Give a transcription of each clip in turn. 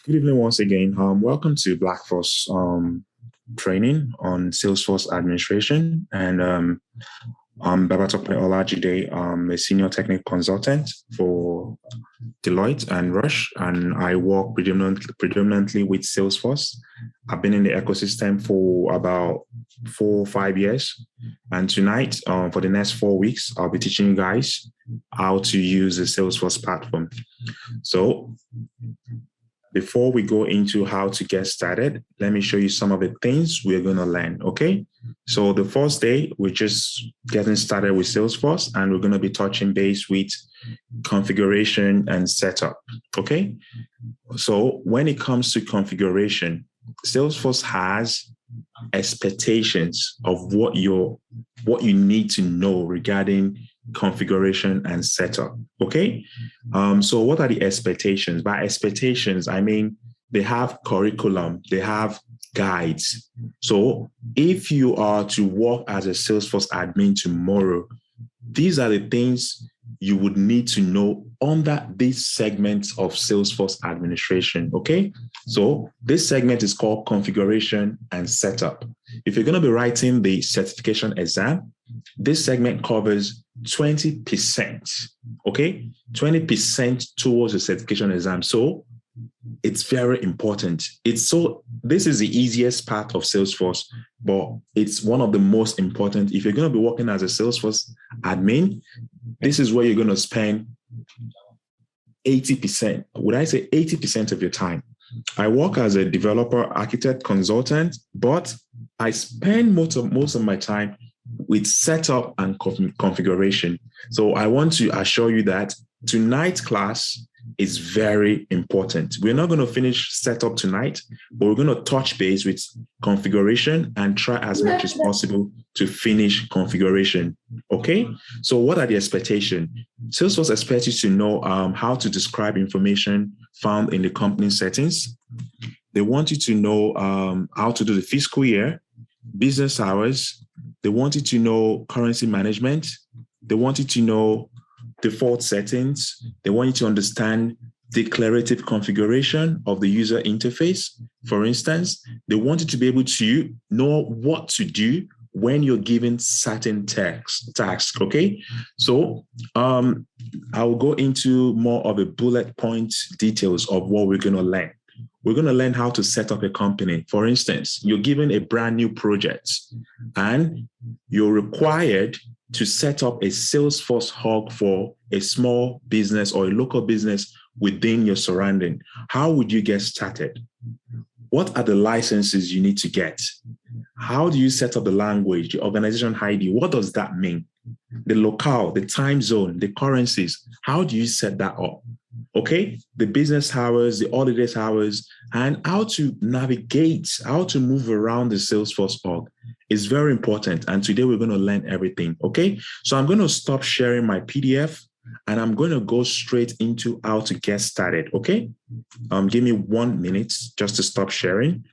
Good evening once again. Welcome to Blackforce training on Salesforce administration. And I'm Babatope olajide. I'm a senior technical consultant for Deloitte and Rush, and I work predominantly with Salesforce. I've been in the ecosystem for about 4 or 5 years. And tonight, for the next 4 weeks, I'll be teaching you guys how to use the Salesforce platform. So before we go into how to get started, let me show you some of the things we're going to learn, okay? So the first day, we're just getting started with Salesforce, and we're going to be touching base with configuration and setup, okay? So when it comes to configuration, Salesforce has expectations of what you need to know regarding configuration and setup. Okay. So what are the expectations? By expectations, I mean, they have curriculum, they have guides. So if you are to work as a Salesforce admin tomorrow, these are the things you would need to know under this segment of Salesforce administration. Okay. So this segment is called configuration and setup. If you're going to be writing the certification exam, this segment covers 20%, okay? 20% towards the certification exam. So it's very important. This is the easiest part of Salesforce, but it's one of the most important. If you're going to be working as a Salesforce admin, this is where you're going to spend 80%. Would I say 80% of your time? I work as a developer, architect, consultant, but I spend most of my time with setup and configuration. So I want to assure you that tonight's class is very important. We're not going to finish setup tonight, but we're going to touch base with configuration and try as much as possible to finish configuration. Okay? So what are the expectations? Salesforce expects you to know how to describe information found in the company settings. They want you to know how to do the fiscal year, business hours. They want you to know currency management. They want you to know default settings. They want you to understand declarative configuration of the user interface. For instance, they want you to be able to know what to do when you're given certain tasks, okay? So I will go into more of a bullet point details of what we're going to learn. We're going to learn how to set up a company. For instance, you're given a brand new project and you're required to set up a Salesforce hub for a small business or a local business within your surrounding. How would you get started? What are the licenses you need to get? How do you set up the language, the organization ID? What does that mean? The locale, the time zone, the currencies. How do you set that up? Okay, the business hours, the holidays hours, and how to navigate, how to move around the Salesforce org is very important. And today we're going to learn everything. Okay, so I'm going to stop sharing my PDF and I'm going to go straight into how to get started. Okay, give me 1 minute just to stop sharing.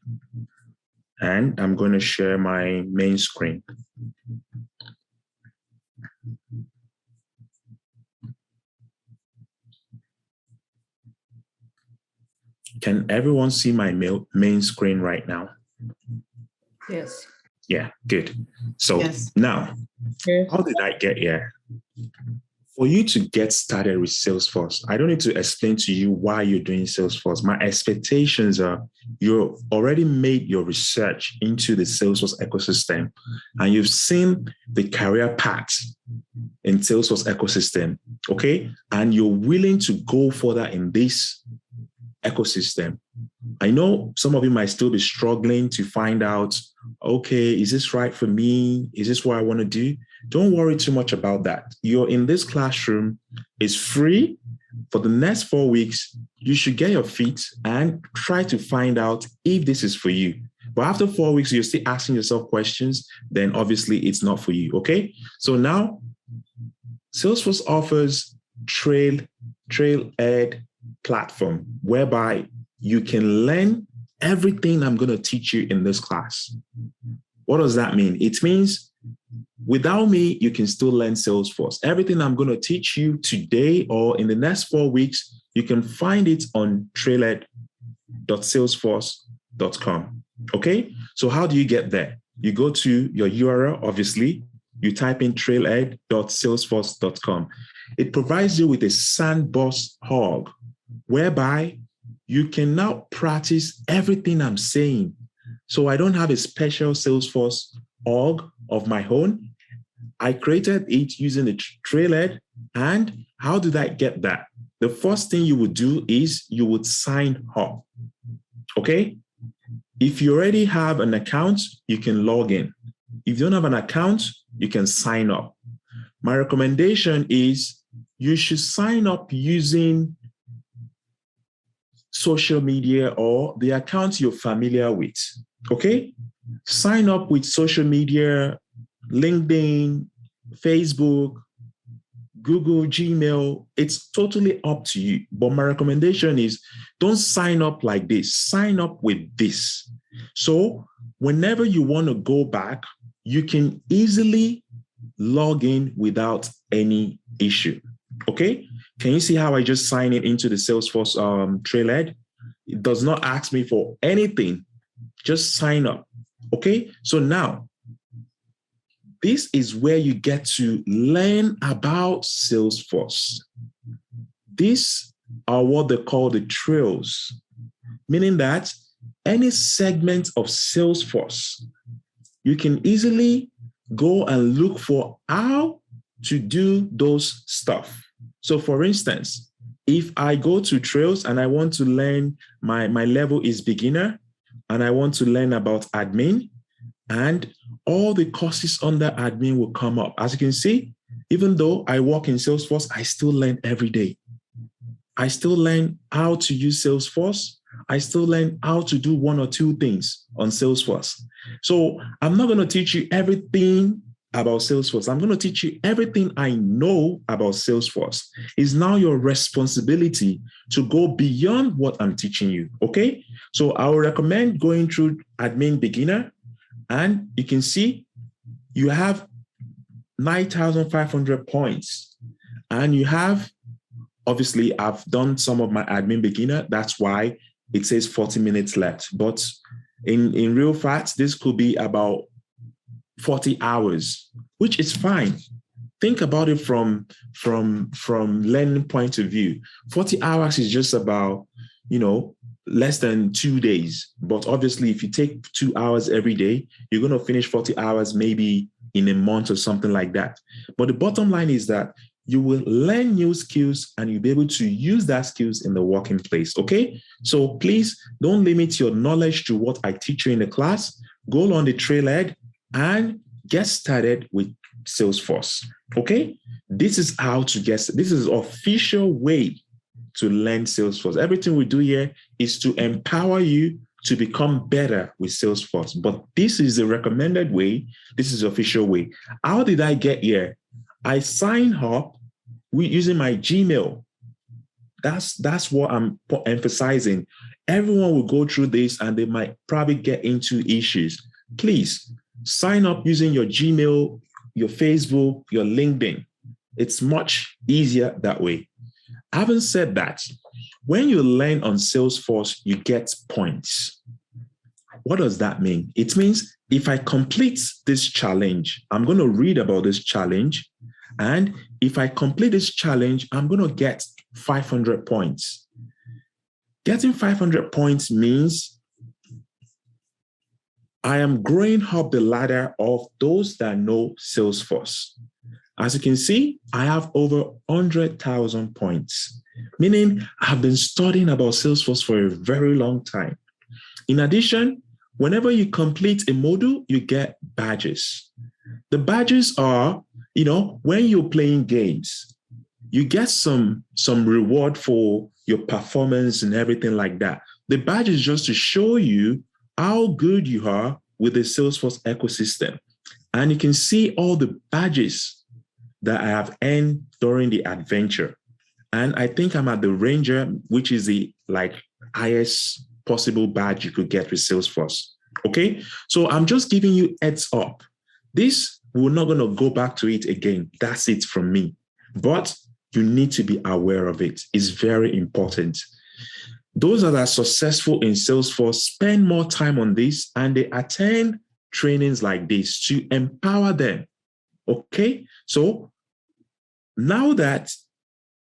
And I'm going to share my main screen. Can everyone see my main screen right now? Yes. Yeah, good. So Yes. Now, how did I get here? For you to get started with Salesforce, I don't need to explain to you why you're doing Salesforce. My expectations are you've already made your research into the Salesforce ecosystem and you've seen the career path in Salesforce ecosystem, okay? And you're willing to go further in this ecosystem. I know some of you might still be struggling to find out, okay, is this right for me? Is this what I want to do? Don't worry too much about that. You're in this classroom. It's free. For the next 4 weeks, you should get your feet and try to find out if this is for you. But after 4 weeks, you're still asking yourself questions, then obviously it's not for you, okay? So now, Salesforce offers Trailhead platform whereby you can learn everything I'm going to teach you in this class. What does that mean? It means without me, you can still learn Salesforce. Everything I'm going to teach you today or in the next 4 weeks, you can find it on Trailhead trailhead.salesforce.com. Okay? So how do you get there? You go to your URL, obviously. You type in trailhead.salesforce.com. It provides you with a sandbox hub whereby you can now practice everything I'm saying. So I don't have a special Salesforce org of my own. I created it using the Trailhead. And how did I get that? The first thing you would do is you would sign up. Okay? If you already have an account, you can log in. If you don't have an account, you can sign up. My recommendation is you should sign up using social media or the accounts you're familiar with. Okay? Sign up with social media, LinkedIn, Facebook, Google, Gmail. It's totally up to you. But my recommendation is don't sign up like this. Sign up with this. So whenever you want to go back, you can easily log in without any issue. Okay? Can you see how I just sign it into the Salesforce Trailhead? It does not ask me for anything. Just sign up. Okay? So now, this is where you get to learn about Salesforce. These are what they call the trails, meaning that any segment of Salesforce, you can easily go and look for how to do those stuff. So for instance, if I go to Trails and I want to learn, my level is beginner, and I want to learn about admin, and all the courses under admin will come up. As you can see, even though I work in Salesforce, I still learn every day. I still learn how to use Salesforce. I still learn how to do one or two things on Salesforce. So I'm not going to teach you everything about Salesforce. I'm going to teach you everything I know about Salesforce. It's now your responsibility to go beyond what I'm teaching you, okay? So I would recommend going through Admin Beginner, and you can see you have 9,500 points. And you have, obviously, I've done some of my Admin Beginner. That's why it says 40 minutes left. But in real fact, this could be about 40 hours, which is fine. Think about it from learning point of view. 40 hours is just about, less than 2 days. But obviously, if you take 2 hours every day, you're going to finish 40 hours maybe in a month or something like that. But the bottom line is that you will learn new skills and you'll be able to use that skills in the working place, okay? So please don't limit your knowledge to what I teach you in the class. Go on the Trailhead and get started with Salesforce, okay? This is how to this is the official way to learn Salesforce. Everything we do here is to empower you to become better with Salesforce. But this is the recommended way. This is the official way. How did I get here? I signed up using my Gmail. That's what I'm emphasizing. Everyone will go through this and they might probably get into issues. Please sign up using your Gmail, your Facebook, your LinkedIn. It's much easier that way. Having said that, when you learn on Salesforce, you get points. What does that mean? It means if I complete this challenge, I'm going to read about this challenge. And if I complete this challenge, I'm going to get 500 points. Getting 500 points means I am growing up the ladder of those that know Salesforce. As you can see, I have over 100,000 points, meaning I've been studying about Salesforce for a very long time. In addition, whenever you complete a module, you get badges. The badges are, when you're playing games, you get some reward for your performance and everything like that. The badge is just to show you how good you are with the Salesforce ecosystem. And you can see all the badges that I have earned during the adventure. And I think I'm at the Ranger, which is the highest possible badge you could get with Salesforce. Okay, so I'm just giving you heads up. We're not going to go back to it again. That's it from me. But you need to be aware of it. It's very important. those that are successful in Salesforce spend more time on this and they attend trainings like this to empower them. Okay, so now that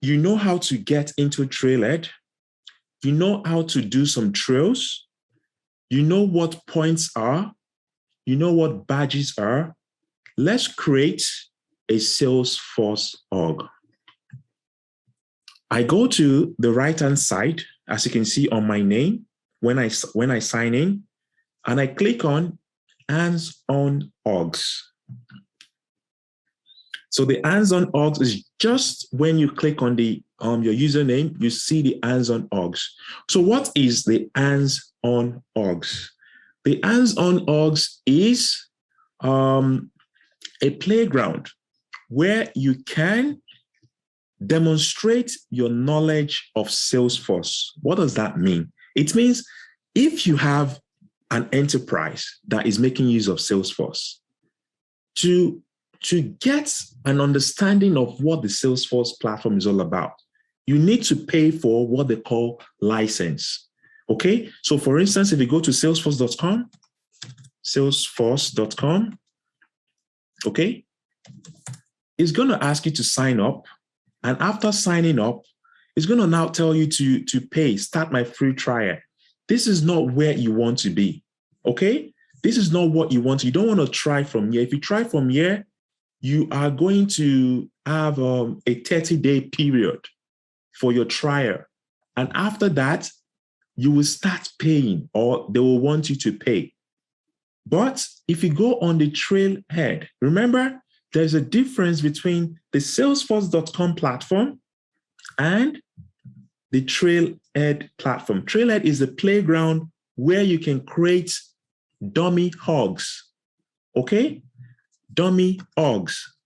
you know how to get into Trailhead, you know how to do some trails, you know what points are, you know what badges are, let's create a Salesforce org. I go to the right-hand side, as you can see on my name, when I sign in, and I click on hands-on orgs. So the hands-on orgs is just when you click on the your username, you see the hands-on orgs. So what is the hands-on orgs? The hands-on orgs is a playground where you can demonstrate your knowledge of Salesforce. What does that mean? It means if you have an enterprise that is making use of Salesforce, to get an understanding of what the Salesforce platform is all about, you need to pay for what they call license. Okay, so for instance, if you go to salesforce.com, okay, it's going to ask you to sign up. And after signing up, it's going to now tell you to pay, start my free trial. This is not where you want to be, okay? This is not what you want. You don't want to try from here. If you try from here, you are going to have a 30-day period for your trial. And after that, you will start paying, or they will want you to pay. But if you go on the Trailhead, remember, there's a difference between the Salesforce.com platform and the Trailhead platform. Trailhead is a playground where you can create dummy hogs, okay? Dummy hogs,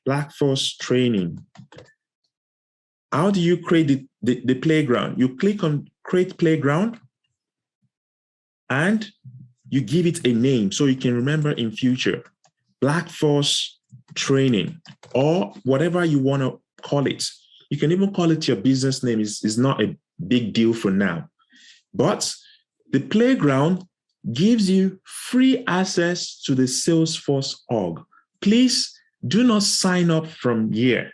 Black Force training. How do you create the playground? You click on Create Playground and you give it a name so you can remember in future. Black Force training, or whatever you want to call it. You can even call it your business name. Is not a big deal for now. But the playground gives you free access to the Salesforce org. Please do not sign up from here.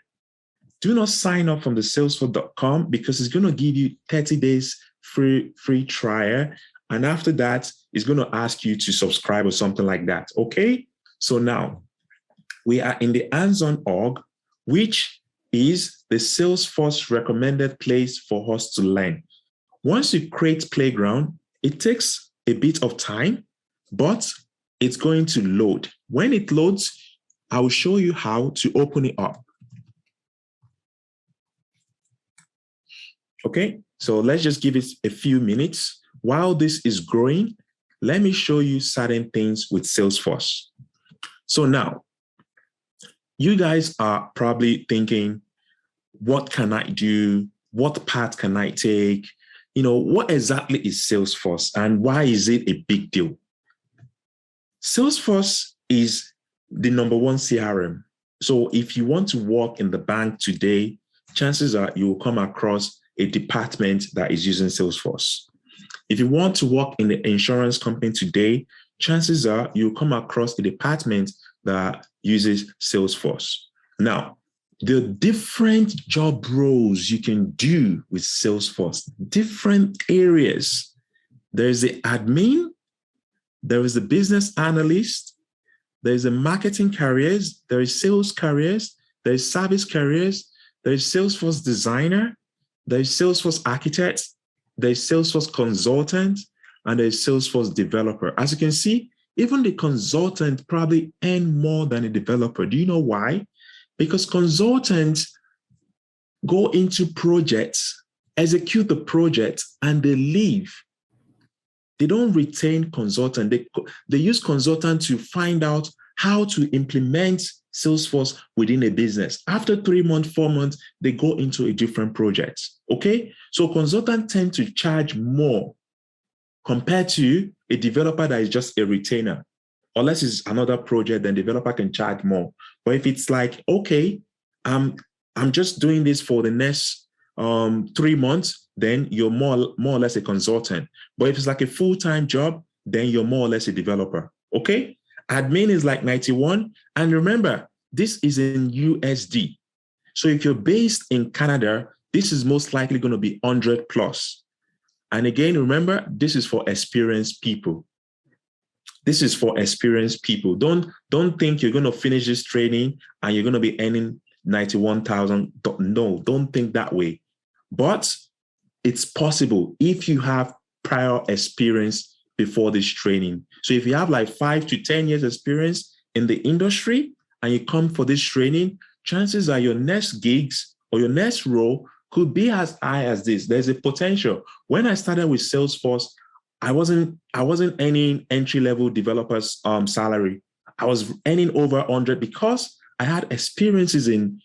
Do not sign up from the salesforce.com because it's going to give you 30 days free trial. And after that, it's going to ask you to subscribe or something like that. Okay? So now we are in the hands-on org, which is the Salesforce recommended place for us to learn. Once you create Playground, it takes a bit of time, but it's going to load. When it loads, I will show you how to open it up. Okay, so let's just give it a few minutes. While this is growing, let me show you certain things with Salesforce. So now, you guys are probably thinking, what can I do? What path can I take? You know, what exactly is Salesforce and why is it a big deal? Salesforce is the number one CRM. So if you want to work in the bank today, chances are you will come across a department that is using Salesforce. If you want to work in the insurance company today, chances are you'll come across a department that uses Salesforce. Now, the different job roles you can do with Salesforce, different areas. There's the admin, there is the business analyst, there's the marketing careers, there is sales careers, there is service careers, there is Salesforce designer, there is Salesforce architect, there is Salesforce consultant, and there is Salesforce developer. As you can see, even the consultant probably earn more than a developer. Do you know why? Because consultants go into projects, execute the project, and they leave. They don't retain consultant. They use consultant to find out how to implement Salesforce within a business. After 3 months, 4 months, they go into a different project. Okay? So consultants tend to charge more compared to a developer that is just a retainer. Unless it's another project, then developer can charge more. But if it's like, okay, I'm just doing this for the next 3 months, then you're more or less a consultant. But if it's like a full-time job, then you're more or less a developer. Okay? Admin is like 91. And remember, this is in USD. So if you're based in Canada, this is most likely going to be 100 plus. And again, remember, this is for experienced people. This is for experienced people. Don't think you're going to finish this training and you're going to be earning 91,000. No, don't think that way. But it's possible if you have prior experience before this training. So if you have like 5 to 10 years experience in the industry and you come for this training, chances are your next gigs or your next role could be as high as this. There's a potential. When I started with Salesforce, I wasn't earning entry-level developers salary. I was earning over 100 because I had experiences in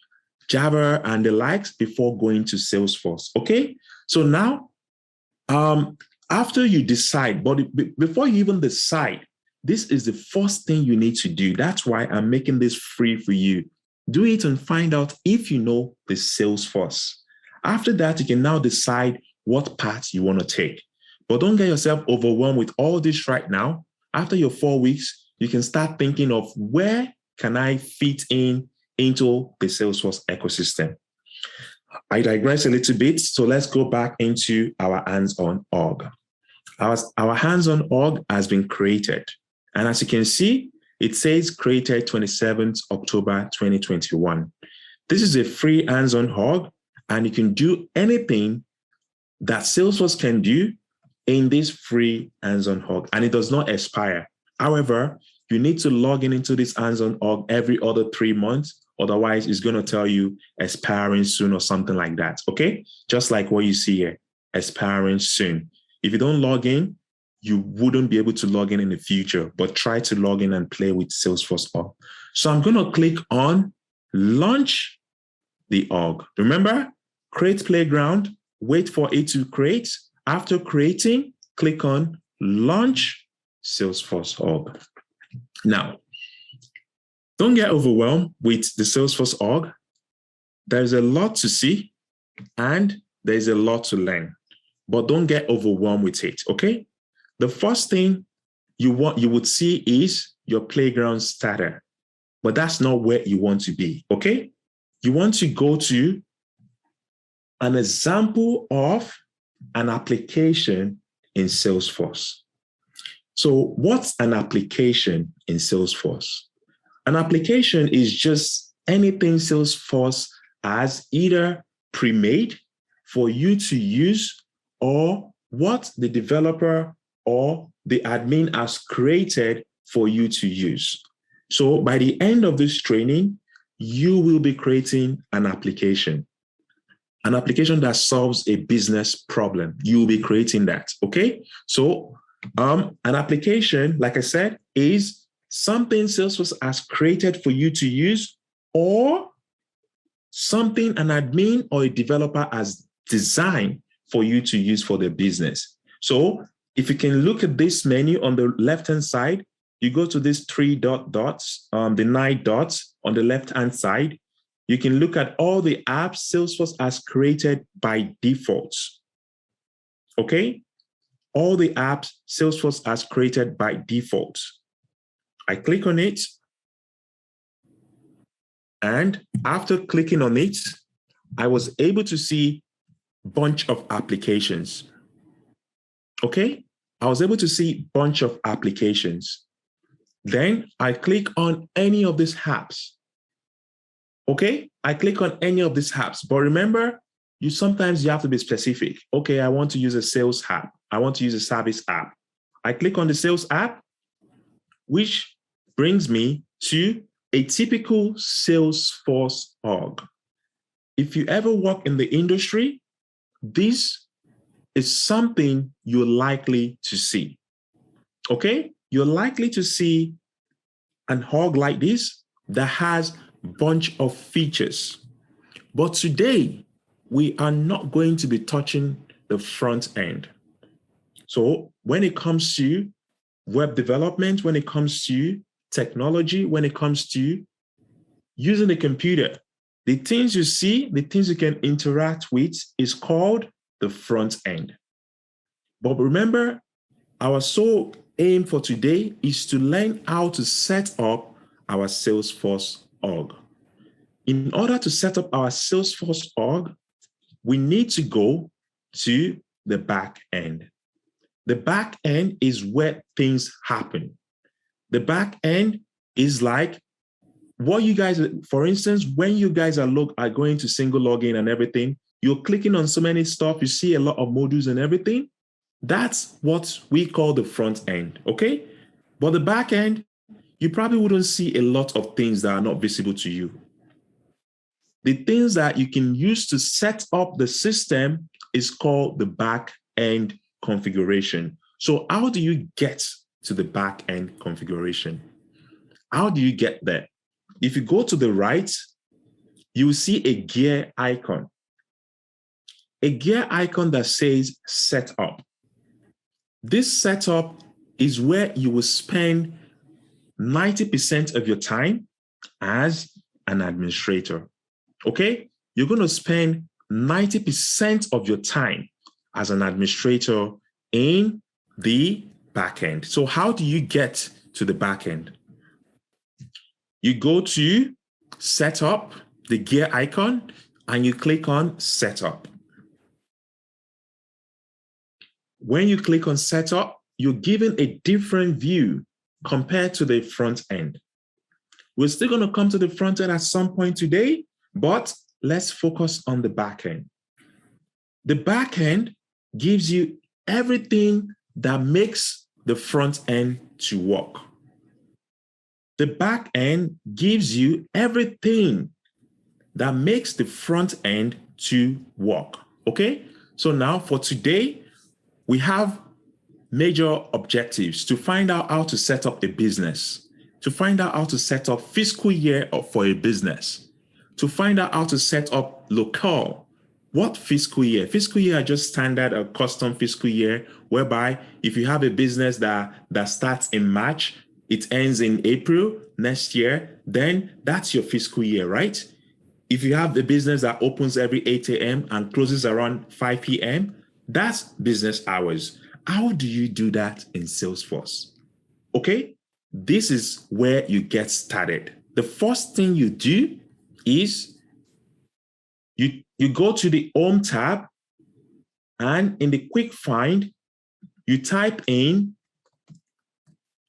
Java and the likes before going to Salesforce. Okay, so now after you decide, but before you even decide, this is the first thing you need to do. That's why I'm making this free for you. Do it and find out if you know the Salesforce. After that, you can now decide what path you want to take. But don't get yourself overwhelmed with all this right now. After your 4 weeks, you can start thinking of where can I fit into the Salesforce ecosystem. I digress a little bit. So let's go back into our hands-on org. Our hands-on org has been created. And as you can see, it says created 27th October 2021. This is a free hands-on org, and you can do anything that Salesforce can do in this free hands-on org, and it does not expire. However, you need to log into this hands-on org every other 3 months. Otherwise, it's going to tell you expiring soon or something like that. Okay? Just like what you see here, expiring soon. If you don't log in, you wouldn't be able to log in the future, but try to log in and play with Salesforce org. So I'm going to click on launch the org. Remember, create playground, wait for it to create. After creating, click on launch Salesforce org. Now, don't get overwhelmed with the Salesforce org. There's a lot to see and there's a lot to learn, but don't get overwhelmed with it, okay? The first thing you would see is your playground starter, but that's not where you want to be, okay? You want to go to an example of an application in Salesforce. So what's an application in Salesforce? An application is just anything Salesforce has either pre-made for you to use or what the developer or the admin has created for you to use. So by the end of this training, you will be creating an application that solves a business problem. You will be creating that, okay? So an application, like I said, is something Salesforce has created for you to use or something an admin or a developer has designed for you to use for their business. So if you can look at this menu on the left-hand side, you go to these 3 dots, the 9 dots on the left-hand side. You can look at all the apps Salesforce has created by default. Okay? All the apps Salesforce has created by default. I click on it. And after clicking on it, I was able to see a bunch of applications. Okay? I was able to see a bunch of applications. Then I click on any of these apps. Okay, I click on any of these apps, but remember, sometimes you have to be specific. Okay, I want to use a sales app. I want to use a service app. I click on the sales app, which brings me to a typical Salesforce org. If you ever work in the industry, this is something you're likely to see. Okay, you're likely to see an org like this that has bunch of features. But today, we are not going to be touching the front end. So when it comes to web development, when it comes to technology, when it comes to using the computer, the things you see, the things you can interact with is called the front end. But remember, our sole aim for today is to learn how to set up our Salesforce org. In order to set up our Salesforce org, we need to go to the back end. The back end is where things happen. The back end is like what you guys, for instance, when you guys are going to single login and everything, you're clicking on so many stuff, you see a lot of modules and everything. That's what we call the front end, okay? But the back end, you probably wouldn't see a lot of things that are not visible to you. The things that you can use to set up the system is called the back end configuration. So how do you get to the back end configuration? How do you get there? If you go to the right, you will see a gear icon. A gear icon that says Setup. This setup is where you will spend 90% of your time as an administrator. Okay? You're going to spend 90% of your time as an administrator in the backend. So how do you get to the backend? You go to Setup, the gear icon, and you click on Setup. When you click on Setup, you're given a different view compared to the front end. We're still going to come to the front end at some point today, but let's focus on the back end. The back end gives you everything that makes the front end to work. The back end gives you everything that makes the front end to work. Okay? So now for today, we have major objectives to find out how to set up a business, to find out how to set up fiscal year for a business, to find out how to set up local. What fiscal year? Fiscal year are just standard or custom fiscal year, whereby if you have a business that starts in March, it ends in April next year, then that's your fiscal year, right? If you have a business that opens every 8 a.m. and closes around 5 p.m., that's business hours. How do you do that in Salesforce? Okay, this is where you get started. The first thing you do is you go to the Home tab, and in the quick find, you type in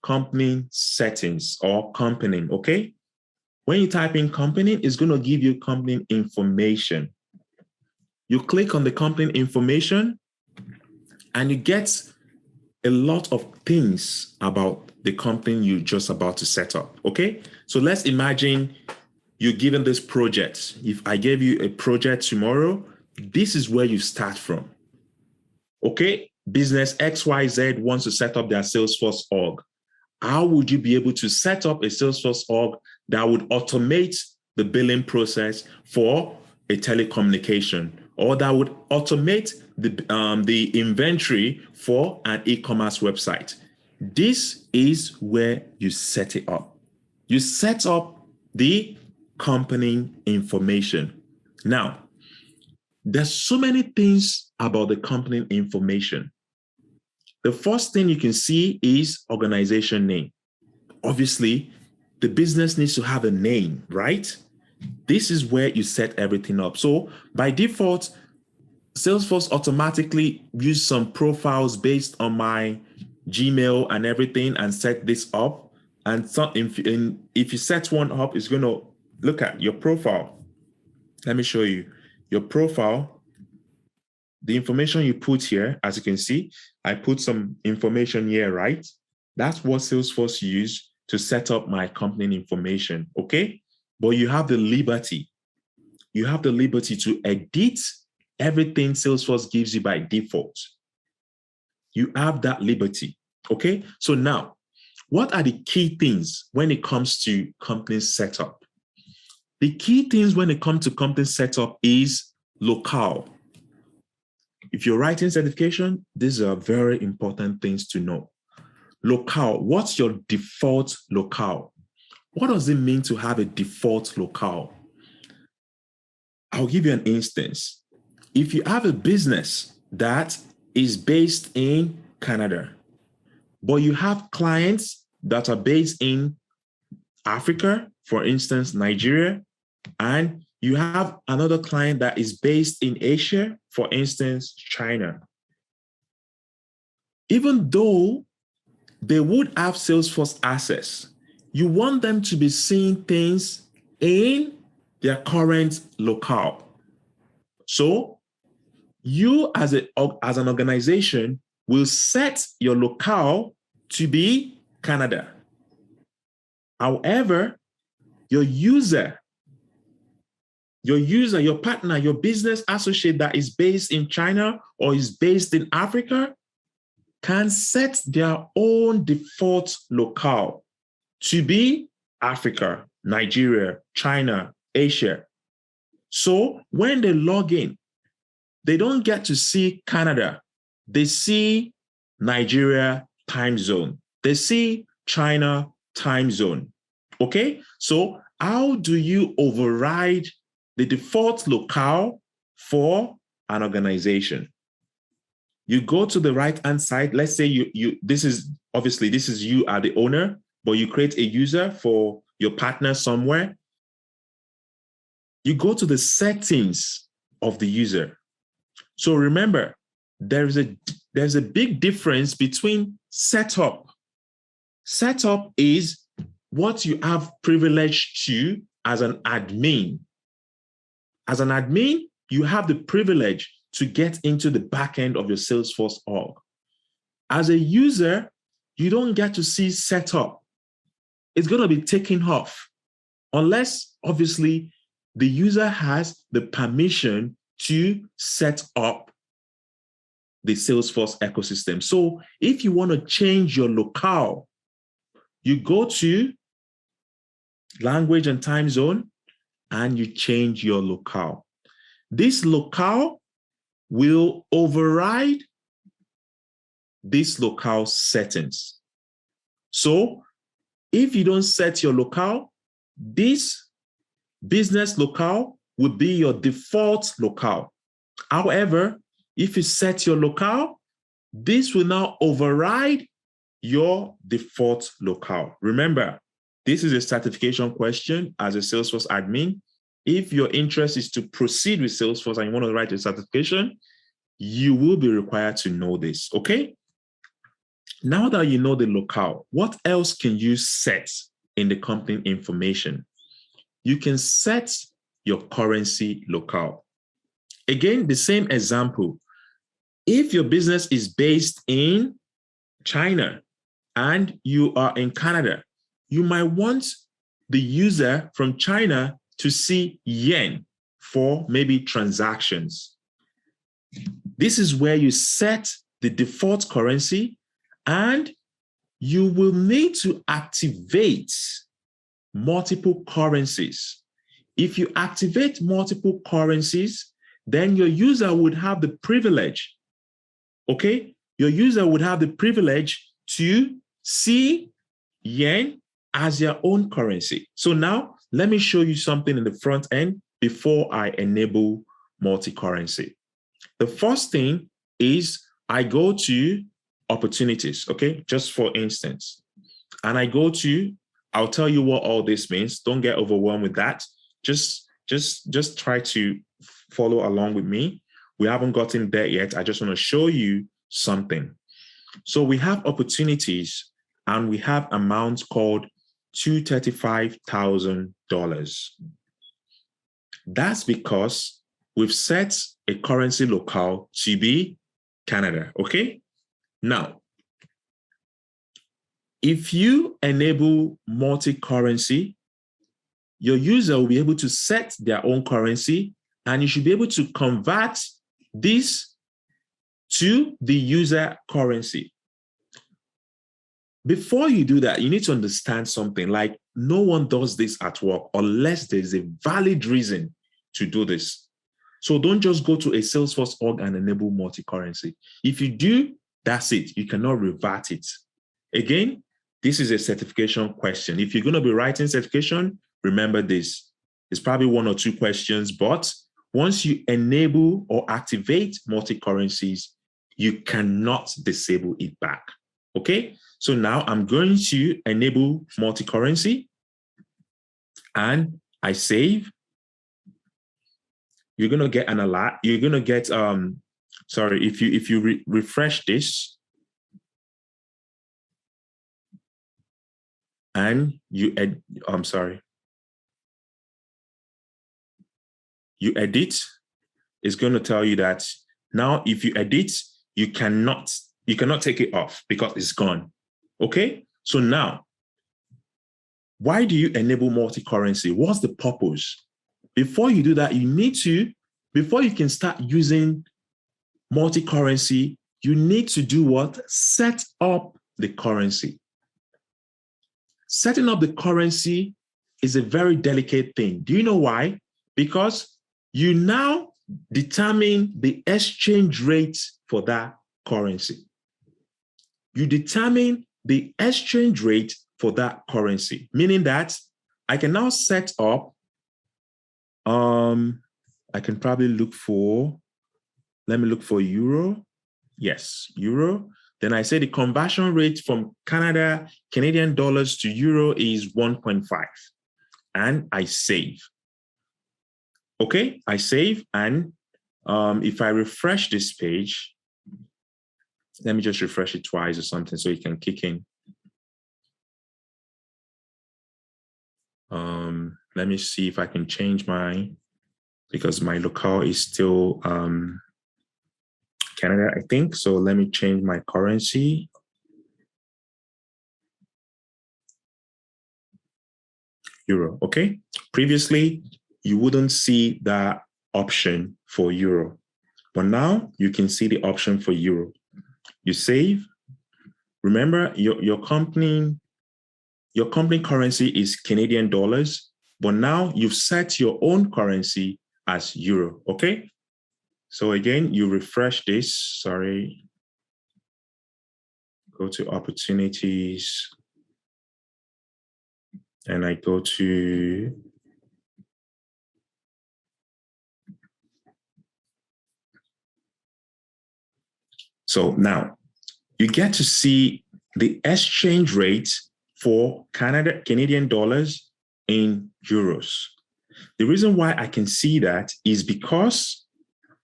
company settings or company, okay? When you type in company, it's going to give you company information. You click on the company information, and you get a lot of things about the company you're just about to set up, okay? So let's imagine you're given this project. If I gave you a project tomorrow, this is where you start from, okay? Business XYZ wants to set up their Salesforce org. How would you be able to set up a Salesforce org that would automate the billing process for a telecommunication, or that would automate the inventory for an e-commerce website? This is where you set it up. You set up the company information. Now, there's so many things about the company information. The first thing you can see is organization name. Obviously, the business needs to have a name, right? This is where you set everything up. So by default, Salesforce automatically use some profiles based on my Gmail and everything and set this up. And so if you set one up, it's going to look at your profile. Let me show you your profile. The information you put here, as you can see, I put some information here, right? That's what Salesforce used to set up my company information, okay? But you have the liberty. You have the liberty to edit everything Salesforce gives you by default. You have that liberty, okay? So now, what are the key things when it comes to company setup? The key things when it comes to company setup is locale. If you're writing certification, these are very important things to know. Locale, what's your default locale? What does it mean to have a default locale? I'll give you an instance. If you have a business that is based in Canada, but you have clients that are based in Africa, for instance, Nigeria, and you have another client that is based in Asia, for instance, China. Even though they would have Salesforce access, you want them to be seeing things in their current locale. So you as an organization will set your locale to be Canada. However, your user, your partner, your business associate that is based in China or is based in Africa can set their own default locale to be Africa, Nigeria, China, Asia. So when they log in, they don't get to see Canada. They see Nigeria time zone. They see China time zone. Okay? So how do you override the default locale for an organization? You go to the right-hand side. Let's say this is you are the owner, but you create a user for your partner somewhere. You go to the settings of the user. So remember, there's a big difference between setup. Setup is what you have privilege to as an admin. As an admin, you have the privilege to get into the back end of your Salesforce org. As a user, you don't get to see setup. It's going to be taken off unless, obviously, the user has the permission to set up the Salesforce ecosystem. So if you want to change your locale, you go to language and time zone and you change your locale. This locale will override this locale settings. So if you don't set your locale, this business locale would be your default locale. However, if you set your locale, this will now override your default locale. Remember, this is a certification question as a Salesforce admin. If your interest is to proceed with Salesforce and you want to write a certification, you will be required to know this, okay? Now that you know the locale, what else can you set in the company information? You can set your currency locale. Again, the same example. If your business is based in China and you are in Canada, you might want the user from China to see yen for maybe transactions. This is where you set the default currency, and you will need to activate multiple currencies. If you activate multiple currencies, then your user would have the privilege, okay? Your user would have the privilege to see yen as their own currency. So now let me show you something in the front end before I enable multi-currency. The first thing is I go to opportunities, okay? Just for instance, and I'll tell you what all this means. Don't get overwhelmed with that. Just try to follow along with me. We haven't gotten there yet. I just want to show you something. So we have opportunities and we have amounts called $235,000. That's because we've set a currency locale to be Canada, okay? Now, if you enable multi-currency, your user will be able to set their own currency, and you should be able to convert this to the user currency. Before you do that, you need to understand something. Like, no one does this at work unless there's a valid reason to do this. So don't just go to a Salesforce org and enable multi-currency. If you do, that's it. You cannot revert it. Again, this is a certification question. If you're going to be writing certification, remember this. It's probably one or two questions, but once you enable or activate multi-currencies, you cannot disable it back. Okay, so now I'm going to enable multi-currency and I save. You're going to get an alert. You're going to get, sorry, if you refresh this and you, you edit, it's going to tell you that now if you edit, you cannot take it off because it's gone. Okay, so now, why do you enable multi-currency? What's the purpose? Before you do that, you need to, before you can start using multi-currency, you need to do what? Set up the currency. Setting up the currency is a very delicate thing. Do you know why? Because you now determine the exchange rate for that currency. You determine the exchange rate for that currency, meaning that I can now set up, I can probably look for, let me look for euro. Yes, euro. Then I say the conversion rate from Canadian dollars to euro is 1.5. And I save. Okay, I save. And if I refresh this page, let me just refresh it twice or something so it can kick in. Let me see if I can change because my locale is still Canada, I think. So let me change my currency. Euro, okay? Previously, you wouldn't see that option for euro, but now you can see the option for euro. You save. Remember, your company currency is Canadian dollars, but now you've set your own currency as euro, okay? So again, you refresh this, sorry. Go to opportunities. And I go to so now you get to see the exchange rate for Canadian dollars in euros. The reason why I can see that is because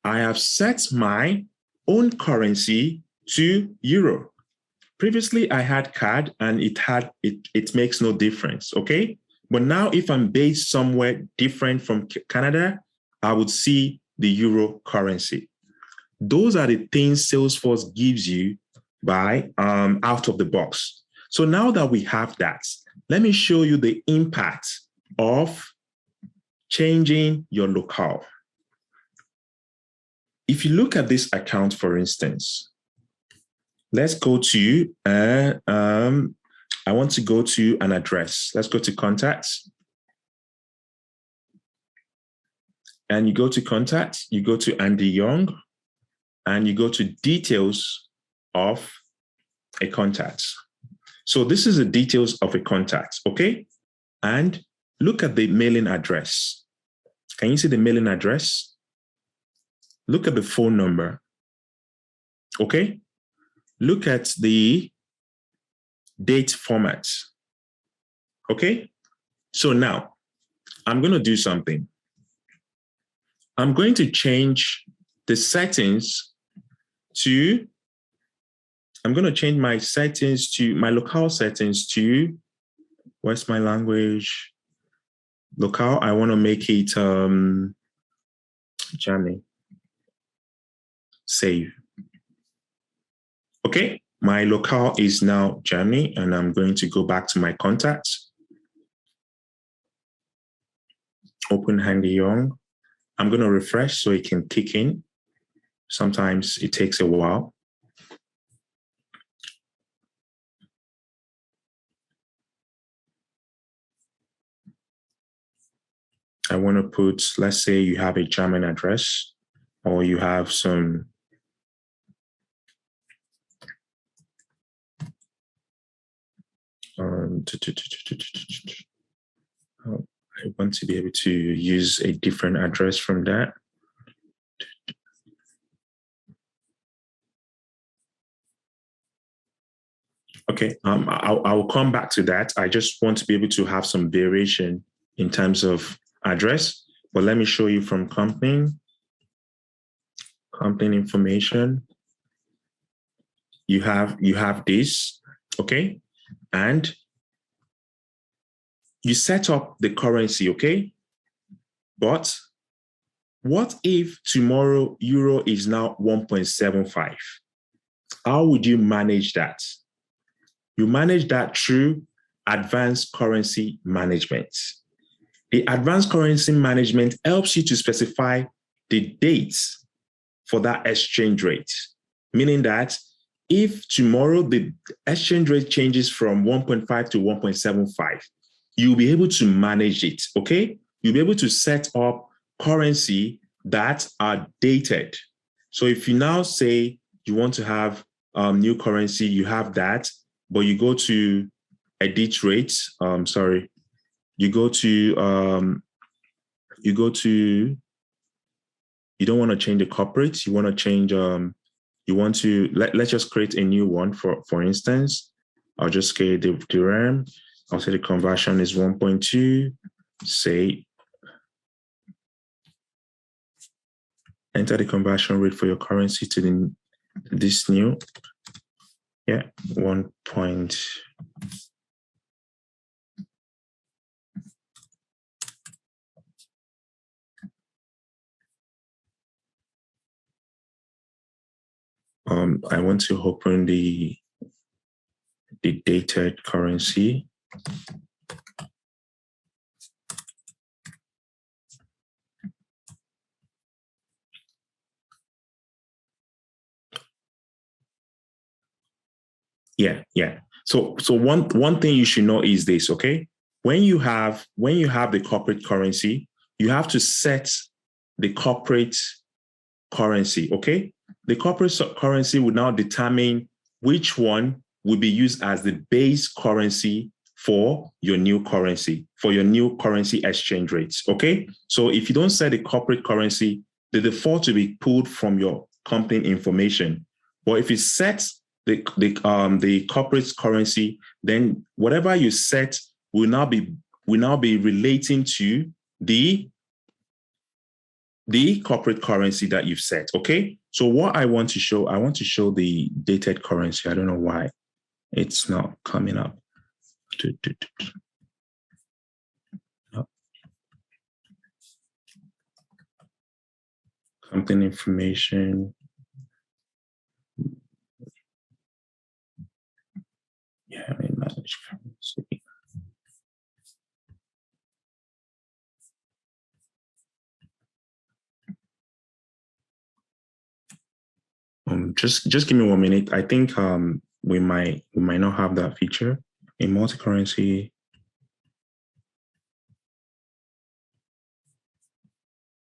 I have set my own currency to euro. Previously, I had CAD and it makes no difference, okay? But now if I'm based somewhere different from Canada, I would see the euro currency. Those are the things Salesforce gives you by out of the box. So now that we have that, let me show you the impact of changing your locale. If you look at this account, for instance, let's go to, I want to go to an address. Let's go to contacts. And you go to contacts, you go to Andy Young, and you go to details of a contact. So this is the details of a contact, okay? And look at the mailing address. Can you see the mailing address? Look at the phone number, okay? Look at the date format, okay? So now, I'm gonna do something. I'm going to change the settings to, I'm gonna change my settings to, my locale settings to, where's my language? Locale, I wanna make it Germany. Save. Okay, my locale is now Germany, and I'm going to go back to my contacts. Open Handy Young. I'm going to refresh so it can kick in. Sometimes it takes a while. I want to put, let's say you have a German address, or you have some I want to be able to use a different address from that. Okay, I'll come back to that. I just want to be able to have some variation in terms of address, but let me show you from company information. You have this, okay? And you set up the currency, okay? But what if tomorrow euro is now 1.75? How would you manage that? You manage that through advanced currency management. The advanced currency management helps you to specify the dates for that exchange rate, meaning that if tomorrow the exchange rate changes from 1.5 to 1.75, you'll be able to manage it, okay? You'll be able to set up currency that are dated. So if you now say you want to have new currency, you have that, but you go to edit rates. You don't want to change the corporate. You want to change. Let's just create a new one. For instance, I'll just create the RAM. I'll say the conversion is 1.2. Say enter the conversion rate for your currency to this new. Yeah, 1. I want to open the dated currency. Yeah. So one thing you should know is this, okay? When you have the corporate currency, you have to set the corporate currency, okay? The corporate currency will now determine which one will be used as the base currency for your new currency exchange rates, okay? So if you don't set the corporate currency, the default will be pulled from your company information. But if you set the corporate currency, then whatever you set will now be relating to the corporate currency that you've set, okay? So what I want to show the dated currency. I don't know why it's not coming up. Company information. Yeah, I mean, manage currency. Just give me 1 minute. I think we might not have that feature in multi-currency.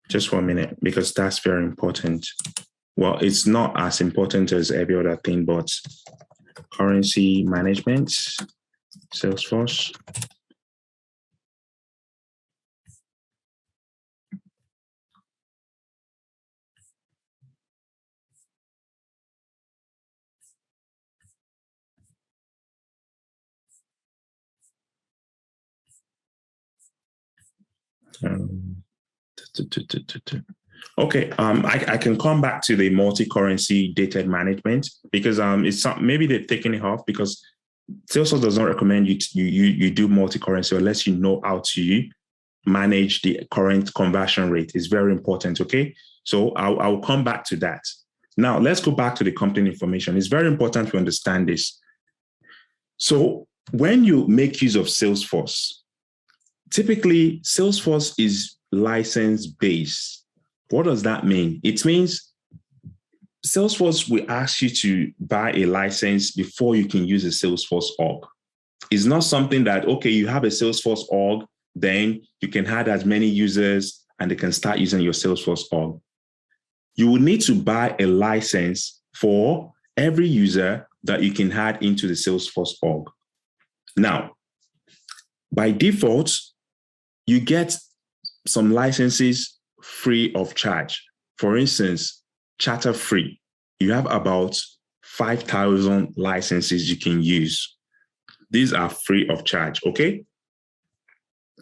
Just 1 minute, because that's very important. Well, it's not as important as every other thing, but currency management, Salesforce. Okay, I can come back to the multi-currency dated management, because maybe they're taking it off because Salesforce does not recommend you do multi-currency unless you know how to manage the current conversion rate. It's very important, okay? So I'll come back to that. Now, let's go back to the company information. It's very important to understand this. So when you make use of Salesforce, typically Salesforce is license-based. What does that mean? It means Salesforce will ask you to buy a license before you can use a Salesforce org. It's not something that, okay, you have a Salesforce org, then you can add as many users and they can start using your Salesforce org. You will need to buy a license for every user that you can add into the Salesforce org. Now, by default, you get some licenses free of charge. For instance, charter free. You have about 5,000 licenses you can use. These are free of charge, okay?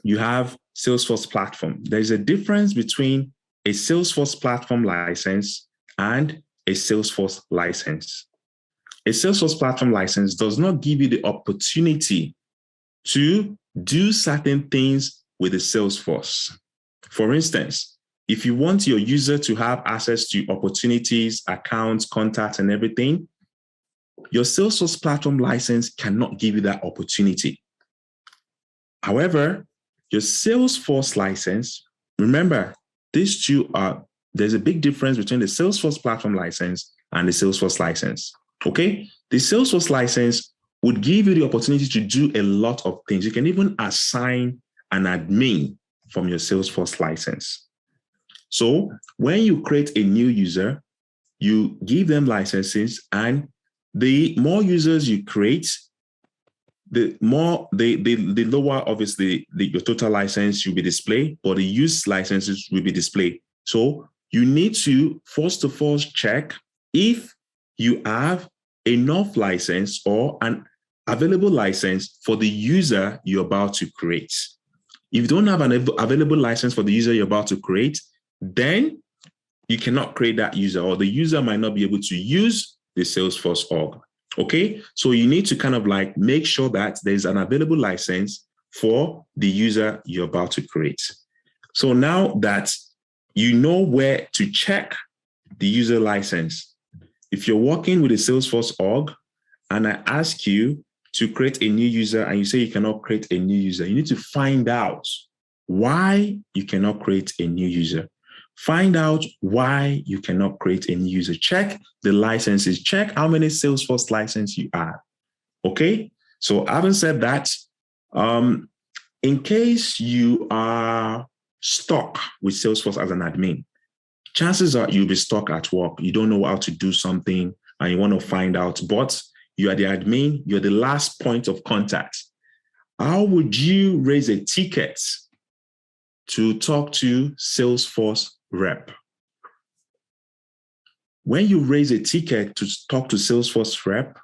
You have Salesforce platform. There's a difference between a Salesforce platform license and a Salesforce license. A Salesforce platform license does not give you the opportunity to do certain things with the Salesforce. For instance, if you want your user to have access to opportunities, accounts, contacts, and everything, your Salesforce platform license cannot give you that opportunity. However, your Salesforce license, remember, these two there's a big difference between the Salesforce platform license and the Salesforce license, okay? The Salesforce license would give you the opportunity to do a lot of things. You can even assign an admin from your Salesforce license. So when you create a new user, you give them licenses, and the more users you create, the lower, obviously, your total license will be displayed, but the use licenses will be displayed. So you need to, first of all, check if you have enough license or an available license for the user you're about to create. If you don't have an available license for the user you're about to create, then you cannot create that user, or the user might not be able to use the Salesforce org. Okay, so you need to kind of like make sure that there's an available license for the user you're about to create. So now that you know where to check the user license, if you're working with a Salesforce org and I ask you to create a new user and you say you cannot create a new user, you need to find out why you cannot create a new user. Find out why you cannot create a new user. Check the licenses. Check how many Salesforce licenses you have. Okay? So having said that, in case you are stuck with Salesforce as an admin, chances are you'll be stuck at work. You don't know how to do something and you want to find out, but you are the admin, you're the last point of contact. How would you raise a ticket to talk to Salesforce rep? When you raise a ticket to talk to Salesforce rep,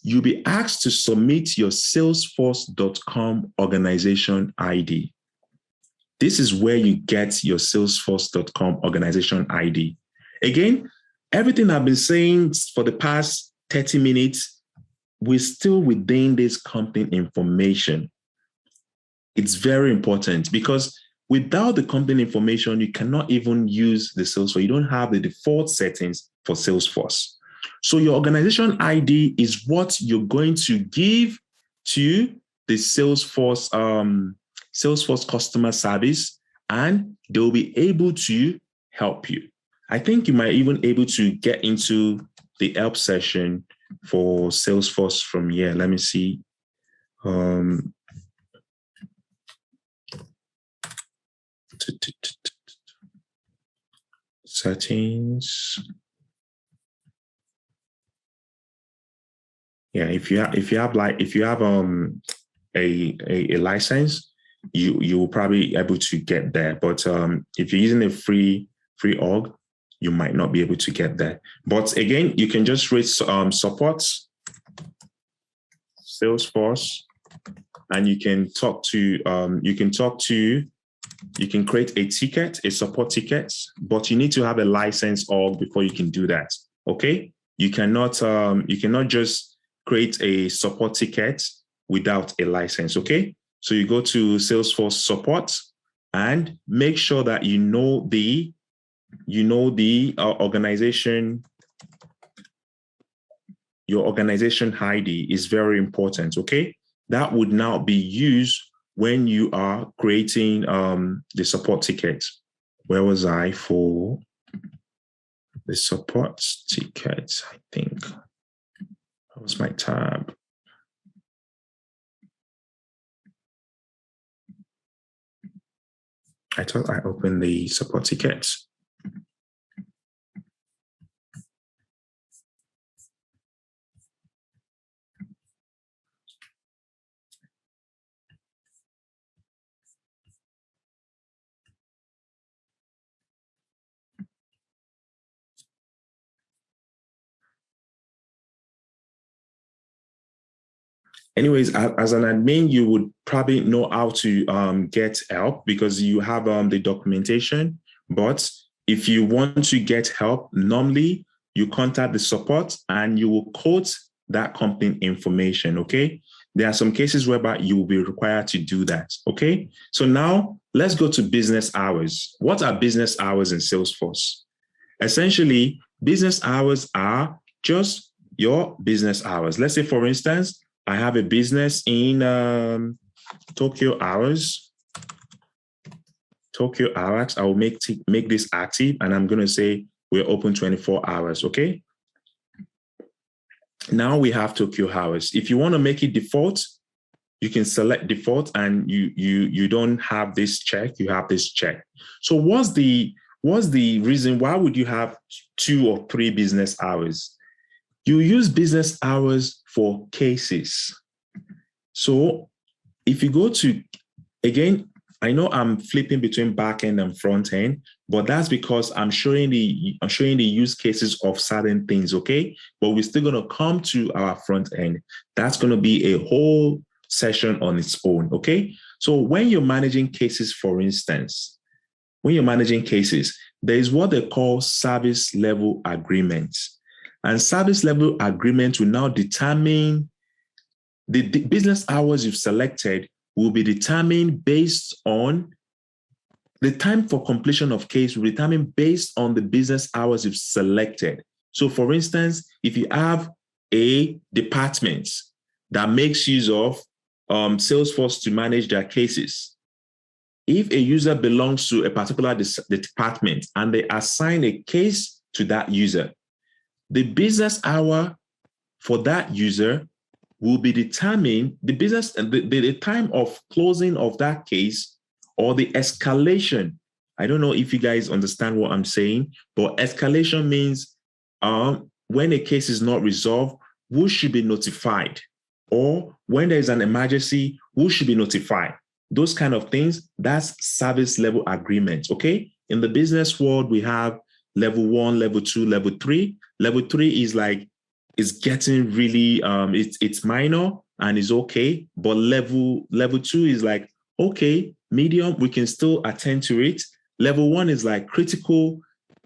you'll be asked to submit your salesforce.com organization ID. This is where you get your salesforce.com organization ID. Again, everything I've been saying for the past 30 minutes, we're still within this company information. It's very important because without the company information, you cannot even use the Salesforce. You don't have the default settings for Salesforce. So your organization ID is what you're going to give to the Salesforce, Salesforce customer service, and they'll be able to help you. I think you might even able to get into the help session for Salesforce from here. Let me see. Settings. Yeah, if you have a license, you will probably able to get there. But if you're using a free org, you might not be able to get there. But again, you can just rate support Salesforce, and you can create a ticket, a support ticket, but you need to have a license org before you can do that. Okay, you cannot just create a support ticket without a license. Okay, so you go to Salesforce support and make sure that you know the organization. Your organization ID is very important. Okay, that would now be used when you are creating the support ticket. Where was I for the support ticket? I think that was my tab. I thought I opened the support tickets. Anyways, as an admin, you would probably know how to get help because you have the documentation. But if you want to get help, normally you contact the support and you will quote that company information, okay? There are some cases whereby you will be required to do that, okay? So now let's go to business hours. What are business hours in Salesforce? Essentially, business hours are just your business hours. Let's say, for instance, I have a business in Tokyo hours. Tokyo hours, I will make this active and I'm going to say we're open 24 hours, okay? Now we have Tokyo hours. If you want to make it default, you can select default and you don't have this check, you have this check. So what's the reason? Why would you have 2 or 3 business hours? You use business hours for cases. So if you go to, again, I know I'm flipping between back end and front end, but that's because I'm showing the use cases of certain things, okay? But we're still going to come to our front end. That's going to be a whole session on its own, okay? So when you're managing cases, for instance, there is what they call service level agreements. And service level agreement will now determine the business hours you've selected will be determined based on the time for completion of case will be determined based on the business hours you've selected. So for instance, if you have a department that makes use of Salesforce to manage their cases, if a user belongs to a particular department and they assign a case to that user, the business hour for that user will be determined, the time of closing of that case or the escalation. I don't know if you guys understand what I'm saying, but escalation means when a case is not resolved, who should be notified? Or when there's an emergency, who should be notified? Those kind of things, that's service level agreement, okay? In the business world, we have level 1, level 2, level 3. Level 3 is like, it's getting really, it's minor and it's okay. But level 2 is like, okay, medium, we can still attend to it. Level 1 is like critical.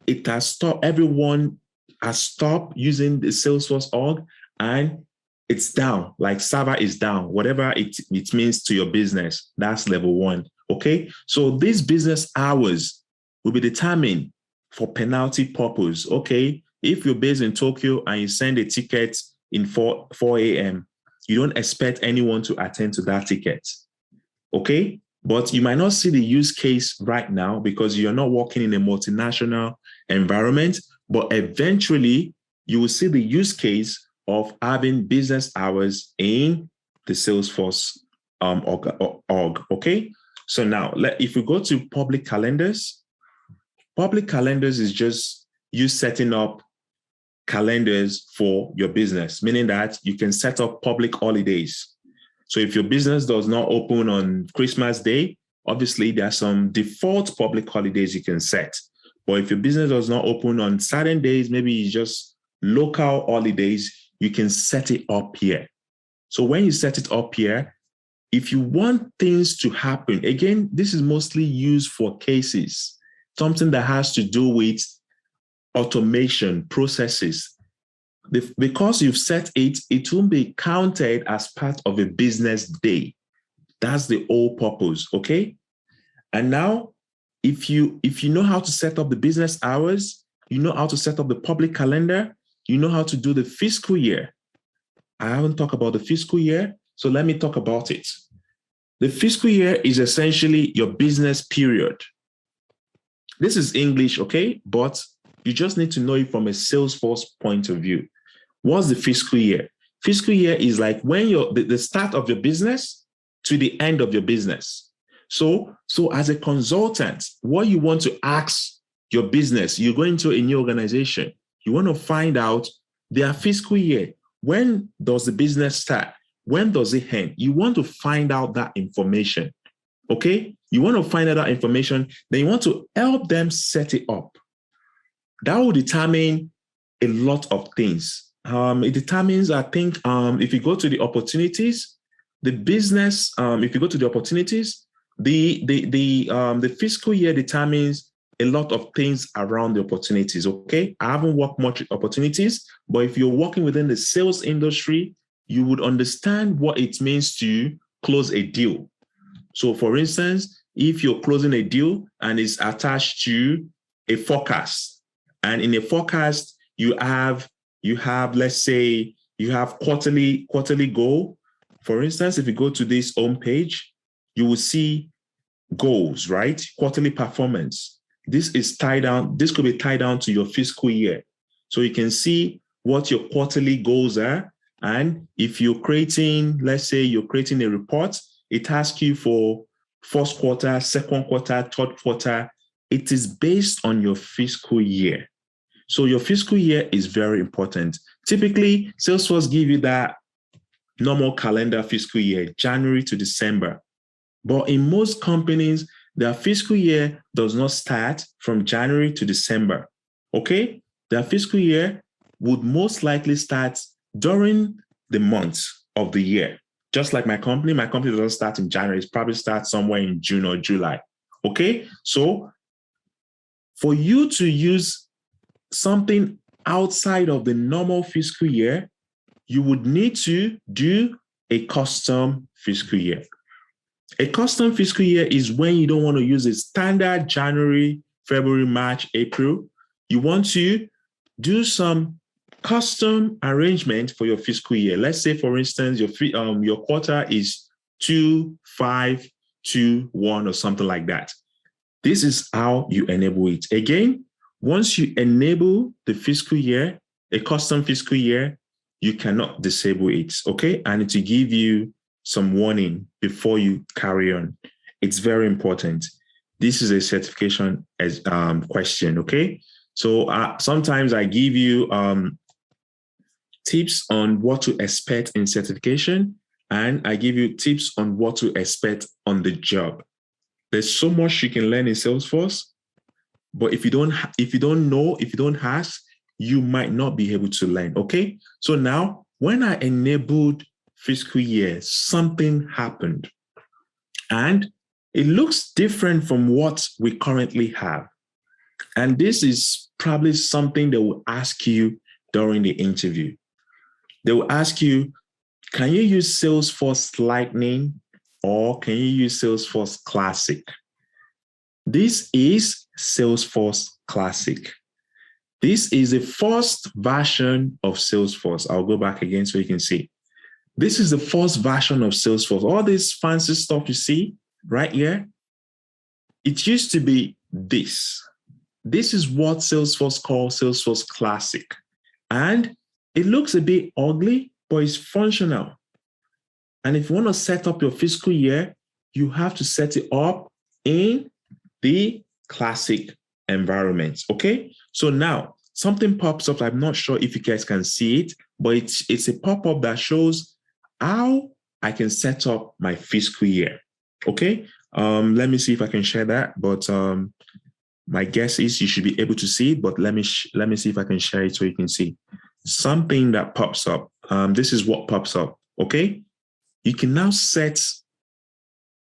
It has stopped, everyone has stopped using the Salesforce org and it's down, like server is down, whatever it means to your business, that's level 1, okay? So these business hours will be determined for penalty purpose, okay? If you're based in Tokyo and you send a ticket in 4 a.m., you don't expect anyone to attend to that ticket, okay? But you might not see the use case right now because you're not working in a multinational environment, but eventually you will see the use case of having business hours in the Salesforce org, okay? So now, if we go to public calendars is just you setting up calendars for your business, meaning that you can set up public holidays. So if your business does not open on Christmas Day, obviously there are some default public holidays you can set. But if your business does not open on certain days, maybe it's just local holidays, you can set it up here. So when you set it up here, if you want things to happen, again, this is mostly used for cases, something that has to do with automation processes. Because you've set it, it won't be counted as part of a business day. That's the whole purpose, okay? And now, if you know how to set up the business hours, you know how to set up the public calendar, you know how to do the fiscal year. I haven't talked about the fiscal year, so let me talk about it. The fiscal year is essentially your business period. This is English, okay? But you just need to know it from a Salesforce point of view. What's the fiscal year? Fiscal year is like when the start of your business to the end of your business. So as a consultant, what you want to ask your business, you're going to a new organization, you want to find out their fiscal year. When does the business start? When does it end? You want to find out that information, okay? You want to find out that information, then you want to help them set it up. That will determine a lot of things. It determines, I think, if you go to the opportunities, the business, if you go to the opportunities, the fiscal year determines a lot of things around the opportunities, okay? I haven't worked much with opportunities, but if you're working within the sales industry, you would understand what it means to close a deal. So for instance, if you're closing a deal and it's attached to a forecast, and in a forecast, you have, let's say, you have quarterly goal. For instance, if you go to this home page, you will see goals, right? Quarterly performance. This is tied down. This could be tied down to your fiscal year. So you can see what your quarterly goals are. And if you're creating, let's say you're creating a report, it asks you for first quarter, second quarter, third quarter. It is based on your fiscal year. So your fiscal year is very important. Typically, Salesforce give you that normal calendar fiscal year, January to December. But in most companies, their fiscal year does not start from January to December, okay? Their fiscal year would most likely start during the months of the year. Just like my company doesn't start in January. It probably starts somewhere in June or July, okay? So for you to use something outside of the normal fiscal year, you would need to do a custom fiscal year. A custom fiscal year is when you don't want to use a standard January, February, March, April. You want to do some custom arrangement for your fiscal year. Let's say, for instance, your quarter is 2, 5, 2, 1, or something like that. This is how you enable it. Again, once you enable the fiscal year, a custom fiscal year, you cannot disable it, okay? And it will give you some warning before you carry on. It's very important. This is a certification question, okay? So sometimes I give you tips on what to expect in certification, and I give you tips on what to expect on the job. There's so much you can learn in Salesforce, but if you don't ask, you might not be able to learn, okay? So now, when I enabled fiscal year, something happened. And it looks different from what we currently have. And this is probably something they will ask you during the interview. They will ask you, can you use Salesforce Lightning or can you use Salesforce Classic? This is Salesforce Classic. This is the first version of Salesforce. I'll go back again so you can see. This is the first version of Salesforce. All this fancy stuff you see right here, it used to be this. This is what Salesforce calls Salesforce Classic. And it looks a bit ugly, but it's functional. And if you want to set up your fiscal year, you have to set it up in the Classic environment, okay? So now something pops up. I'm not sure if you guys can see it, but it's a pop-up that shows how I can set up my fiscal year, okay? Let me see if I can share that, but my guess is you should be able to see it, but let me see if I can share it so you can see. Something that pops up. This is what pops up, okay? You can now set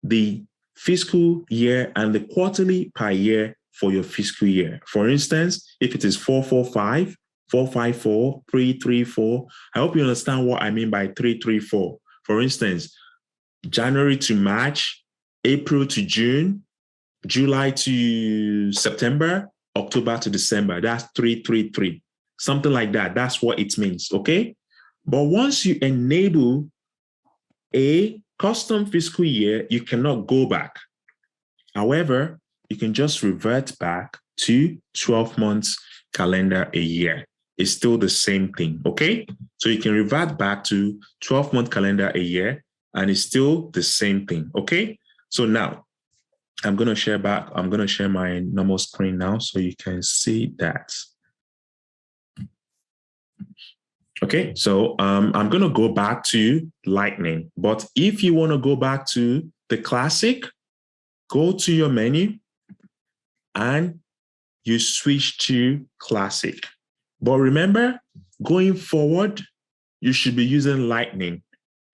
the fiscal year and the quarterly per year for your fiscal year. For instance, if it is 445, 454, 334, I hope you understand what I mean by 334. For instance, January to March, April to June, July to September, October to December. That's 333. Something like that. That's what it means, okay? But once you enable a custom fiscal year, you cannot go back. However, you can just revert back to 12 months calendar a year. It's still the same thing, okay? So you can revert back to 12-month calendar a year, and it's still the same thing, okay? So now, I'm going to share my normal screen now so you can see that. Okay, so I'm going to go back to Lightning. But if you want to go back to the Classic, go to your menu and you switch to Classic. But remember, going forward, you should be using Lightning.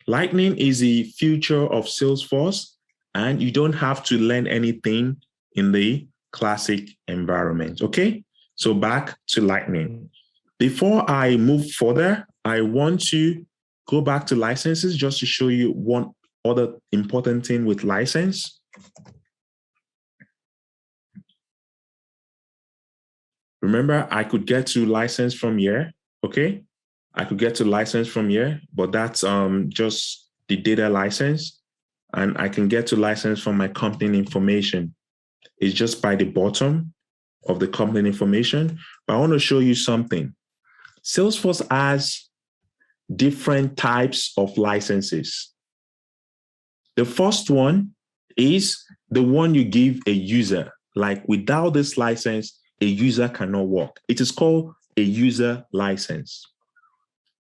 Lightning is the future of Salesforce, and you don't have to learn anything in the classic environment, okay? So back to Lightning. Before I move further, I want to go back to licenses just to show you one other important thing with license. Remember, I could get to license from here, okay? I could get to license from here, but that's just the data license. And I can get to license from my company information. It's just by the bottom of the company information. But I want to show you something. Salesforce has different types of licenses. The first one is the one you give a user. Like without this license, a user cannot work. It is called a user license.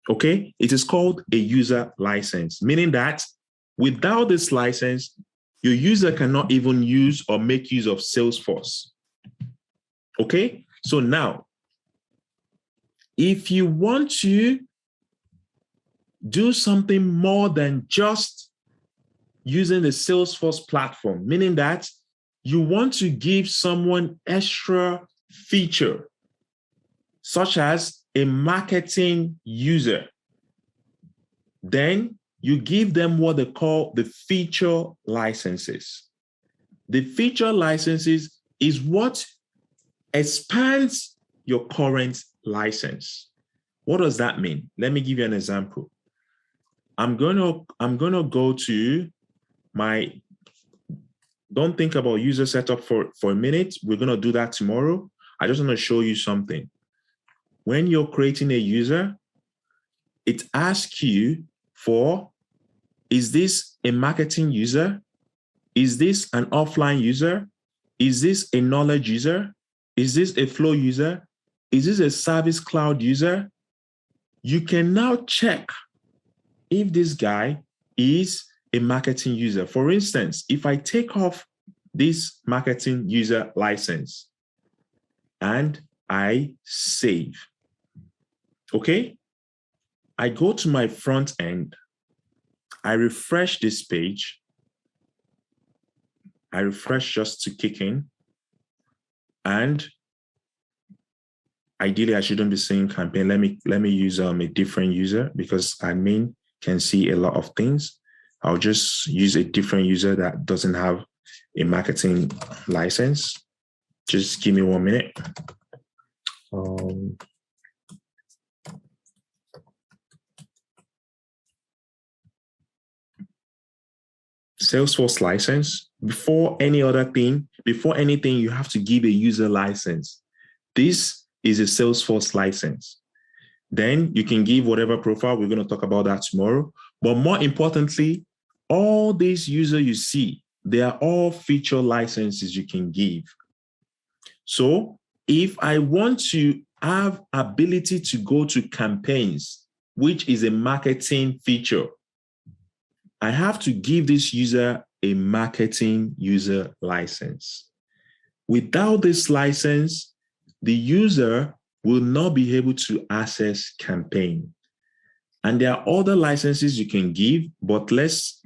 Okay? It is called a user license, meaning that without this license, your user cannot even use or make use of Salesforce. Okay? So now, if you want to do something more than just using the Salesforce platform, meaning that you want to give someone extra feature, such as a marketing user, then you give them what they call the feature licenses. The feature licenses is what expands your current license. What does that mean? Let me give you an example. I'm gonna go to my, don't think about user setup for a minute. We're gonna do that tomorrow. I just want to show you something. When you're creating a user, it asks you for, is this a marketing user? Is this an offline user? Is this a knowledge user? Is this a flow user? Is this a service cloud user? You can now check if this guy is a marketing user. For instance, if I take off this marketing user license and I save, okay? I go to my front end, I refresh this page, I refresh just to kick in, and ideally I shouldn't be saying campaign. Let me use a different user because admin can see a lot of things. I'll just use a different user that doesn't have a marketing license. Just give me 1 minute. Salesforce license. Before anything, you have to give a user license. This is a Salesforce license. Then you can give whatever profile. We're going to talk about that tomorrow. But more importantly, all these users you see, they are all feature licenses you can give. So if I want to have ability to go to campaigns, which is a marketing feature, I have to give this user a marketing user license. Without this license, the user will not be able to access campaign. And there are other licenses you can give, but let's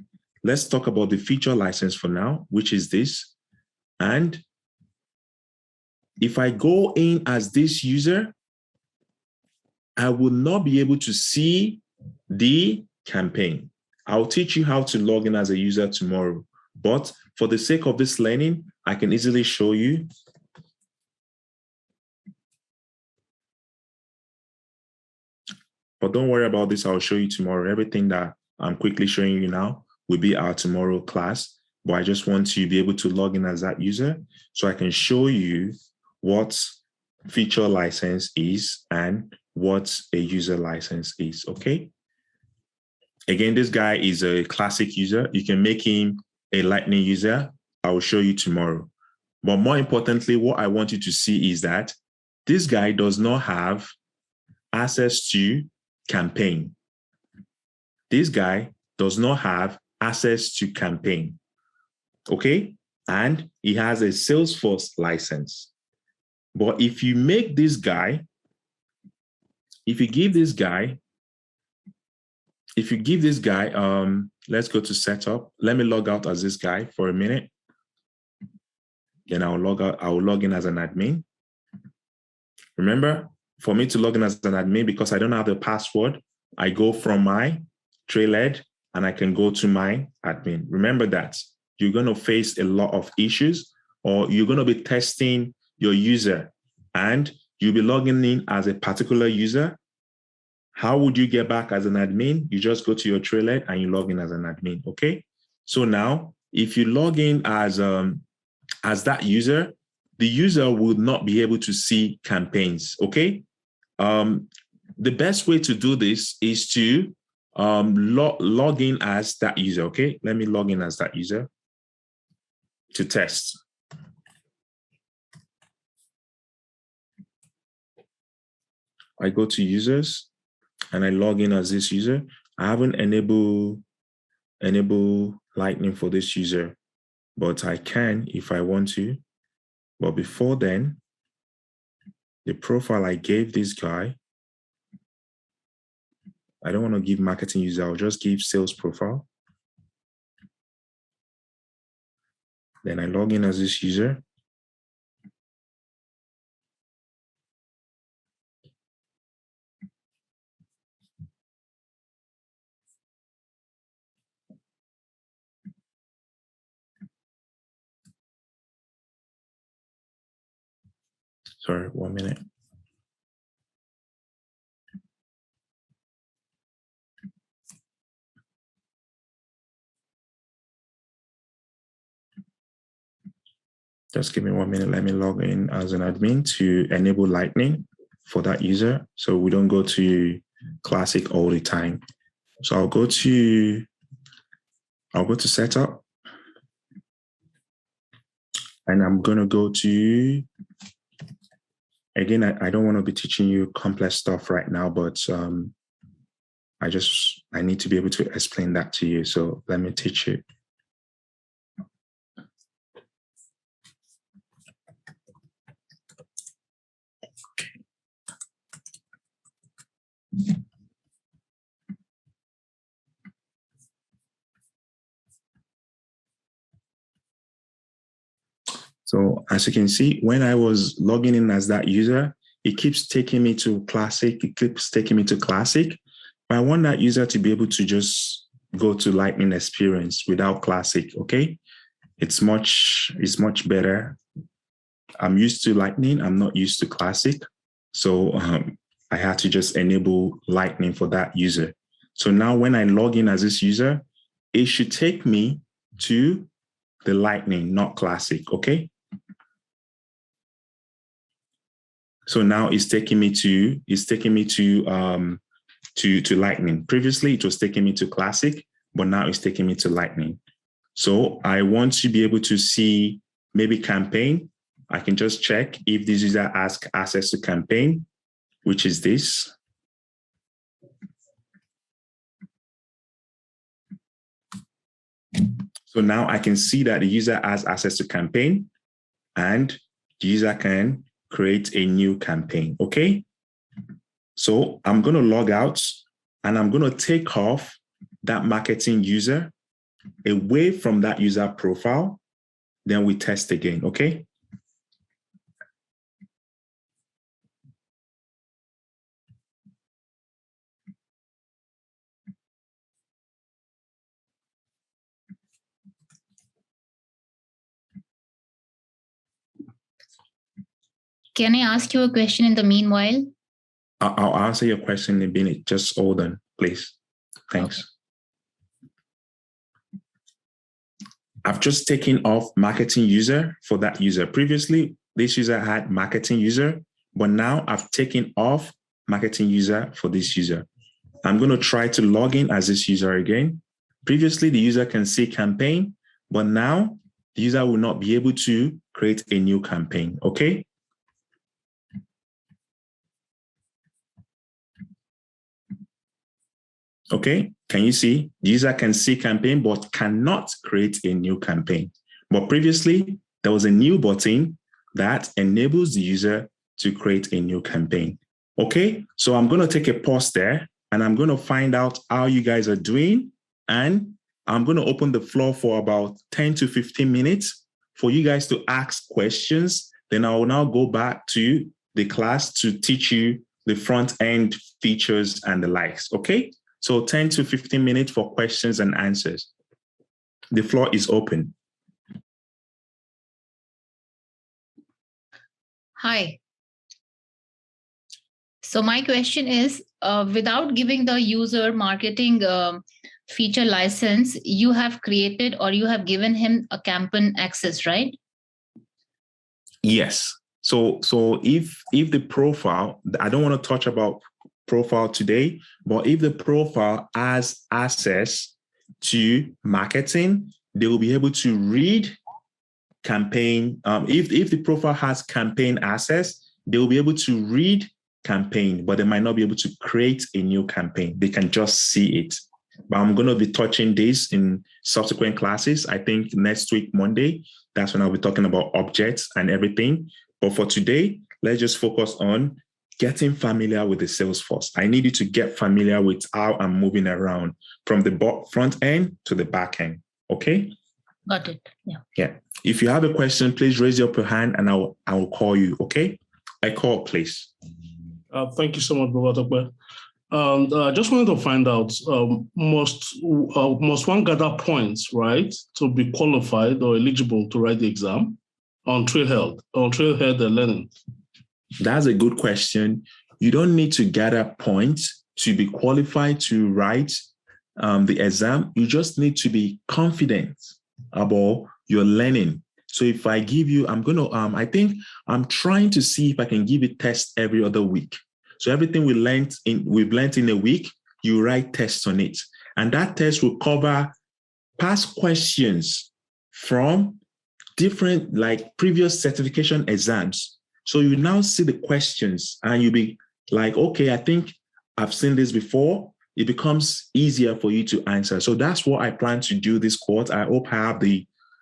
talk about the feature license for now, which is this. And if I go in as this user, I will not be able to see the campaign. I'll teach you how to log in as a user tomorrow. But for the sake of this learning, I can easily show you. But don't worry about this. I'll show you tomorrow. Everything that I'm quickly showing you now will be our tomorrow class. But I just want to be able to log in as that user so I can show you what feature license is and what a user license is, okay? Again, this guy is a classic user. You can make him a Lightning user. I will show you tomorrow. But more importantly, what I want you to see is that this guy does not have access to campaign. This guy does not have access to campaign, okay? And he has a Salesforce license. But if you make this guy, if you give this guy if you give this guy, let's go to setup. Let me log out as this guy for a minute. Then I'll log out, I'll log in as an admin. Remember, for me to log in as an admin, because I don't have the password, I go from my trailhead and I can go to my admin. Remember that you're going to face a lot of issues, or you're going to be testing your user and you'll be logging in as a particular user. How would you get back as an admin? You just go to your trailhead and you log in as an admin, okay? So now, if you log in as that user, the user would not be able to see campaigns, okay? The best way to do this is to log in as that user, okay? Let me log in as that user to test. I go to users and I log in as this user. I haven't enable Lightning for this user, but I can if I want to. But before then, the profile I gave this guy, I don't want to give marketing user, I'll just give sales profile. Then I log in as this user. Sorry, 1 minute. Just give me 1 minute. Let me log in as an admin to enable Lightning for that user, so we don't go to Classic all the time. So I'll go to Setup, and I'm going to go to, again, I don't want to be teaching you complex stuff right now, but I need to be able to explain that to you. So let me teach you. So as you can see, when I was logging in as that user, it keeps taking me to Classic. It keeps taking me to Classic. But I want that user to be able to just go to Lightning experience without Classic, okay? It's much better. I'm used to Lightning. I'm not used to Classic. So I had to just enable Lightning for that user. So now when I log in as this user, it should take me to the Lightning, not Classic, okay? So now it's taking me to Lightning. Previously, it was taking me to Classic, but now it's taking me to Lightning. So I want to be able to see maybe campaign. I can just check if this user has access to campaign, which is this. So now I can see that the user has access to campaign and the user can create a new campaign, okay? So I'm going to log out and I'm going to take off that marketing user away from that user profile. Then we test again, okay? Can I ask you a question in the meanwhile? I'll answer your question in a minute. Just hold on, please. Thanks. Okay. I've just taken off marketing user for that user. Previously, this user had marketing user, but now I've taken off marketing user for this user. I'm going to try to log in as this user again. Previously, the user can see campaign, but now the user will not be able to create a new campaign, okay? Okay, can you see? The user can see campaign, but cannot create a new campaign. But previously, there was a new button that enables the user to create a new campaign. Okay, so I'm going to take a pause there and I'm going to find out how you guys are doing. And I'm going to open the floor for about 10 to 15 minutes for you guys to ask questions. Then I will now go back to the class to teach you the front end features and the likes. Okay? So 10 to 15 minutes for questions and answers. The floor is open. Hi. So my question is, without giving the user marketing feature license, you have created or you have given him a campaign access, right? Yes. So if the profile, I don't want to touch about profile today, but if the profile has access to marketing, they will be able to read campaign. If the profile has campaign access, they will be able to read campaign, but they might not be able to create a new campaign. They can just see it. But I'm going to be touching this in subsequent classes. I think next week, Monday, that's when I'll be talking about objects and everything. But for today, let's just focus on getting familiar with the Salesforce. I need you to get familiar with how I'm moving around from the front end to the back end. Okay? Got it. Yeah. Yeah. If you have a question, please raise your hand and I will call you. Okay? I call, please. Thank you so much, Babatope. I just wanted to find out, must one gather points, right, to be qualified or eligible to write the exam on Trailhead Learning? That's a good question. You don't need to gather points to be qualified to write the exam. You just need to be confident about your learning. So if I give you, I think I'm trying to see if I can give a test every other week. So everything we've learned in a week, you write tests on it. And that test will cover past questions from different, like previous certification exams. So you now see the questions and you'll be like, okay, I think I've seen this before. It becomes easier for you to answer. So that's what I plan to do this course. I hope I have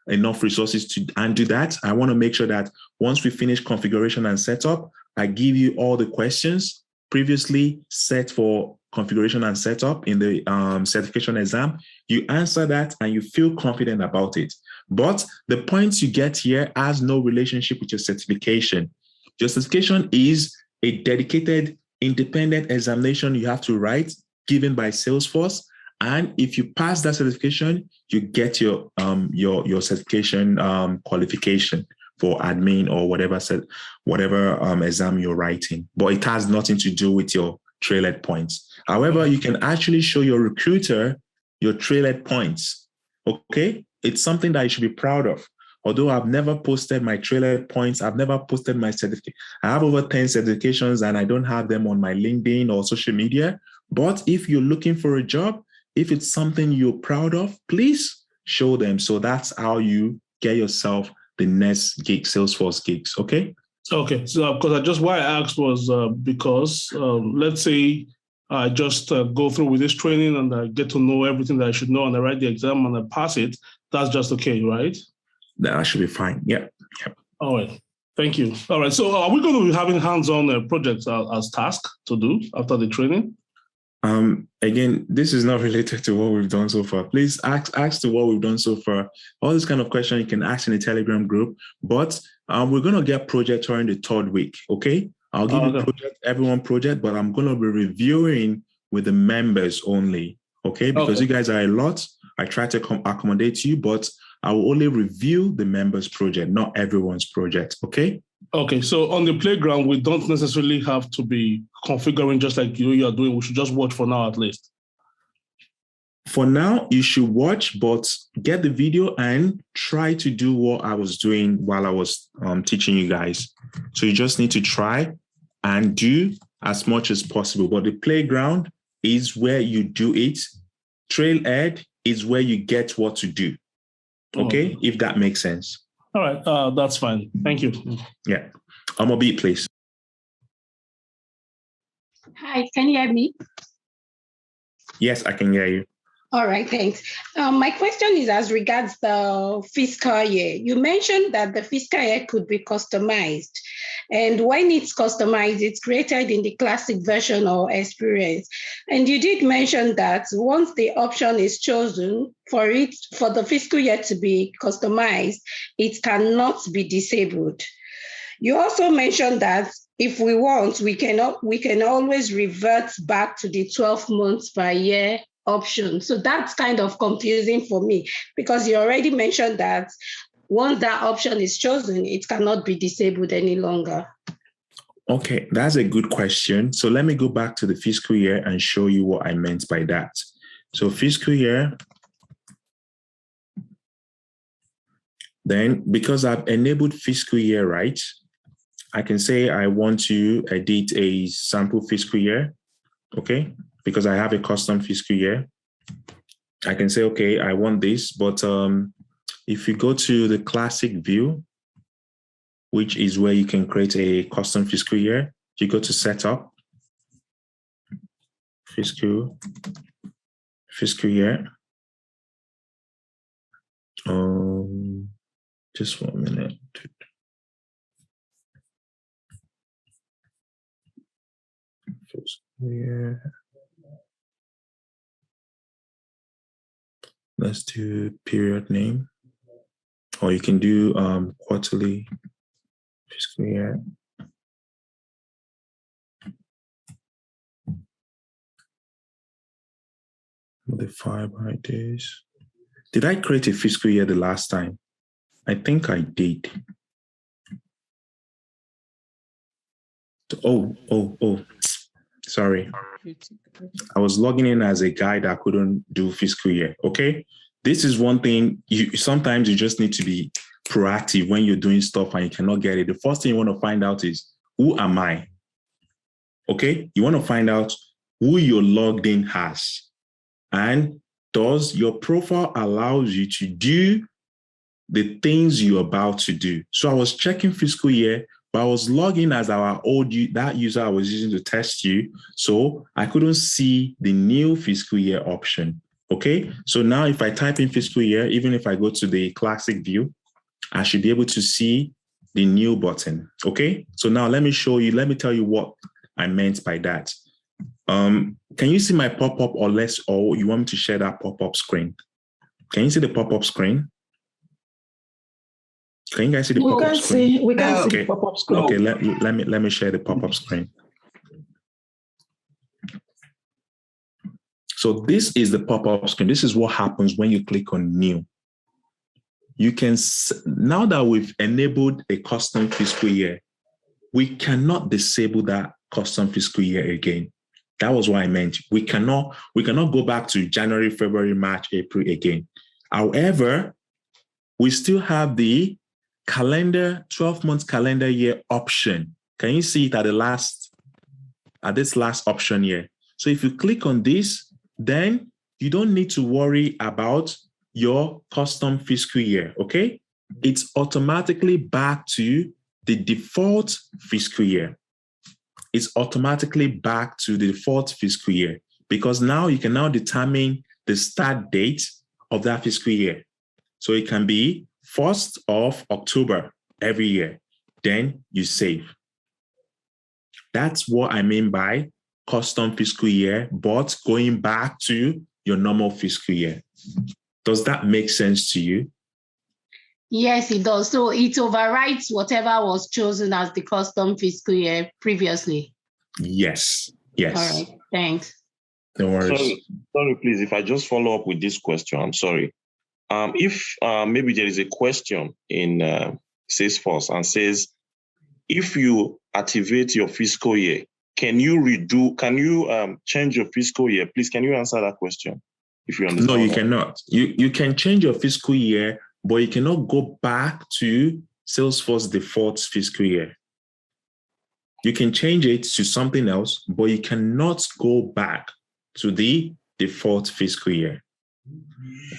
enough resources to undo that. I want to make sure that once we finish configuration and setup, I give you all the questions previously set for configuration and setup in the certification exam. You answer that and you feel confident about it. But the points you get here has no relationship with your certification. Your certification is a dedicated, independent examination you have to write, given by Salesforce. And if you pass that certification, you get your certification qualification for admin or whatever exam you're writing. But it has nothing to do with your Trailhead points. However, you can actually show your recruiter your Trailhead points. Okay? It's something that you should be proud of. Although I've never posted my Trailhead points, I've never posted my certificate. I have over 10 certifications and I don't have them on my LinkedIn or social media. But if you're looking for a job, if it's something you're proud of, please show them. So that's how you get yourself the next gig, Salesforce gigs. Okay? Okay. So, because why I asked was because let's say I just go through with this training and I get to know everything that I should know and I write the exam and I pass it. That's just okay, right? That should be fine. Yeah. Yep. All right. Thank you. All right. So are we going to be having hands-on projects as task to do after the training? Again, this is not related to what we've done so far. Please ask to what we've done so far. All this kind of question you can ask in the Telegram group, but we're going to get project during the third week. Okay. I'll give you everyone project, but I'm going to be reviewing with the members only. Okay. Because you guys are a lot. I try to accommodate you, but I will only review the members' project, not everyone's project. Okay. Okay, so on the playground, we don't necessarily have to be configuring just like you are doing. We should just watch for now, at least. For now, you should watch, but get the video and try to do what I was doing while I was teaching you guys. So you just need to try and do as much as possible. But the playground is where you do it. Trailhead is where you get what to do. Okay, if that makes sense. All right, that's fine. Thank you. Yeah. I'm a beat, please. Hi, can you hear me? Yes, I can hear you. All right, thanks. My question is as regards the fiscal year. You mentioned that the fiscal year could be customized. And when it's customized, it's created in the classic version or experience. And you did mention that once the option is chosen for the fiscal year to be customized, it cannot be disabled. You also mentioned that if we want, we can always revert back to the 12 months per year option. So that's kind of confusing for me, because you already mentioned that once that option is chosen, it cannot be disabled any longer. Okay, that's a good question. So let me go back to the fiscal year and show you what I meant by that. So fiscal year, then because I've enabled fiscal year, right? I can say I want to edit a sample fiscal year, okay? Because I have a custom fiscal year. I can say, okay, I want this, but if you go to the classic view, which is where you can create a custom fiscal year, you go to Setup, fiscal year. Just 1 minute. Fiscal year. Let's do period name, or you can do quarterly fiscal year. Modify by days. Did I create a fiscal year the last time? I think I did. Oh, sorry. I was logging in as a guy that couldn't do fiscal year, okay? This is one thing, sometimes you just need to be proactive when you're doing stuff and you cannot get it. The first thing you want to find out is, who am I? Okay? You want to find out who you're logged in as. And does your profile allows you to do the things you're about to do? So I was checking fiscal year, but I was logging as that user I was using to test you. So I couldn't see the new fiscal year option. Okay. So now if I type in fiscal year, even if I go to the classic view, I should be able to see the new button. Okay. So now let me tell you what I meant by that. Can you see my pop-up or you want me to share that pop-up screen? Can you see the pop-up screen? Can you guys see the pop-up screen? We can see the pop-up screen. Okay, let me share the pop-up screen. So this is the pop-up screen. This is what happens when you click on new. You can, now that we've enabled a custom fiscal year, we cannot disable that custom fiscal year again. That was what I meant. We cannot go back to January, February, March, April again. However, we still have the 12-month calendar year option. Can you see it at this last option here? So if you click on this, then you don't need to worry about your custom fiscal year, okay? It's automatically back to the default fiscal year. It's automatically back to the default fiscal year, because now you can now determine the start date of that fiscal year. So it can be 1st of October every year. Then you save. That's what I mean by custom fiscal year, but going back to your normal fiscal year. Does that make sense to you? Yes, it does. So it overrides whatever was chosen as the custom fiscal year previously. Yes. All right. Thanks. No worries. Sorry, please, if I just follow up with this question, I'm sorry. If maybe there is a question in Salesforce and says, if you activate your fiscal year, can you change your fiscal year? Please, can you answer that question? If you understand. No, you cannot. You can change your fiscal year, but you cannot go back to Salesforce default fiscal year. You can change it to something else, but you cannot go back to the default fiscal year.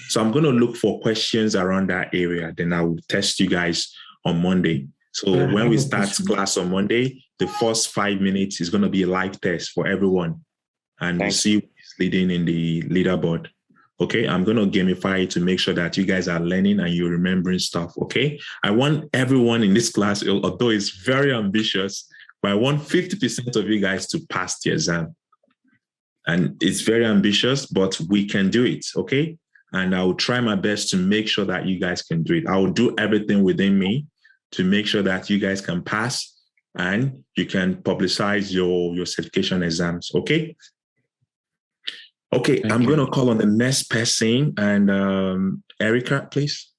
So I'm going to look for questions around that area. Then I will test you guys on Monday. So when we start class on Monday, the first 5 minutes is going to be a live test for everyone. And we'll see who's leading in the leaderboard. Okay, I'm going to gamify it to make sure that you guys are learning and you're remembering stuff. Okay, I want everyone in this class, although it's very ambitious, but I want 50% of you guys to pass the exam. And it's very ambitious, but we can do it. Okay, and I will try my best to make sure that you guys can do it. I will do everything within me to make sure that you guys can pass and you can publicize your certification exams. Okay. Okay, I'm going to call on the next person, and Erica, please.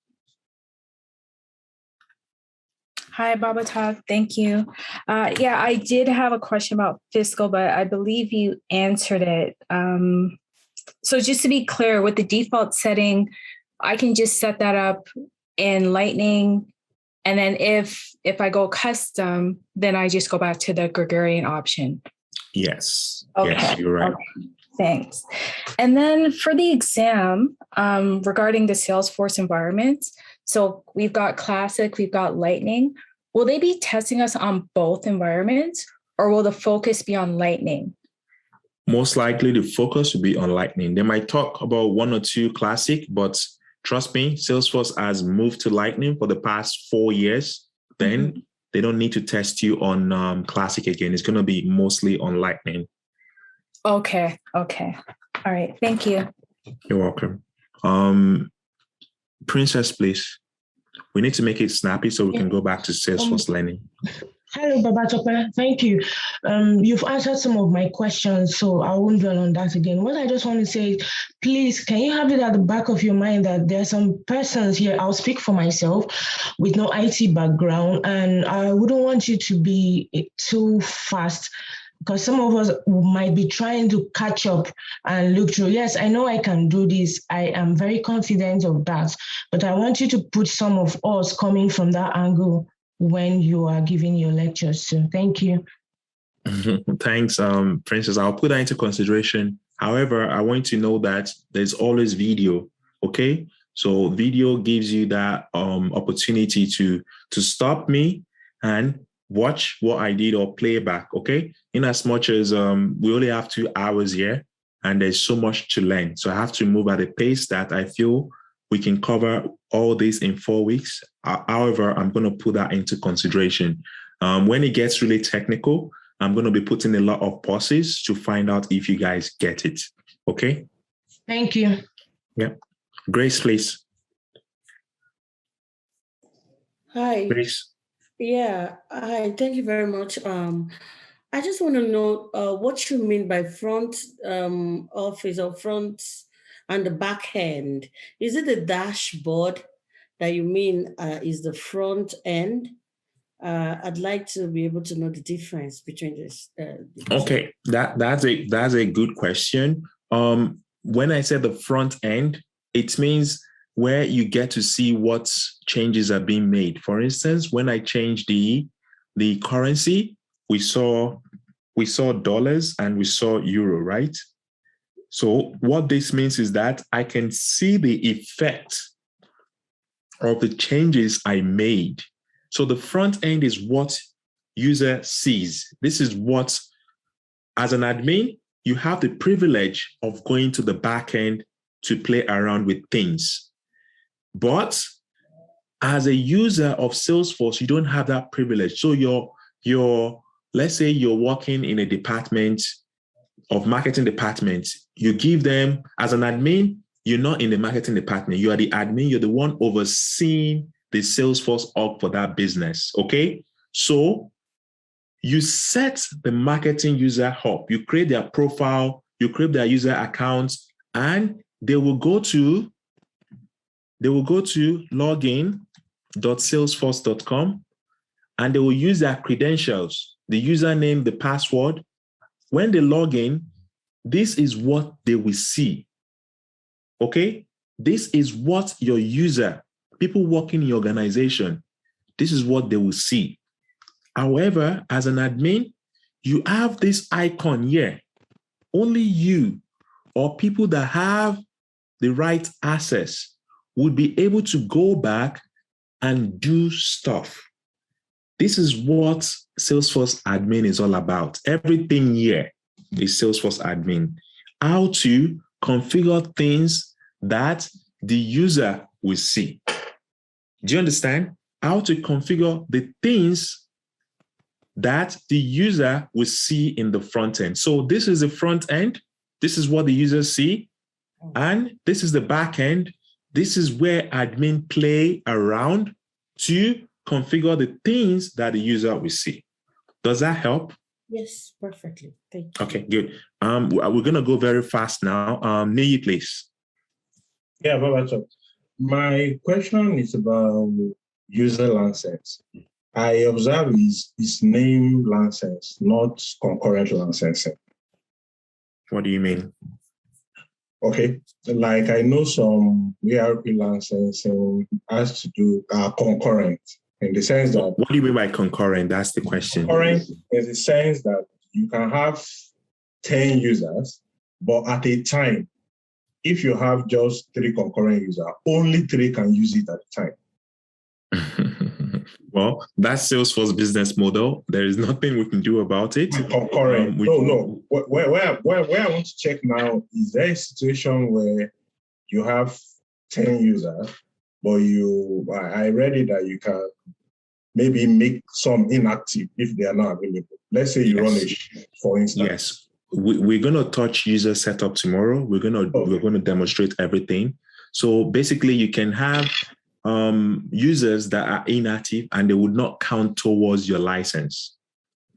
Hi, Babatope. Thank you. Yeah, I did have a question about fiscal, but I believe you answered it. So just to be clear, with the default setting, I can just set that up in Lightning, and then if I go custom, then I just go back to the Gregorian option. Yes. Okay. Yes, you're right. Okay. Thanks. And then for the exam, regarding the Salesforce environment, so we've got Classic, we've got Lightning. Will they be testing us on both environments, or will the focus be on Lightning? Most likely the focus will be on Lightning. They might talk about one or two Classic, but trust me, Salesforce has moved to Lightning for the past 4 years. Then they don't need to test you on Classic again. It's going to be mostly on Lightning. Okay. All right. Thank you. You're welcome. Princess, please. We need to make it snappy so we can go back to Salesforce learning. Hello, Babatope. Thank you. You've answered some of my questions, so I won't dwell on that again. What I just want to say is, please, can you have it at the back of your mind that there are some persons here, I'll speak for myself, with no IT background, and I wouldn't want you to be too fast, because some of us might be trying to catch up and look through. Yes, I know I can do this. I am very confident of that. But I want you to put some of us coming from that angle when you are giving your lectures. So thank you. Thanks, Princess. I'll put that into consideration. However, I want you to know that there's always video, okay? So video gives you that opportunity to stop me and watch what I did or play back, okay? In as much as we only have 2 hours here and there's so much to learn. So I have to move at a pace that I feel we can cover all this in 4 weeks. However, I'm going to put that into consideration. When it gets really technical, I'm going to be putting a lot of pauses to find out if you guys get it, okay? Thank you. Yeah. Grace, please. Hi. Grace. Yeah, hi, thank you very much. I just want to know what you mean by front office or front and the back end. Is it the dashboard that you mean is the front end? I'd like to be able to know the difference between this. Okay, that's a good question. When I said the front end, it means where you get to see what changes are being made. For instance, when I changed the currency, we saw dollars and we saw euro, right? So what this means is that I can see the effect of the changes I made. So the front end is what user sees. This is what, as an admin, you have the privilege of going to the back end to play around with things. But as a user of Salesforce, you don't have that privilege. So you're let's say you're working in a department of marketing department. You give them, as an admin, you're not in the marketing department. You are the admin. You're the one overseeing the Salesforce org for that business. Okay. So you set the marketing user up. You create their profile. You create their user accounts, and they will go to login.salesforce.com, and they will use their credentials, the username, the password. When they log in, this is what they will see. Okay? This is what your user, people working in your organization, this is what they will see. However, as an admin, you have this icon here. Only you or people that have the right access would be able to go back and do stuff. This is what Salesforce admin is all about. Everything here is Salesforce admin. How to configure things that the user will see. Do you understand? How to configure the things that the user will see in the front end. So this is the front end. This is what the users see. And this is the back end. This is where admin play around to configure the things that the user will see. Does that help? Yes, perfectly. Thank you. Okay, good. We're going to go very fast now. Niyi, please. Yeah, Babatope. My question is about user license. I observe is name license, not concurrent licensing. What do you mean? Okay, like I know some ERP licensing has to do concurrent in the sense that. What do you mean by concurrent? That's the question. Concurrent is the sense that you can have 10 users, but at a time, if you have just 3 concurrent users, only 3 can use it at a time. Well, that's Salesforce business model. There is nothing we can do about it. Concurrent. No. Where I want to check now, is there a situation where you have 10 users, but I read it that you can maybe make some inactive if they are not available. Let's say you run a shift, for instance. Yes. We're going to touch user setup tomorrow. We're going to demonstrate everything. So basically, you can have users that are inactive and they would not count towards your license.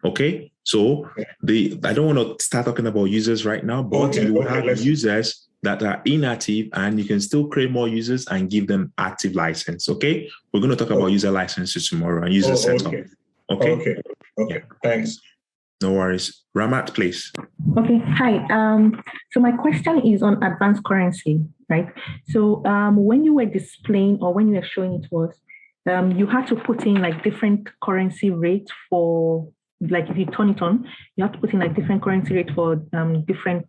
Okay, so I don't want to start talking about users right now, but you will have users that are inactive and you can still create more users and give them active license. Okay, we're going to talk about user licenses tomorrow and user setup. Okay. Yeah. Thanks. No worries. Ramat, please. Okay. Hi. So my question is on advanced currency, right? So when you were displaying or when you were showing it was, you had to put in like different currency rates for, like if you turn it on, you have to put in like different currency rate for different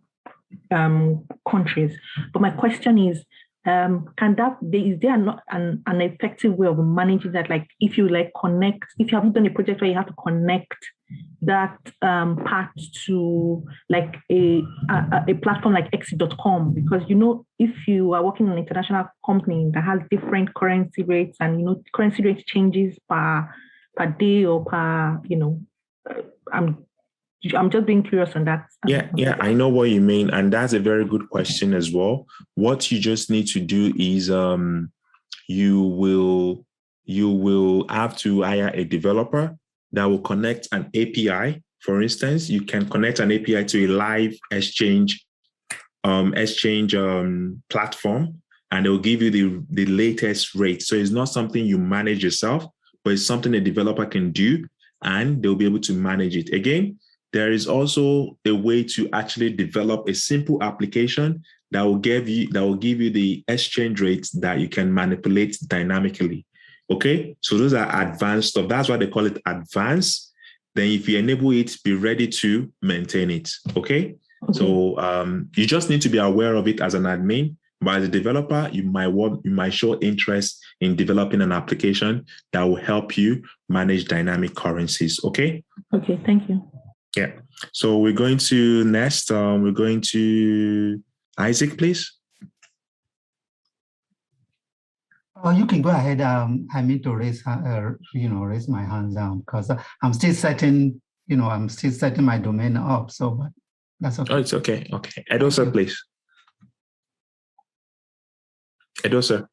countries. But my question is, is there not an effective way of managing that? Like if you connect, if you haven't done a project where you have to connect that part to like a platform like exit.com, because if you are working in an international company that has different currency rates and currency rate changes per day or per I'm just being curious on that. Yeah, I know what you mean. And that's a very good question as well. What you just need to do is you will have to hire a developer that will connect an API. For instance, you can connect an API to a live exchange platform, and it will give you the latest rate. So it's not something you manage yourself, but it's something a developer can do, and they'll be able to manage it. Again, there is also a way to actually develop a simple application that will give you the exchange rates that you can manipulate dynamically. Okay, so those are advanced stuff. That's why they call it advanced. Then if you enable it, be ready to maintain it. Okay, so you just need to be aware of it as an admin. But as a developer, you might show interest in developing an application that will help you manage dynamic currencies. Okay. Okay, thank you. Yeah. So we're going to next. We're going to Isaac, please. You can go ahead. I need to raise my hand down because I'm still setting my domain up. So, but that's okay. Oh, it's okay. Okay. Edosa, please. Edosa.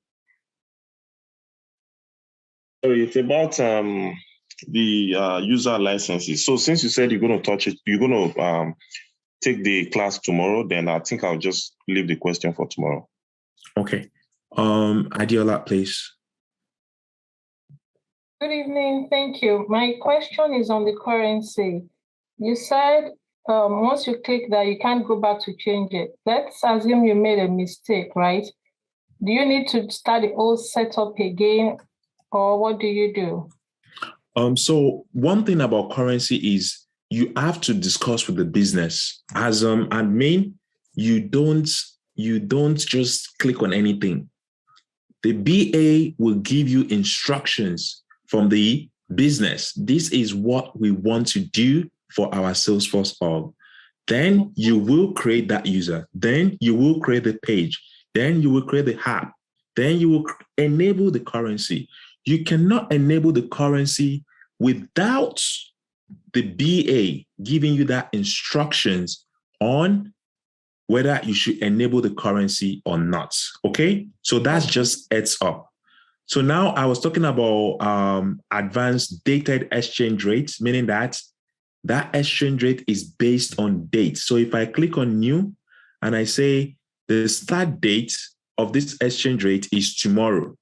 So it's about the user licenses. So since you said you're going to touch it, you're going to take the class tomorrow, then I think I'll just leave the question for tomorrow. Okay. Adiola, please. Good evening. Thank you. My question is on the currency. You said once you click that, you can't go back to change it. Let's assume you made a mistake, right? Do you need to start the whole setup again, or what do you do? So one thing about currency is you have to discuss with the business. As admin, you don't just click on anything. The BA will give you instructions from the business. This is what we want to do for our Salesforce org. Then you will create that user. Then you will create the page. Then you will create the app. Then you will enable the currency. You cannot enable the currency without the BA giving you that instructions on whether you should enable the currency or not. Okay, so that's just heads up. So now I was talking about advanced dated exchange rates, meaning that exchange rate is based on date. So if I click on new and I say the start date of this exchange rate is tomorrow,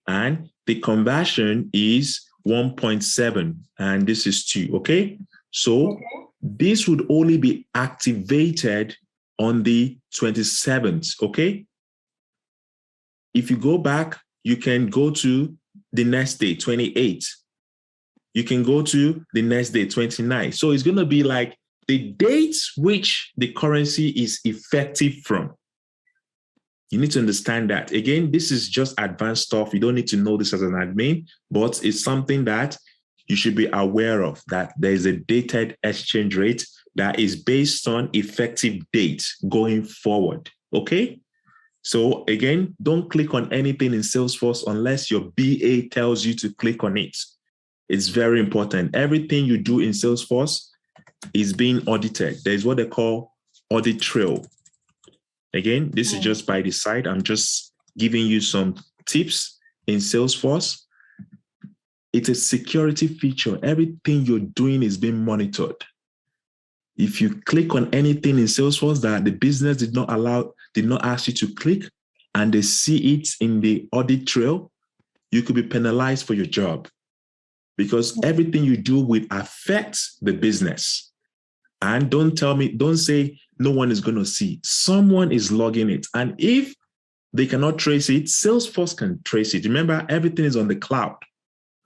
and the conversion is 1.7, and this is 2, okay? So this would only be activated on the 27th, okay? If you go back, you can go to the next day, 28. You can go to the next day, 29. So it's going to be like the date which the currency is effective from. You need to understand that. Again, this is just advanced stuff. You don't need to know this as an admin, but it's something that you should be aware of, that there is a dated exchange rate that is based on effective date going forward, okay? So again, don't click on anything in Salesforce unless your BA tells you to click on it. It's very important. Everything you do in Salesforce is being audited. There's what they call audit trail. Again, this is just by the side. I'm just giving you some tips in Salesforce. It's a security feature. Everything you're doing is being monitored. If you click on anything in Salesforce that the business did not ask you to click, and they see it in the audit trail, you could be penalized for your job, because everything you do will affect the business. And don't say no one is going to see. Someone is logging it. And if they cannot trace it, Salesforce can trace it. Remember, everything is on the cloud.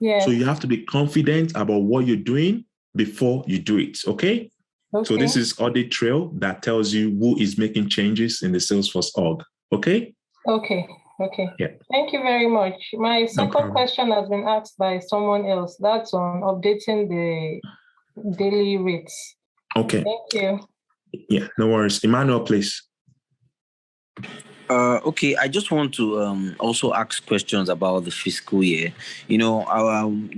Yes. So you have to be confident about what you're doing before you do it, okay? So this is audit trail that tells you who is making changes in the Salesforce org, okay? Okay. Yeah. Thank you very much. My second question has been asked by someone else. That's on updating the daily rates. Okay. Thank you. Yeah, no worries. Emmanuel, please. Okay, I just want to also ask questions about the fiscal year. You know,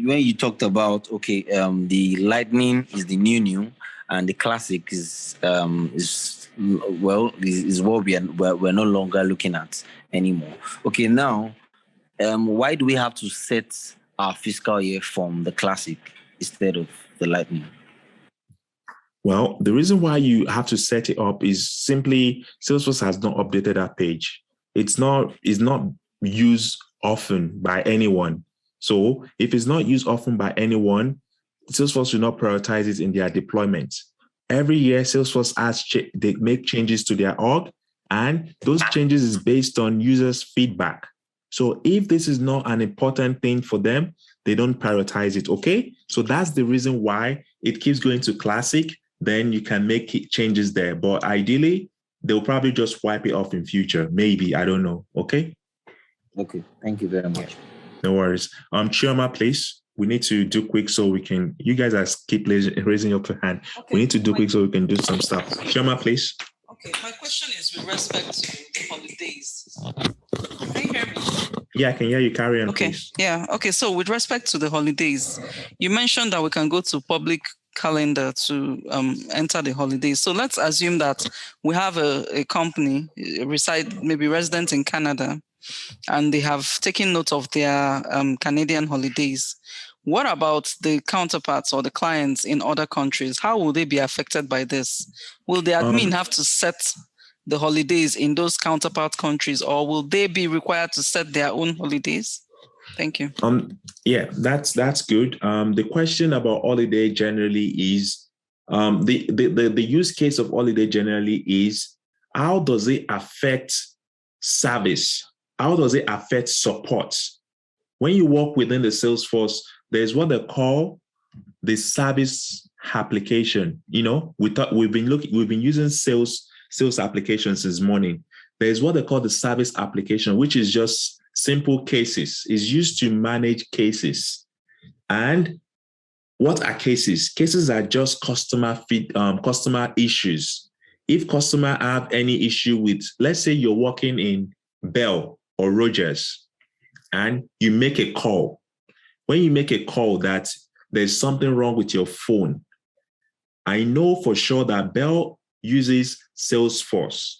when you talked about, the Lightning is the new, and the Classic is what we're no longer looking at anymore. Okay, now, why do we have to set our fiscal year from the Classic instead of the Lightning? Well, the reason why you have to set it up is simply Salesforce has not updated that page. It's not used often by anyone. So if it's not used often by anyone, Salesforce will not prioritize it in their deployment. Every year, Salesforce they make changes to their org, and those changes is based on users' feedback. So if this is not an important thing for them, they don't prioritize it, okay? So that's the reason why it keeps going to Classic. Then you can make changes there. But ideally, they'll probably just wipe it off in future. Maybe, I don't know, okay? Okay, thank you very much. No worries. Chioma, please. We need to do quick so we can, you guys are keep raising your hand. Okay. We need to do quick so we can do some stuff. Chioma, please. Okay, my question is with respect to the holidays. Can you hear me? Yeah, I can hear you. Carry on, okay, please. Yeah, okay. So with respect to the holidays, you mentioned that we can go to public calendar to enter the holidays. So let's assume that we have a company resident in Canada, and they have taken note of their Canadian holidays. What about the counterparts or the clients in other countries? How will they be affected by this? Will the admin have to set the holidays in those counterpart countries, or will they be required to set their own holidays? Thank you. Yeah, that's good. The question about holiday generally is the use case of holiday generally is how does it affect service? How does it affect support? When you work within the Salesforce, there's what they call the service application. You know, we've been using sales applications this morning. There's what they call the service application, which is just simple cases. Is used to manage cases. And what are cases? Cases are just customer issues. If customer have any issue with, let's say you're working in Bell or Rogers, and you make a call. When you make a call that there's something wrong with your phone, I know for sure that Bell uses Salesforce.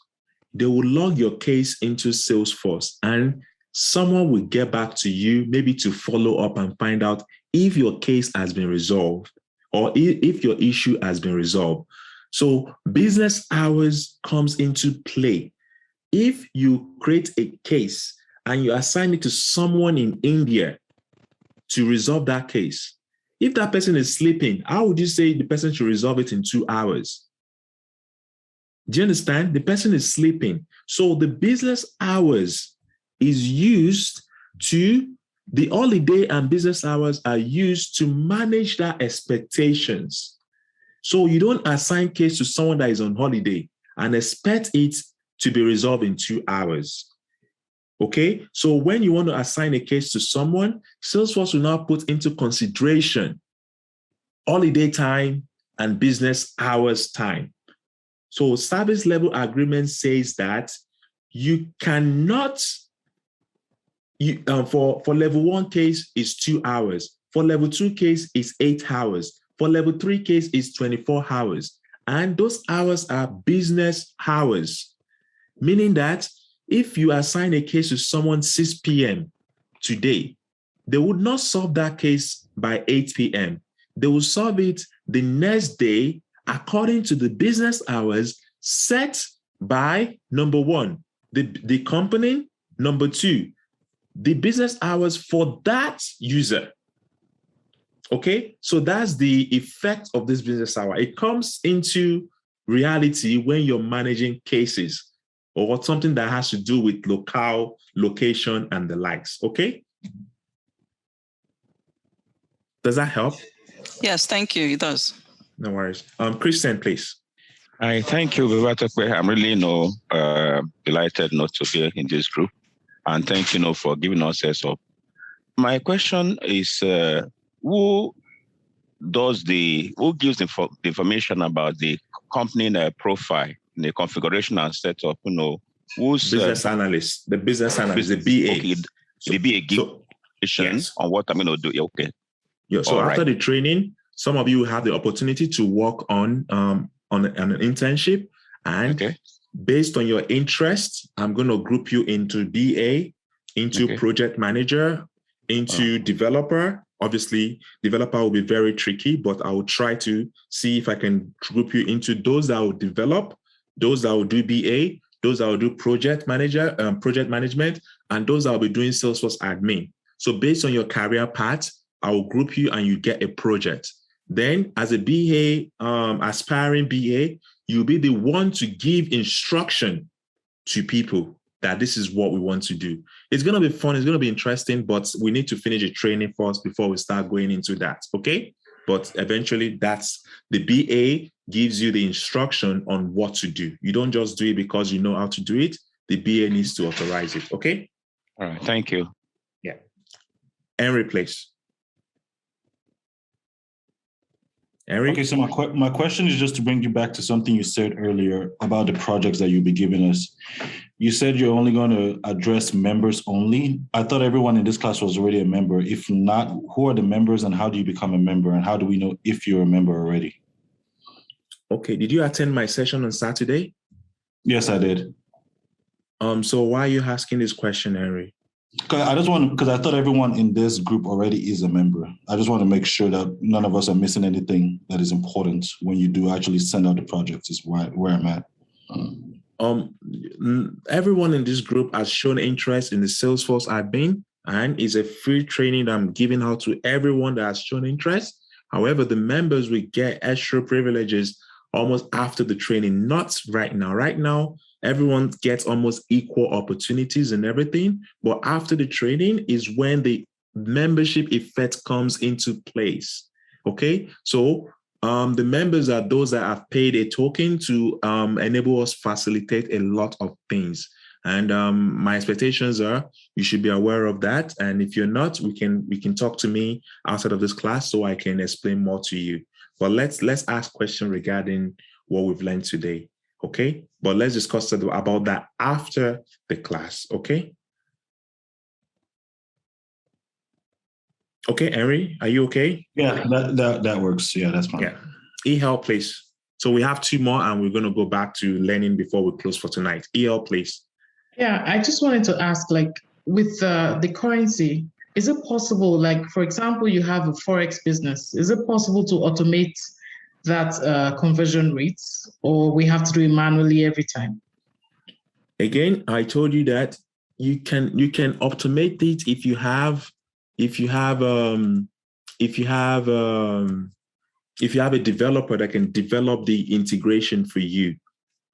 They will log your case into Salesforce, and someone will get back to you, maybe to follow up and find out if your case has been resolved or if your issue has been resolved. So business hours comes into play. If you create a case and you assign it to someone in India to resolve that case, if that person is sleeping, how would you say the person should resolve it in 2 hours? Do you understand? The person is sleeping. So the business hours is used to, the holiday and business hours are used to manage that expectations. So you don't assign case to someone that is on holiday and expect it to be resolved in 2 hours. Okay, so when you want to assign a case to someone, Salesforce will now put into consideration holiday time and business hours time. So service level agreement says that you cannot, for level 1 case is 2 hours. For level 2 case is 8 hours. For level 3 case is 24 hours. And those hours are business hours, meaning that if you assign a case to someone 6 p.m. today, they would not solve that case by 8 p.m. They will solve it the next day according to the business hours set by, number 1, the company, number 2, the business hours for that user. Okay, so that's the effect of this business hour. It comes into reality when you're managing cases or something that has to do with locale, location, and the likes. Okay? Does that help? Yes, thank you. It does. No worries. Christian, please. Hi, thank you, Babatope. I'm really delighted not to be in this group. And thank you for giving us a up. My question is, who gives the information about the company profile, the configuration and setup, who's business analyst, the business analyst, the BA. Okay, the BA yes. On what I'm going to do. Okay. Yeah. So after the training, some of you have the opportunity to work on an internship, and based on your interest, I'm going to group you into BA, into project manager, into developer. Obviously, developer will be very tricky, but I will try to see if I can group you into those that will develop, those that will do BA, those that will do project management, and those that will be doing Salesforce admin. So based on your career path, I will group you and you get a project. Then as a BA, aspiring BA, you'll be the one to give instruction to people that this is what we want to do. It's going to be fun. It's going to be interesting, but we need to finish the training first before we start going into that. Okay. But eventually that's the BA gives you the instruction on what to do. You don't just do it because you know how to do it. The BA needs to authorize it. Okay. All right. Thank you. Yeah. Henry, please. Henry? Okay, so my question is just to bring you back to something you said earlier about the projects that you'll be giving us. You said you're only going to address members only. I thought everyone in this class was already a member. If not, who are the members and how do you become a member? And how do we know if you're a member already? Okay, did you attend my session on Saturday? Yes, I did. So why are you asking this question, Henry? Because I thought everyone in this group already is a member. I just want to make sure that none of us are missing anything that is important when you do actually send out the projects is where I'm at. Everyone in this group has shown interest in the Salesforce admin, and it's a free training that I'm giving out to everyone that has shown interest. However, the members will get extra privileges almost after the training, not right now. Right now, everyone gets almost equal opportunities and everything. But after the training is when the membership effect comes into place. Okay, so the members are those that have paid a token to enable us facilitate a lot of things. And my expectations are you should be aware of that. And if you're not, we can talk to me outside of this class so I can explain more to you. But let's ask questions regarding what we've learned today. okay? But let's discuss about that after the class, okay? Okay, Henry, are you okay? Yeah, that works. Yeah, that's fine. Yeah. EL, please. So we have 2 more and we're going to go back to learning before we close for tonight. EL, please. Yeah, I just wanted to ask, like, with the currency, is it possible, like, for example, you have a Forex business, is it possible to automate that conversion rates, or we have to do it manually every time? Again, I told you that you can automate it if you have a developer that can develop the integration for you.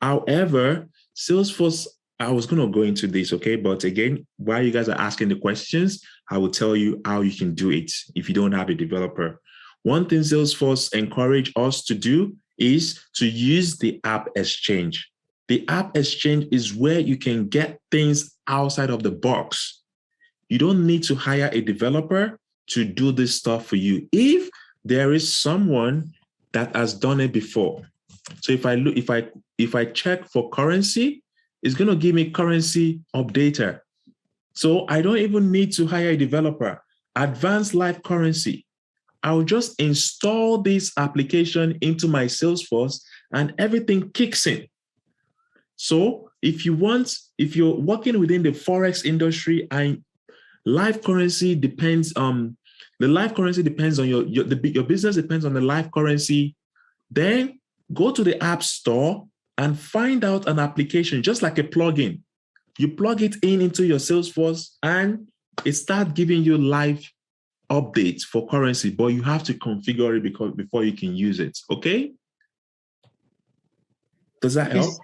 However, Salesforce, I was going to go into this, okay? But again, while you guys are asking the questions, I will tell you how you can do it if you don't have a developer. One thing Salesforce encourage us to do is to use the App Exchange. The App Exchange is where you can get things outside of the box. You don't need to hire a developer to do this stuff for you if there is someone that has done it before. So if I check for currency, it's going to give me currency updater. So I don't even need to hire a developer. Advanced live currency. I'll just install this application into my Salesforce and everything kicks in. So if you're working within the Forex industry and live currency depends on your business depends on the live currency, then go to the App Store and find out an application, just like a plugin. You plug it into your Salesforce and it starts giving you live updates for currency, but you have to configure it before you can use it, okay? Does that help?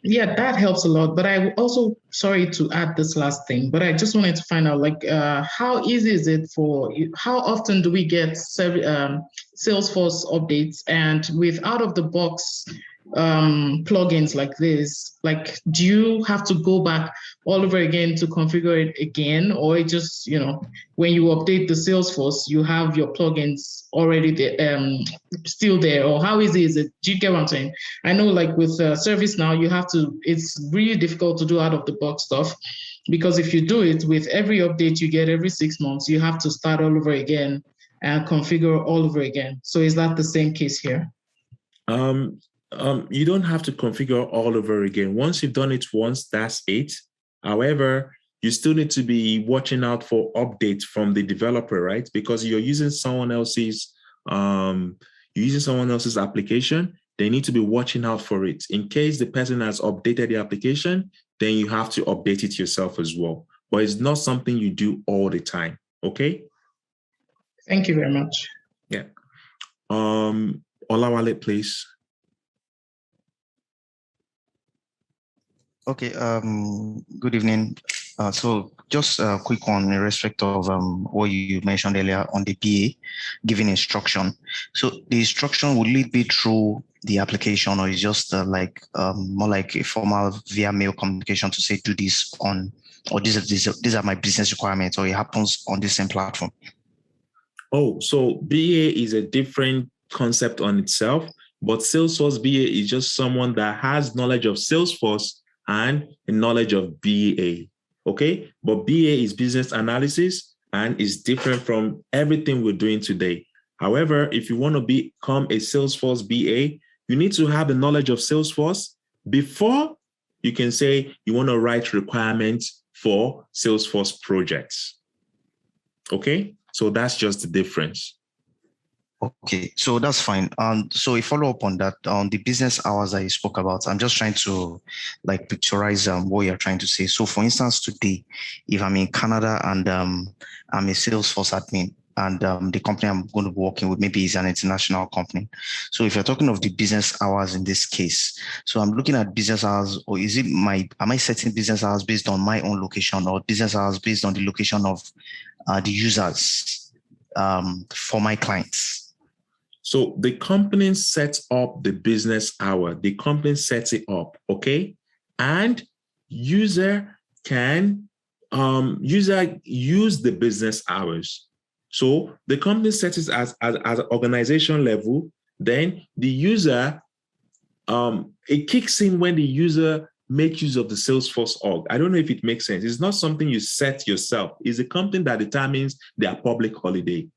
Yeah, that helps a lot. But I also, sorry to add this last thing, but I just wanted to find out, like, how easy is it how often do we get Salesforce updates? And with out-of-the-box plugins like this, like, do you have to go back all over again to configure it again? Or it just, when you update the Salesforce, you have your plugins already there, still there? Or how easy is it? Do you get what I'm saying? I know, like, with ServiceNow, it's really difficult to do out-of-the-box stuff, because if you do it with every update you get every 6 months, you have to start all over again and configure all over again. So is that the same case here? You don't have to configure all over again. Once you've done it once, that's it. However, you still need to be watching out for updates from the developer, right? Because you're using someone else's application. They need to be watching out for it. In case the person has updated the application, then you have to update it yourself as well. But it's not something you do all the time, okay? Thank you very much. Yeah. Olawale, please. Okay, good evening. So just a quick one in respect of what you mentioned earlier on the BA giving instruction. So the instruction, will it be through the application, or is just more like a formal via mail communication to say, do this on, or these are my business requirements, or it happens on the same platform? Oh, so BA is a different concept on itself, but Salesforce BA is just someone that has knowledge of Salesforce and a knowledge of BA, okay? But BA is business analysis and is different from everything we're doing today. However, if you want to become a Salesforce BA, you need to have the knowledge of Salesforce before you can say you want to write requirements for Salesforce projects, okay? So that's just the difference. Okay, so that's fine. So a follow-up on that, on the business hours that you spoke about, I'm just trying to picturize what you're trying to say. So for instance, today, if I'm in Canada and I'm a Salesforce admin, and the company I'm going to be working with maybe is an international company. So if you're talking of the business hours in this case, so I'm looking at business hours, or am I setting business hours based on my own location, or business hours based on the location of the users for my clients? So the company sets up the business hour. The company sets it up, okay? And user can use the business hours. So the company sets it as an organization level. Then the user it kicks in when the user makes use of the Salesforce org. I don't know if it makes sense. It's not something you set yourself. It's a company that determines their public holiday.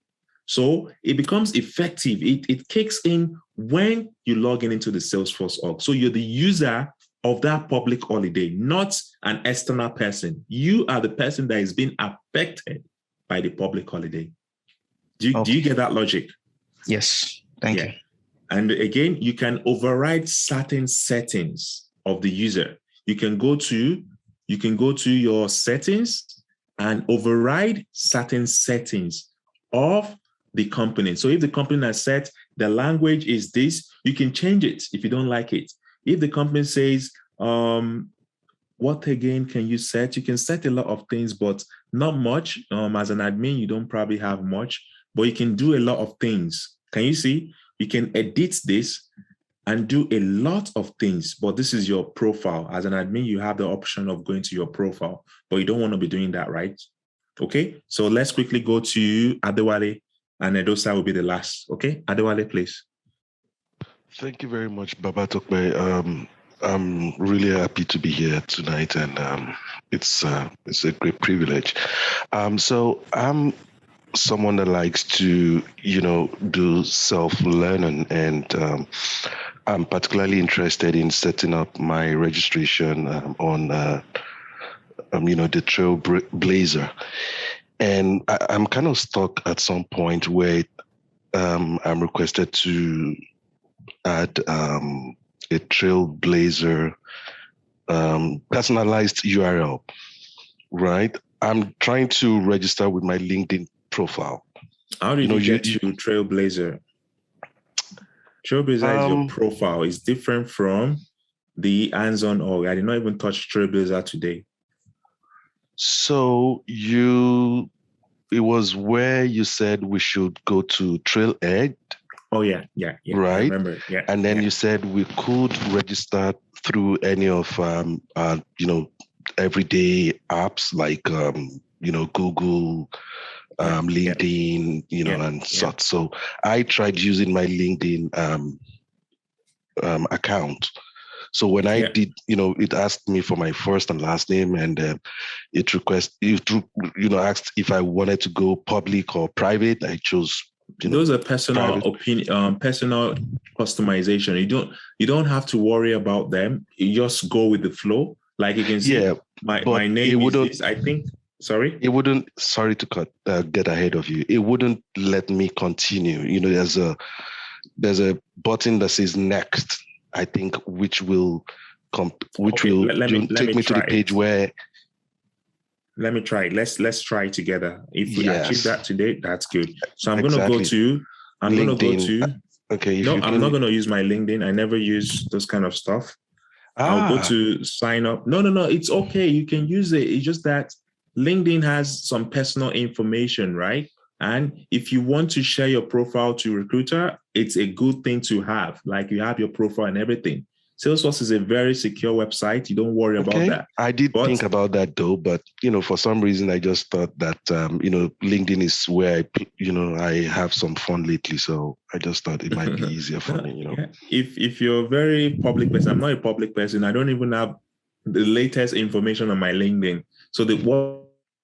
So it becomes effective. It kicks in when you log in into the Salesforce org. So you're the user of that public holiday, not an external person. You are the person that is being affected by the public holiday. Do you get that logic? Yes, thank you. And again, you can override certain settings of the user. You can go to your settings and override certain settings of the company. So if the company has set the language is this, you can change it if you don't like it. If the company says, what again can you set? You can set a lot of things, but not much. As an admin, you don't probably have much, but you can do a lot of things. Can you see? You can edit this and do a lot of things, but this is your profile. As an admin, you have the option of going to your profile, but you don't want to be doing that, right? Okay, so let's quickly go to Adewale, and Edosa will be the last. Okay, Adewale, please. Thank you very much, Babatope. I'm really happy to be here tonight, and it's a great privilege. So I'm someone that likes to, do self-learning, and I'm particularly interested in setting up my registration on, the Trailblazer. And I'm kind of stuck at some point where I'm requested to add a Trailblazer personalized URL, right? I'm trying to register with my LinkedIn profile. How did you get to Trailblazer? Trailblazer is your profile. It's different from the hands-on org. I did not even touch Trailblazer today. So it was where you said we should go to Trailhead. Oh yeah. Right. I remember. Yeah. And then you said we could register through any of everyday apps like Google, LinkedIn, and such. So I tried using my LinkedIn account. So when I did, it asked me for my first and last name, and it asked if I wanted to go public or private. I chose. Those are personal opinion, personal customization. You don't have to worry about them. You just go with the flow. Like you can see, my name is this, I think. Sorry? It wouldn't, sorry to get ahead of you. It wouldn't let me continue. There's a button that says next, I think, which will take me to the page where. Let me try it. Let's try it together. If we achieve that today, that's good. So I'm going to go to LinkedIn. Okay. I'm not going to use my LinkedIn. I never use those kind of stuff. I'll go to sign up. No. It's okay. You can use it. It's just that LinkedIn has some personal information, right? And if you want to share your profile to recruiter, it's a good thing to have. Like you have your profile and everything. Salesforce is a very secure website. You don't worry about that. I did think about that though, but for some reason I just thought that LinkedIn is where I have some fun lately. So I just thought it might be easier for me. Yeah. If you're a very public person, I'm not a public person. I don't even have the latest information on my LinkedIn. So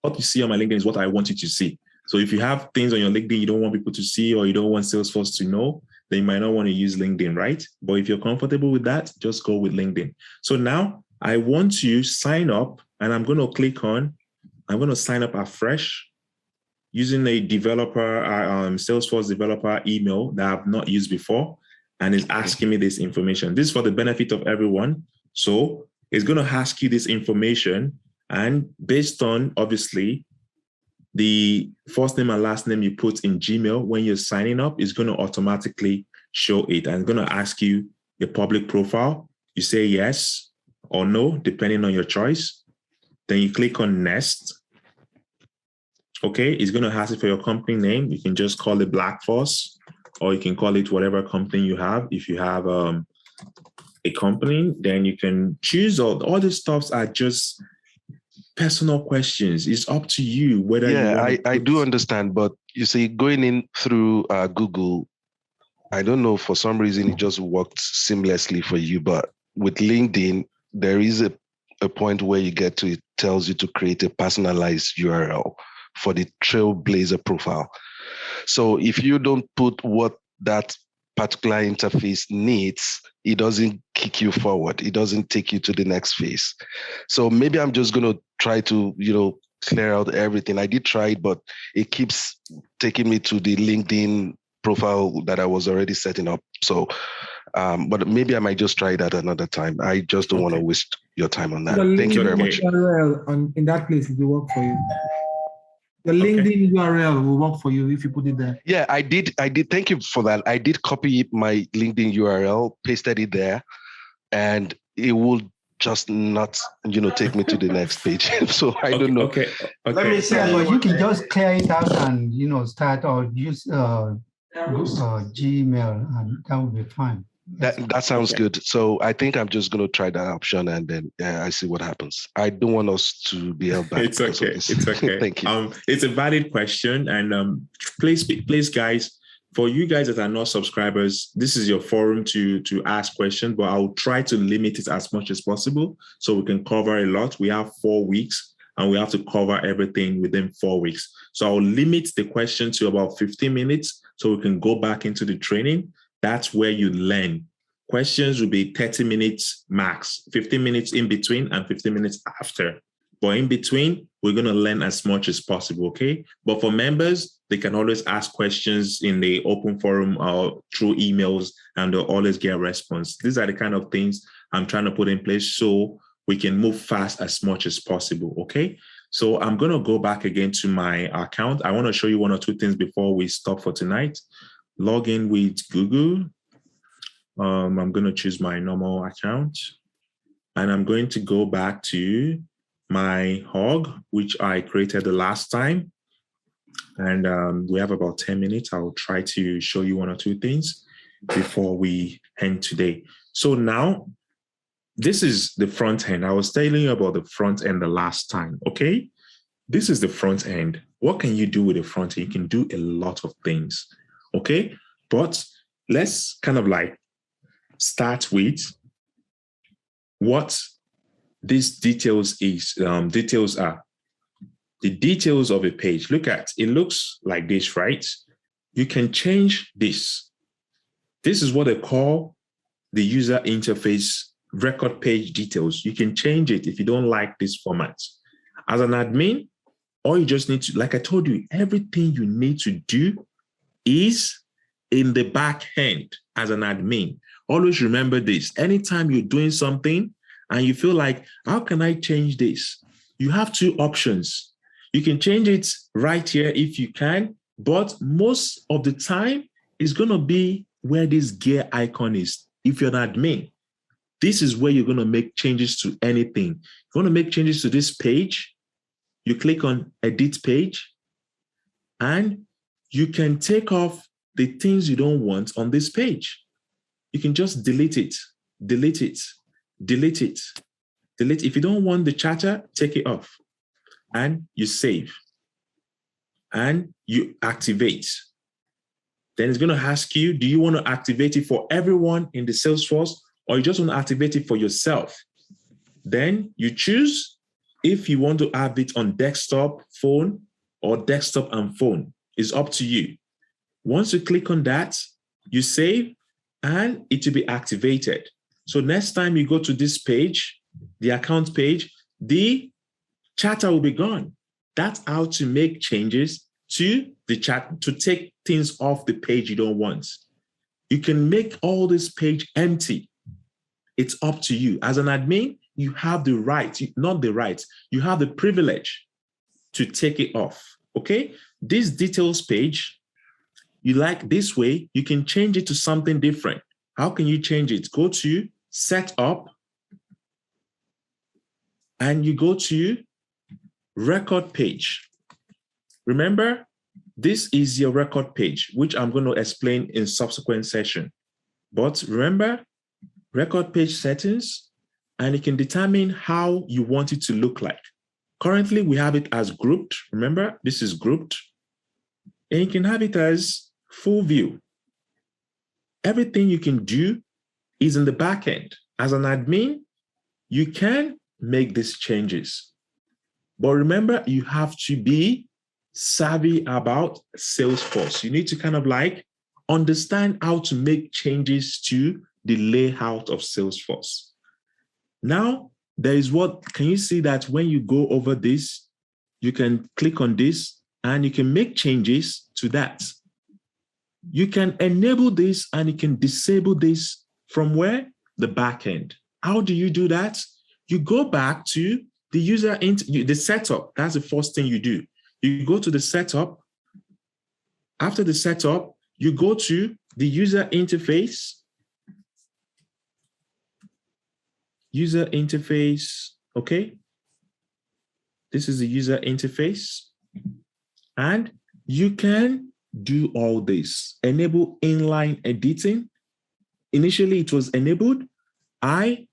what you see on my LinkedIn is what I want you to see. So if you have things on your LinkedIn you don't want people to see, or you don't want Salesforce to know, then you might not want to use LinkedIn, right? But if you're comfortable with that, just go with LinkedIn. So now I want to sign up, and I'm going to sign up afresh using a developer, Salesforce developer email that I've not used before, and it's asking me this information. This is for the benefit of everyone. So it's going to ask you this information, and based on, obviously, the first name and last name you put in Gmail when you're signing up is going to automatically show it. And it's going to ask you your public profile. You say yes or no, depending on your choice. Then you click on next. Okay, it's going to ask you for your company name. You can just call it Blackforce, or you can call it whatever company you have. If you have a company, then you can choose. All these stuffs are just personal questions. It's up to you whether I do understand, but you see, going in through Google, I don't know, for some reason it just worked seamlessly for you, but with LinkedIn, there is a point where you get to, it tells you to create a personalized URL for the Trailblazer profile. So if you don't put what that particular interface needs, it doesn't kick you forward. It doesn't take you to the next phase. So maybe I'm just going to try to, clear out everything. I did try it, but it keeps taking me to the LinkedIn profile that I was already setting up. So, but maybe I might just try that another time. I just don't want to waste your time on that. Thank you very much. URL in that place will work for you. The LinkedIn URL will work for you if you put it there. Yeah, I did. Thank you for that. I did copy my LinkedIn URL, pasted it there, and it will just not, take me to the next page. So I don't know. Okay. Let me say, but you can just clear it out and, start or use Gmail, and that will be fine. That sounds good. So I think I'm just going to try that option, and then I see what happens. I don't want us to be held back. It's okay. It's okay. Thank you. It's a valid question, and please, guys, for you guys that are not subscribers, this is your forum to ask questions, but I'll try to limit it as much as possible so we can cover a lot. We have 4 weeks, and we have to cover everything within 4 weeks. So I'll limit the question to about 15 minutes so we can go back into the training. That's where you learn. Questions will be 30 minutes max, 15 minutes in between and 15 minutes after. But in between, we're going to learn as much as possible, okay? But for members, they can always ask questions in the open forum or through emails, and they'll always get a response. These are the kind of things I'm trying to put in place so we can move fast as much as possible, okay? So I'm going to go back again to my account. I want to show you 1 or 2 things before we stop for tonight. Log in with Google. I'm going to choose my normal account, and I'm going to go back to my hog, which I created the last time. And we have about 10 minutes. I'll try to show you 1 or 2 things before we end today. So now, this is the front end. I was telling you about the front end the last time, okay? This is the front end. What can you do with the front end? You can do a lot of things, okay? But let's kind of start with what these details are. The details of a page. Look at it. Looks like this, right? You can change this. This is what they call the user interface record page details. You can change it if you don't like this format. As an admin, all you just need to, like I told you, everything you need to do is in the back end as an admin. Always remember this. Anytime you're doing something and you feel like, how can I change this? You have 2 options. You can change it right here if you can, but most of the time, it's going to be where this gear icon is. If you're an admin, this is where you're going to make changes to anything. You want to make changes to this page, you click on Edit Page, and you can take off the things you don't want on this page. You can just delete it, delete it, delete it, delete. If you don't want the chatter, take it off. And you save. And you activate. Then it's going to ask you, do you want to activate it for everyone in the Salesforce, or you just want to activate it for yourself? Then you choose if you want to have it on desktop, phone, or desktop and phone. It's up to you. Once you click on that, you save, and it will be activated. So next time you go to this page, the account page, the chatter will be gone. That's how to make changes to the chat, to take things off the page you don't want. You can make all this page empty. It's up to you. As an admin, you have the right, not the right, you have the privilege to take it off, okay? This details page, you like this way, you can change it to something different. How can you change it? Go to Setup, and you go to Record Page. Remember, this is your record page, which I'm going to explain in subsequent session. But remember, record page settings, and you can determine how you want it to look like. Currently, we have it as grouped. Remember, this is grouped. And you can have it as full view. Everything you can do is in the back end. as an admin, you can make these changes. But remember, you have to be savvy about Salesforce. You need to kind of like understand how to make changes to the layout of Salesforce. Now, there is what, can you see that when you go over this, you can click on this and you can make changes to that. You can enable this and you can disable this from where? The back end. How do you do that? You go back to the user, the setup. That's the first thing you do. You go to the setup. After the setup, you go to the user interface. User interface, okay? This is the user interface. And you can do all this. Enable inline editing. Initially, it was enabled. I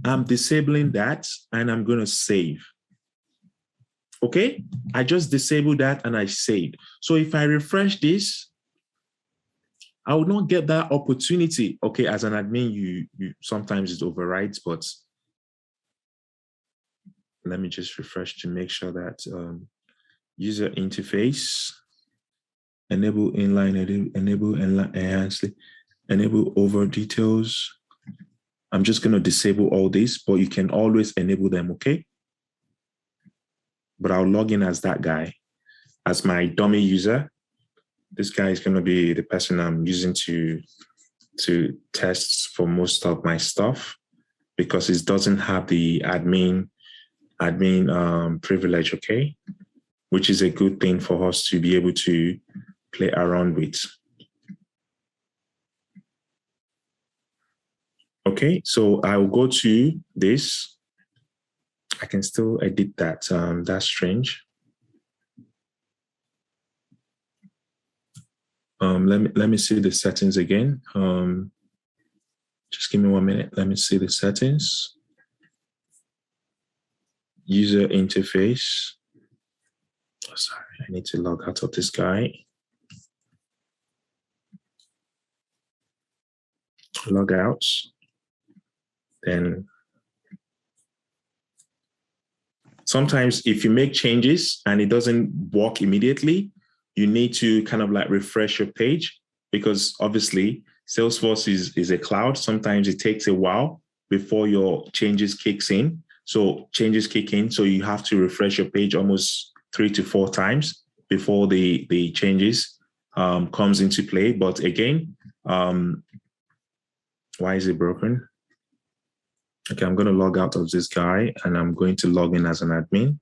am disabling that and I'm going to save. Okay, I just disabled that and I saved. So if I refresh this, I will not get that opportunity. Okay, as an admin, you sometimes it overrides, but let me just refresh to make sure that user interface, enable inline edit, enable enhance, enable over details. I'm just going to disable all this, but you can always enable them, okay? But I'll log in as that guy, as my dummy user. This guy is going to be the person I'm using to test for most of my stuff because it doesn't have the admin privilege, okay? Which is a good thing for us to be able to play around with. Okay, so I'll go to this. I can still edit that. That's strange. Let me see the settings again. Just give me 1 minute. Let me see the settings. User interface. Oh, sorry, I need to log out of this guy. Log out. Then sometimes if you make changes and it doesn't work immediately, you need to kind of like refresh your page because obviously Salesforce is a cloud. Sometimes it takes a while before your changes kicks in. So changes kick in. So you have to refresh your page almost 3 to 4 times before the changes comes into play. But again, why is it broken? Okay, I'm going to log out of this guy and I'm going to log in as an admin.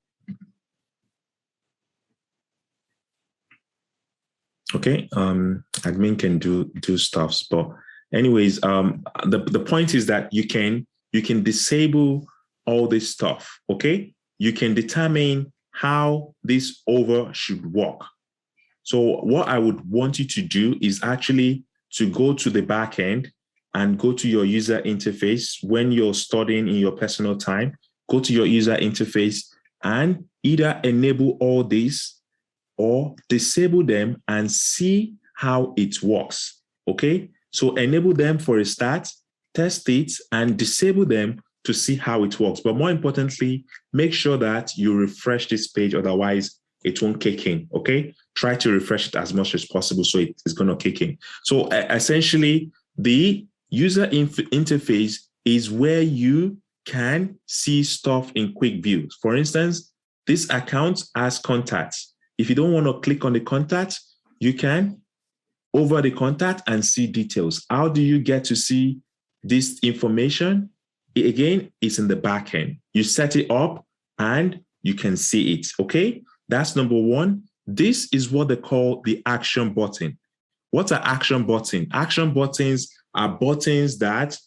Okay, admin can do stuffs, but anyways, the point is that you can disable all this stuff. Okay, you can determine how this over should work. So what I would want you to do is actually to go to the back end and go to your user interface when you're studying in your personal time. Go to your user interface and either enable all these or disable them and see how it works, okay? So enable them for a start, test it, and disable them to see how it works. But more importantly, make sure that you refresh this page, otherwise it won't kick in, okay? Try to refresh it as much as possible so it's gonna kick in. So essentially, the user interface is where you can see stuff in quick view. For instance, this account has contacts. If you don't want to click on the contact, you can over the contact and see details. How do you get to see this information? Again, it's in the back end. You set it up and you can see it, okay? That's number one. This is what they call the action button. What's an action button? Action buttons are buttons that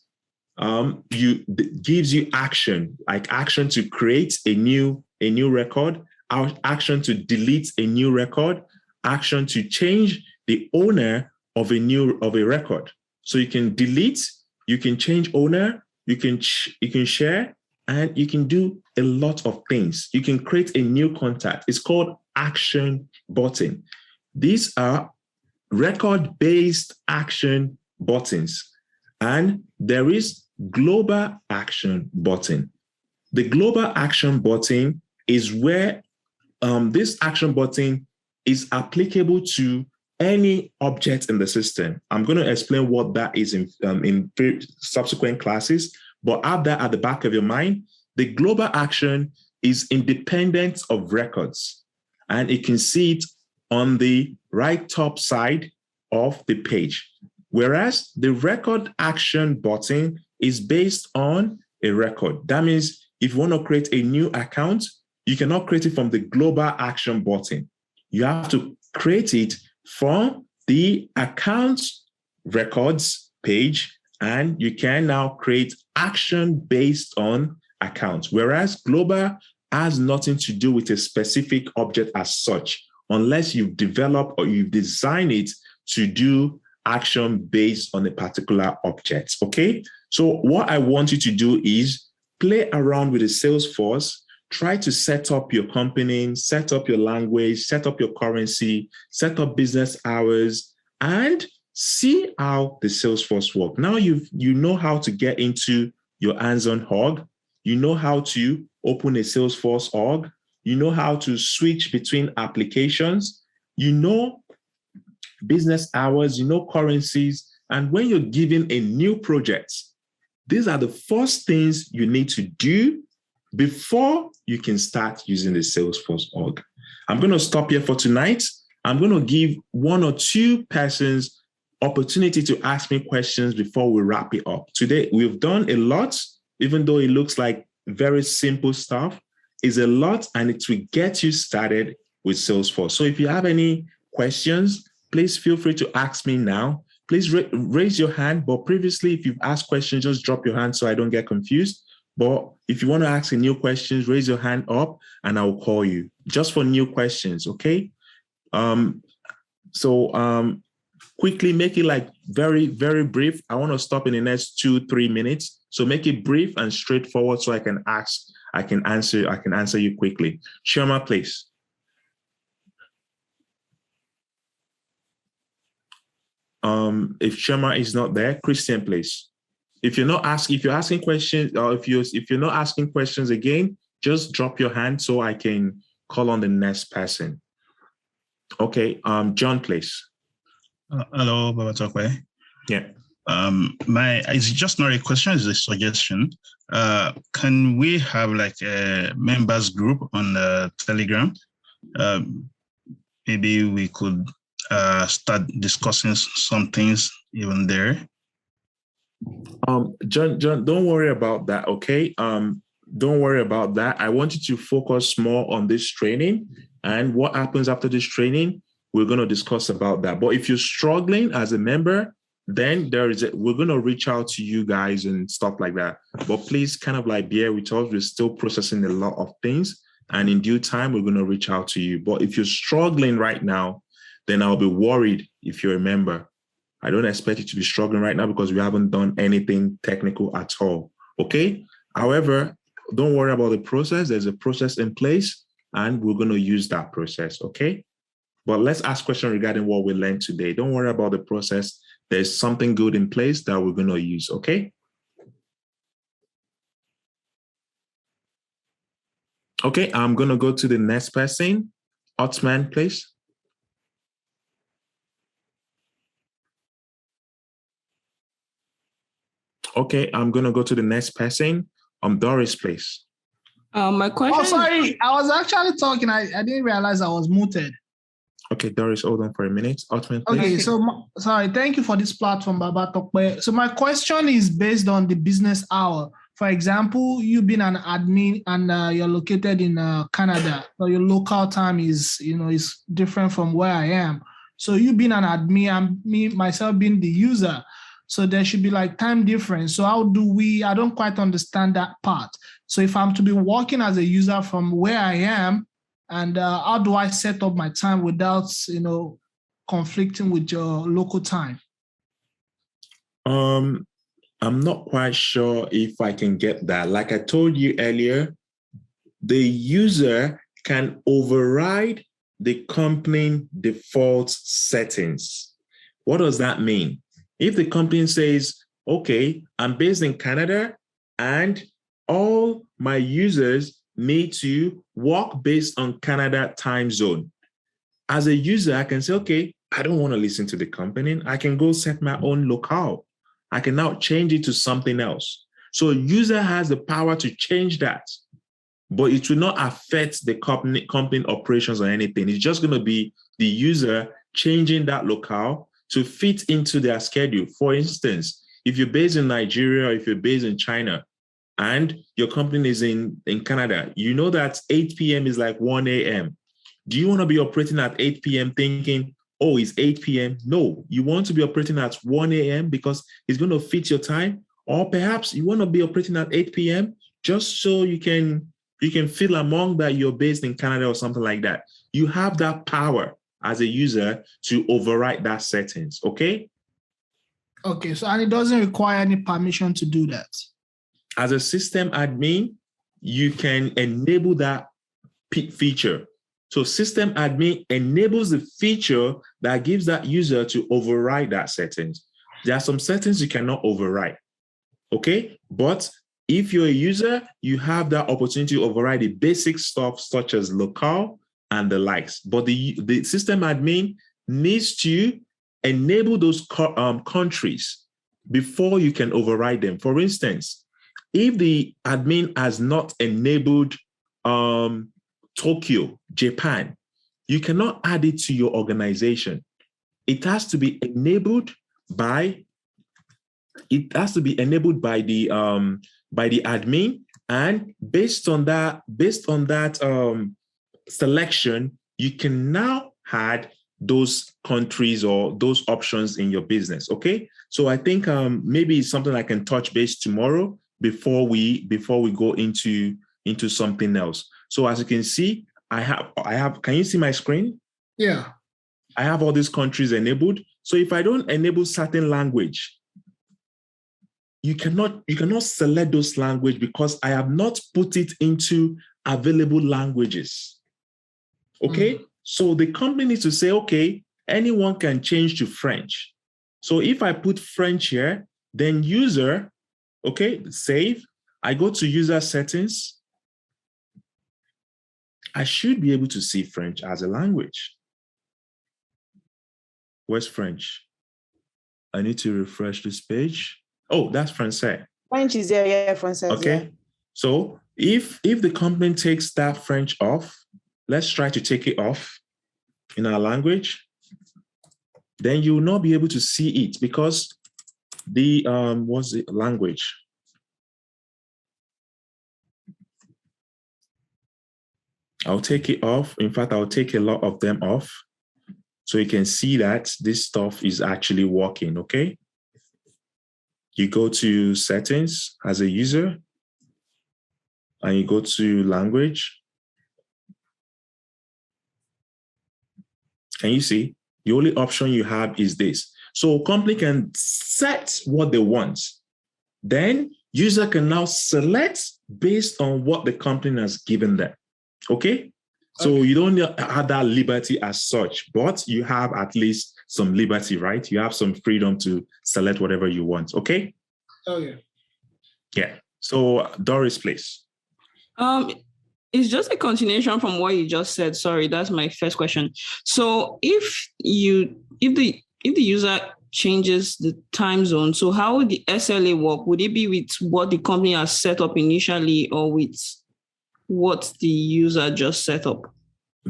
gives you action, like action to create a new record, action to delete a new record, action to change the owner of a record. So you can delete, you can change owner, you can share, and you can do a lot of things. You can create a new contact. It's called action button. These are record-based action buttons. And there is global action button. The global action button is where this action button is applicable to any object in the system. I'm going to explain what that is in subsequent classes, but have that at the back of your mind. The global action is independent of records, and you can see it on the right top side of the page. Whereas the record action button is based on a record. That means if you want to create a new account, you cannot create it from the global action button. You have to create it from the accounts records page, and you can now create action based on accounts. Whereas global has nothing to do with a specific object as such, unless you've developed or you've designed it to do action based on a particular object, okay? So what I want you to do is play around with the Salesforce, try to set up your company, set up your language, set up your currency, set up business hours, and see how the Salesforce works. Now you know how to get into your hands-on org, you know how to open a Salesforce org, you know how to switch between applications, you know business hours, you know currencies, and when you're given a new project, these are the first things you need to do before you can start using the Salesforce org. I'm going to stop here for tonight. I'm going to give one or two persons opportunity to ask me questions before we wrap it up. Today, we've done a lot, even though it looks like very simple stuff. It's a lot, and it will get you started with Salesforce. So if you have any questions, please feel free to ask me now. Please raise your hand, but previously, if you've asked questions, just drop your hand so I don't get confused. But if you want to ask new questions, raise your hand up and I will call you just for new questions, okay? Quickly make it like very, very brief. I want to stop in the next 2-3 minutes. So make it brief and straightforward so I can answer you quickly. Shema, please. If Shema is not there, Christian, please. If you're asking questions, or if you're not asking questions again, just drop your hand so I can call on the next person. Okay, John, please. Hello, Babatope. Yeah. It's just not a question, it's a suggestion. Can we have like a members group on Telegram? Maybe we could start discussing some things even there. John, don't worry about that, okay? Don't worry about that. I want you to focus more on this training, and what happens after this training, we're going to discuss about that. But if you're struggling as a member, then we're going to reach out to you guys and stuff like that. But please kind of like bear with us. We're still processing a lot of things, and in due time, we're going to reach out to you. But if you're struggling right now, then I'll be worried if you're a member. I don't expect you to be struggling right now because we haven't done anything technical at all, okay? However, don't worry about the process. There's a process in place, and we're going to use that process, okay? But let's ask questions regarding what we learned today. Don't worry about the process. There's something good in place that we're going to use, okay? Okay, I'm going to go to the next person. Otman, please. Okay, I'm going to go to the next person. Doris, please. My question. Oh, sorry. I was actually talking. I didn't realize I was muted. Okay, Doris, hold on for a minute. Otman, please. Okay, so sorry. Thank you for this platform, Babatope. So my question is based on the business hour. For example, you've been an admin and you're located in Canada. So your local time is different from where I am. So you being an admin and me, myself being the user. So there should be like time difference. So how do I don't quite understand that part. So if I'm to be working as a user from where I am, and how do I set up my time without, conflicting with your local time? I'm not quite sure if I can get that. Like I told you earlier, the user can override the company default settings. What does that mean? If the company says, okay, I'm based in Canada and all my users need to work based on Canada time zone. As a user, I can say, okay, I don't want to listen to the company. I can go set my own locale. I can now change it to something else. So a user has the power to change that, but it will not affect the company operations or anything. It's just going to be the user changing that locale to fit into their schedule. For instance, if you're based in Nigeria, or if you're based in China, and your company is in Canada, you know that 8 p.m. is like 1 a.m. Do you want to be operating at 8 p.m. thinking, oh, it's 8 p.m.? No, you want to be operating at 1 a.m. because it's going to fit your time. Or perhaps you want to be operating at 8 p.m. just so you can feel among that you're based in Canada or something like that. You have that power as a user to override that settings, okay? Okay, so and it doesn't require any permission to do that. As a system admin, you can enable that feature. So system admin enables the feature that gives that user to override that settings. There are some settings you cannot override, okay? But if you're a user, you have that opportunity to override the basic stuff such as locale and the likes. But the system admin needs to enable those countries before you can override them. For instance, if the admin has not enabled Tokyo, Japan, you cannot add it to your organization. It has to be enabled by the admin, and based on that selection, you can now add those countries or those options in your business. Okay, so I think maybe it's something I can touch base tomorrow before we go into something else. So as you can see, I have. Can you see my screen? Yeah. I have all these countries enabled. So if I don't enable certain language, you cannot select those language because I have not put it into available languages. Okay. So the company needs to say, okay, anyone can change to French. So if I put French here, then user, okay, save. I go to user settings. I should be able to see French as a language. Where's French? I need to refresh this page. Oh, that's Francais. French is there, yeah, Francais. Okay. Yeah. So if the company takes that French off, let's try to take it off in our language, then you will not be able to see it because the what's the language? I'll take it off. In fact, I'll take a lot of them off so you can see that this stuff is actually working, okay? You go to settings as a user and you go to language. Can you see? The only option you have is this. So company can set what they want. Then user can now select based on what the company has given them. Okay? So you don't have that liberty as such, but you have at least some liberty, right? You have some freedom to select whatever you want. Okay? Oh, yeah. Yeah. So Doris, please. It's just a continuation from what you just said. Sorry, that's my first question. So if the user changes the time zone, so how would the SLA work? Would it be with what the company has set up initially or with what the user just set up?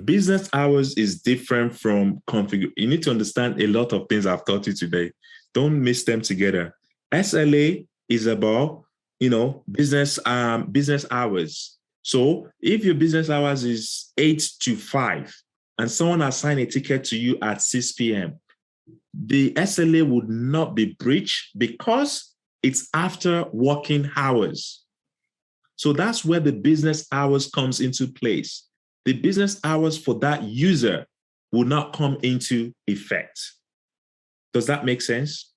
Business hours is different from configure. You need to understand a lot of things I've taught you today. Don't mix them together. SLA is about, business hours. So if your business hours is 8 to 5 and someone assigned a ticket to you at 6 p.m., the SLA would not be breached because it's after working hours. So that's where the business hours comes into place. The business hours for that user will not come into effect. Does that make sense?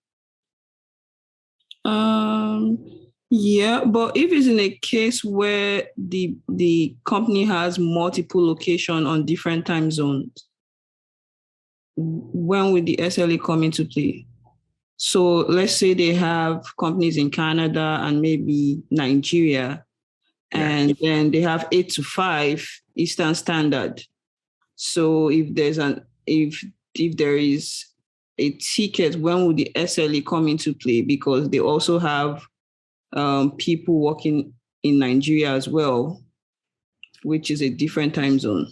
Yeah, but if it's in a case where the company has multiple locations on different time zones, when will the SLA come into play? So let's say they have companies in Canada and maybe Nigeria, and then they have 8 to 5 Eastern Standard. So if there is a ticket, when would the SLA come into play? Because they also have people working in Nigeria as well, which is a different time zone.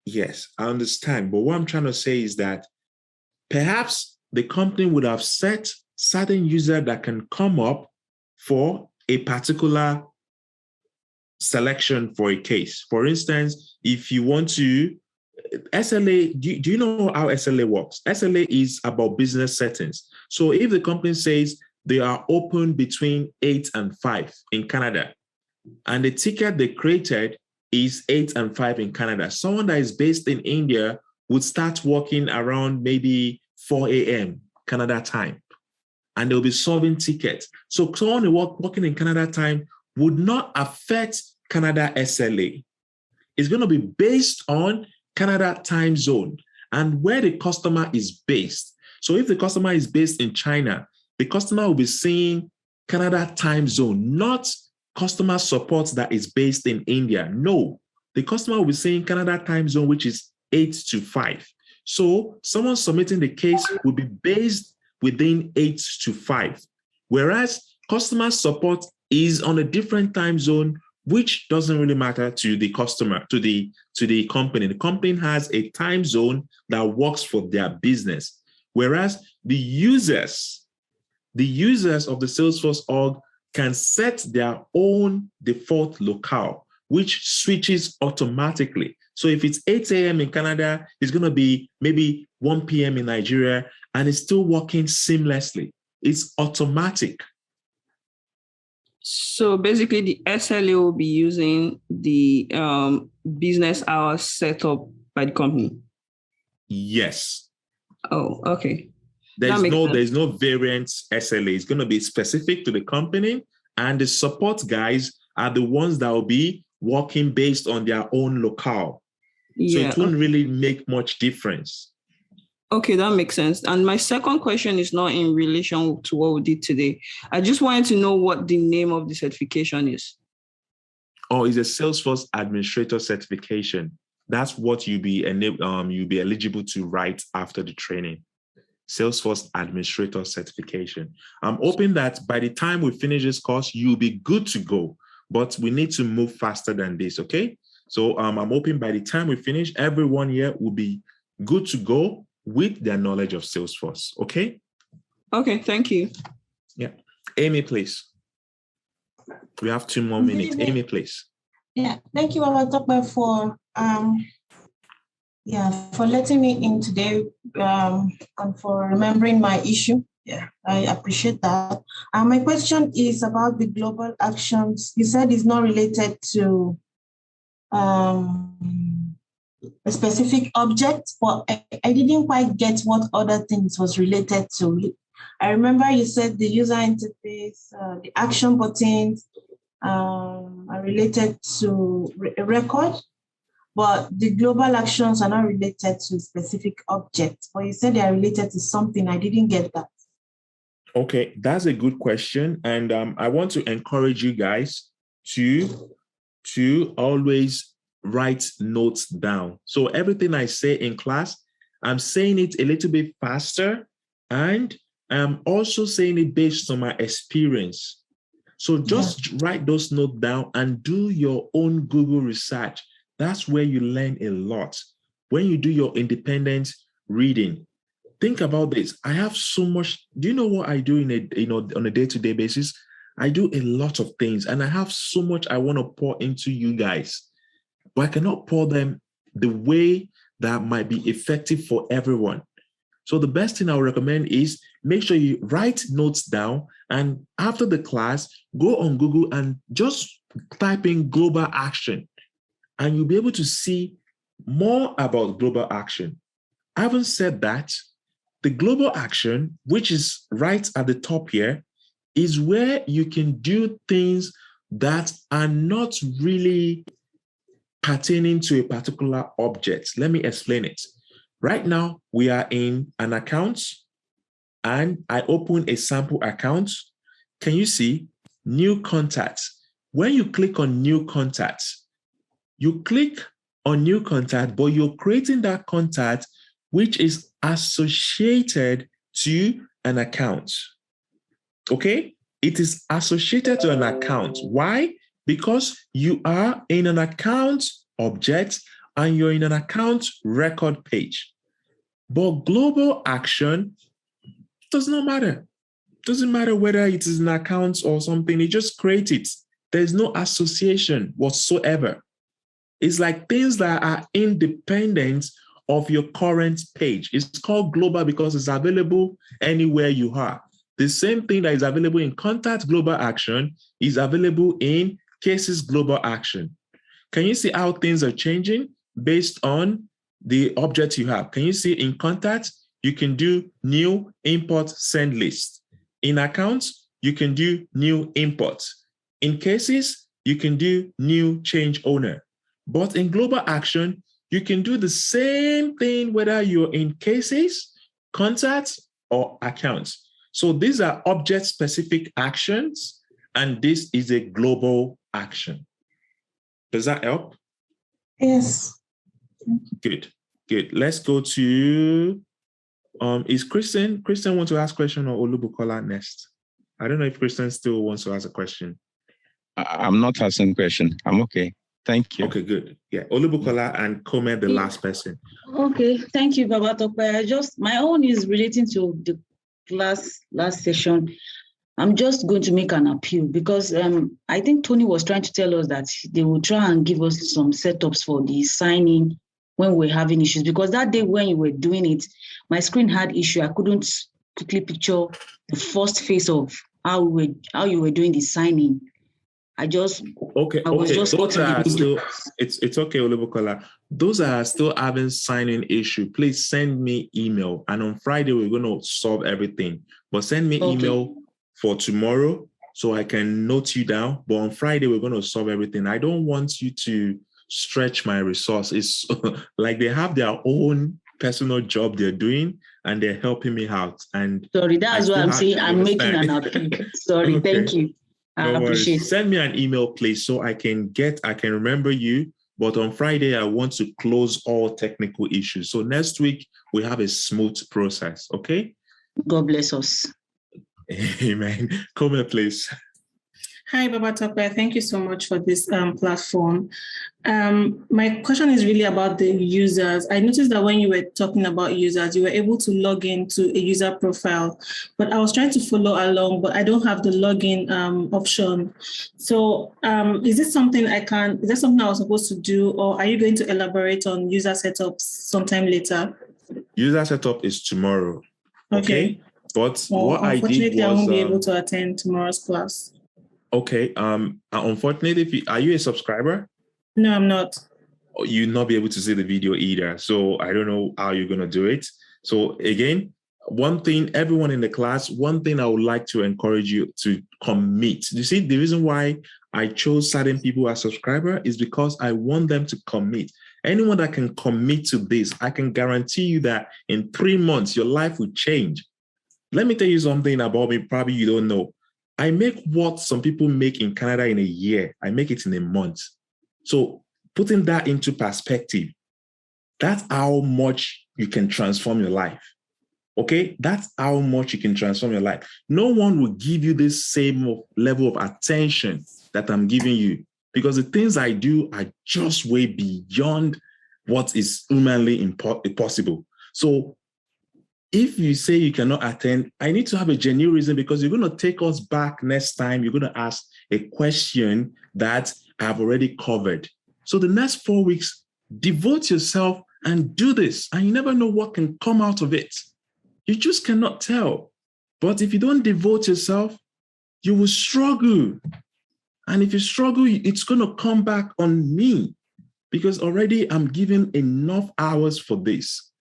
Yes, I understand. But what I'm trying to say is that perhaps the company would have set certain users that can come up for a particular selection for a case. For instance, if you want to, SLA, do you know how SLA works? SLA is about business settings. So if the company says they are open between 8 and 5 in Canada, and the ticket they created is 8 and 5 in Canada, someone that is based in India would start working around maybe 4 a.m. Canada time, and they'll be solving tickets. So someone working in Canada time would not affect Canada SLA. It's going to be based on Canada time zone and where the customer is based. So if the customer is based in China, the customer will be seeing Canada time zone, not customer support that is based in India. No, the customer will be seeing Canada time zone, which is 8 to 5. So someone submitting the case will be based within 8 to 5, whereas customer support is on a different time zone, which doesn't really matter to the customer, to the company. The company has a time zone that works for their business, whereas the users of the Salesforce org can set their own default locale, which switches automatically. So if it's 8 a.m. in Canada, it's going to be maybe 1 p.m. in Nigeria, and it's still working seamlessly. It's automatic. So basically, the SLA will be using the business hours set up by the company. Yes. Oh, okay. There's no variant SLA. It's going to be specific to the company, and the support guys are the ones that will be working based on their own locale. So it won't really make much difference. Okay, that makes sense. And my second question is not in relation to what we did today. I just wanted to know what the name of the certification is. Oh, it's a Salesforce Administrator certification. That's what you'll be eligible to write after the training. Salesforce Administrator certification. I'm hoping that by the time we finish this course, you'll be good to go, but we need to move faster than this, okay? So I'm hoping by the time we finish, everyone here will be good to go with their knowledge of Salesforce, okay? Okay, thank you. Yeah. Amy, please. We have 2 more minutes. Amy, please. Yeah, thank you, Babatope, for letting me in today and for remembering my issue. Yeah, I appreciate that. My question is about the global actions. You said it's not related to a specific object, but I didn't quite get what other things was related to. I remember you said the user interface, the action buttons are related to a record, but the global actions are not related to a specific object. But you said they are related to something. I didn't get that. Okay, that's a good question. And I want to encourage you guys to always write notes down. So everything I say in class, I'm saying it a little bit faster, and I'm also saying it based on my experience. So just write those notes down and do your own Google research. That's where you learn a lot. When you do your independent reading, think about this. I have so much. Do you know what I do on a day-to-day basis? I do a lot of things, and I have so much I want to pour into you guys, but I cannot pour them the way that might be effective for everyone. So the best thing I would recommend is make sure you write notes down, and after the class, go on Google and just type in global action, and you'll be able to see more about global action. Having said that, the global action, which is right at the top here, is where you can do things that are not really pertaining to a particular object. Let me explain it. Right now, we are in an account, and I open a sample account, can you see new contacts? When you click on new contacts, you click on new contact, but you're creating that contact which is associated to an account. Okay? It is associated to an account. Why? Because you are in an account object and you're in an account record page. But global action does not matter. Doesn't matter whether it is an account or something, you just create it. There's no association whatsoever. It's like things that are independent of your current page. It's called global because it's available anywhere you are. The same thing that is available in contact global action is available in cases global action. Can you see how things are changing based on the object you have? Can you see in contact, you can do new import send list. In accounts, you can do new import. In cases, you can do new change owner. But in global action, you can do the same thing whether you're in cases, contacts, or accounts. So these are object-specific actions, and this is a global action. Does that help? Yes. Good, good. Let's go to, is Kristen want to ask a question or Olubukola next? I don't know if Kristen still wants to ask a question. I'm not asking a question. I'm okay. Thank you. Okay, good. Yeah, Olubukola and Kome, the last person. Okay, thank you, Babatope. My own is relating to the last session. I'm just going to make an appeal because I think Tony was trying to tell us that they will try and give us some setups for the signing when we're having issues. Because that day when you were doing it, my screen had issue. I couldn't quickly picture the first phase of how you were doing the signing. I was just those are still, it's okay, Olubukola. Those are still having signing issue. Please send me email, and on Friday we're going to solve everything. But send me email for tomorrow so I can note you down. But on Friday we're going to solve everything. I don't want you to stretch my resources. Like they have their own personal job they're doing, and they're helping me out. And sorry, that's what I'm saying. I'm making an appeal. Sorry, okay. Thank you. I appreciate it. Send me an email, please, so I can remember you. But on Friday, I want to close all technical issues. So next week, we have a smooth process, okay? God bless us. Amen. Come here, please. Hi, Babatope. Thank you so much for this platform. My question is really about the users. I noticed that when you were talking about users, you were able to log into a user profile, but I was trying to follow along, but I don't have the login option. So is this something I was supposed to do, or are you going to elaborate on user setups sometime later? User setup is tomorrow. Okay. But what I did was... Unfortunately, I won't be able to attend tomorrow's class. Okay. Unfortunately, are you a subscriber? No, I'm not. You'll not be able to see the video either. So I don't know how you're going to do it. So again, one thing I would like to encourage you to commit. You see, the reason why I chose certain people as subscriber is because I want them to commit. Anyone that can commit to this, I can guarantee you that in 3 months, your life will change. Let me tell you something about me, probably you don't know. I make what some people make in Canada in a year. I make it in a month. So putting that into perspective, that's how much you can transform your life. Okay? That's how much you can transform your life. No one will give you this same level of attention that I'm giving you, because the things I do are just way beyond what is humanly impossible. So if you say you cannot attend, I need to have a genuine reason, because you're going to take us back next time. You're going to ask a question that I've already covered. So the next 4 weeks, devote yourself and do this. And you never know what can come out of it. You just cannot tell. But if you don't devote yourself, you will struggle. And if you struggle, it's going to come back on me, because already I'm giving enough hours for this.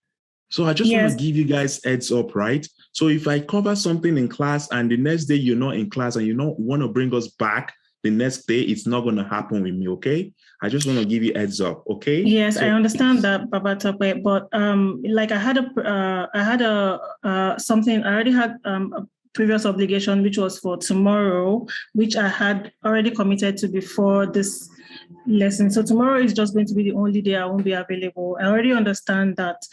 So I just want to give you guys heads up, right? So if I cover something in class and the next day you're not in class and you don't want to bring us back, the next day, it's not going to happen with me, okay? I just want to give you a heads up, okay? Yes, So, I understand that, Babatope, but like I already had a previous obligation, which was for tomorrow, which I had already committed to before this lesson. So tomorrow is just going to be the only day I won't be available. I already understand that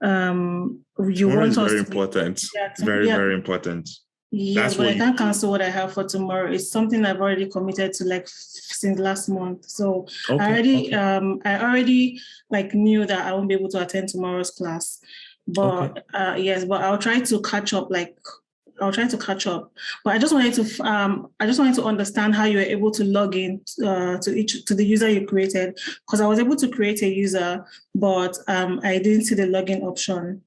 you want us very to important. Very, very important. Yes, but I can't cancel what I have for tomorrow. It's something I've already committed to like since last month. So I already like knew that I won't be able to attend tomorrow's class. But yes, but I'll try to catch up. But I just wanted to understand how you were able to log in to the user you created, because I was able to create a user, but I didn't see the login option.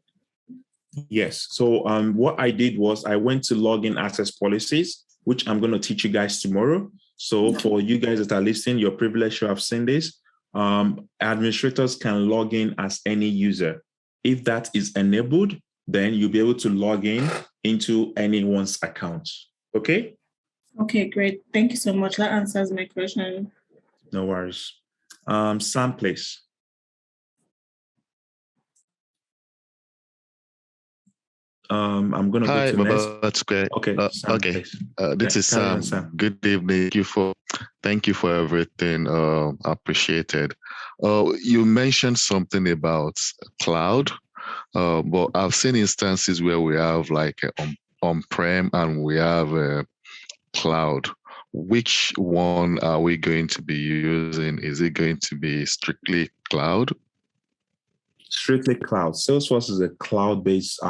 Yes. So what I did was I went to login access policies, which I'm going to teach you guys tomorrow. So for you guys that are listening, you're privileged to have seen this. Administrators can log in as any user. If that is enabled, then you'll be able to log in into anyone's account. Okay? Okay, great. Thank you so much. That answers my question. No worries. Sam, please. I'm going to go to next. Okay. Sam, okay. This is Sam. Good evening. Thank you for everything. Appreciated. You mentioned something about cloud, but I've seen instances where we have like on-prem and we have a cloud. Which one are we going to be using? Is it going to be strictly cloud? Strictly cloud. Salesforce is a cloud-based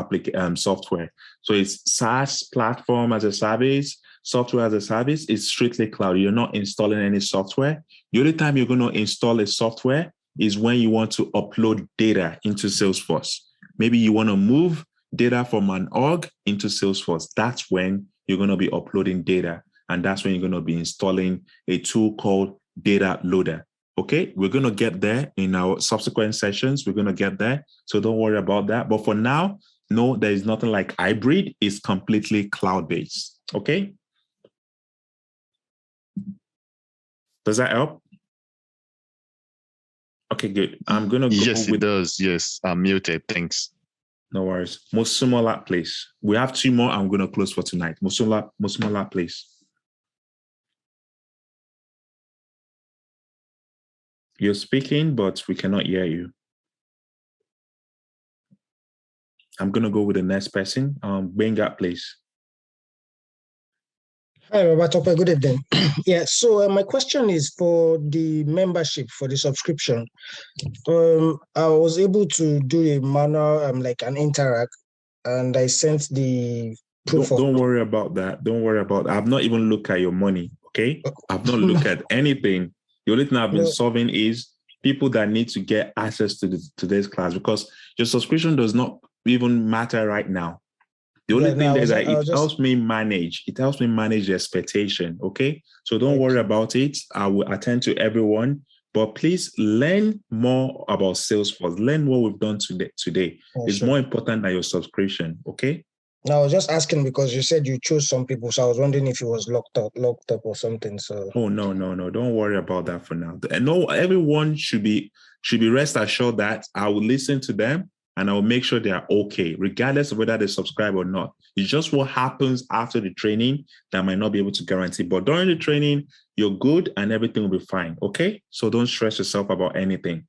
software. So it's SaaS, platform as a service, software as a service. It's strictly cloud. You're not installing any software. The only time you're going to install a software is when you want to upload data into Salesforce. Maybe you want to move data from an org into Salesforce. That's when you're going to be uploading data. And that's when you're going to be installing a tool called Data Loader. Okay, we're going to get there in our subsequent sessions. We're going to get there. So don't worry about that. But for now, no, there is nothing like hybrid. It's completely cloud-based. Okay. Does that help? Okay, good. I'm going to go Yes, it does. Yes, I'm muted. Thanks. No worries. Mosumola, please. We have 2 more. I'm going to close for tonight. Mosumola, please. You're speaking, but we cannot hear you. I'm going to go with the next person. Benga, please. Hi, Babatope. Good evening. Yeah, so my question is for the membership, for the subscription. I was able to do a manual, like an interact, and I sent the proof. Don't worry about that. Don't worry about that. I've not even looked at your money, okay? I've not looked at anything. The only thing I've been solving is people that need to get access to today's class, because your subscription does not even matter right now. The only thing is that it helps me manage. It helps me manage the expectation, okay? So don't worry about it. I will attend to everyone, but please learn more about Salesforce. Learn what we've done today. It's more important than your subscription, okay? No, I was just asking because you said you chose some people, so I was wondering if it was locked up or something. So no, don't worry about that for now. No, everyone should be rest assured that I will listen to them and I will make sure they are okay, regardless of whether they subscribe or not. It's just what happens after the training that I might not be able to guarantee. But during the training, you're good and everything will be fine. Okay, so don't stress yourself about anything.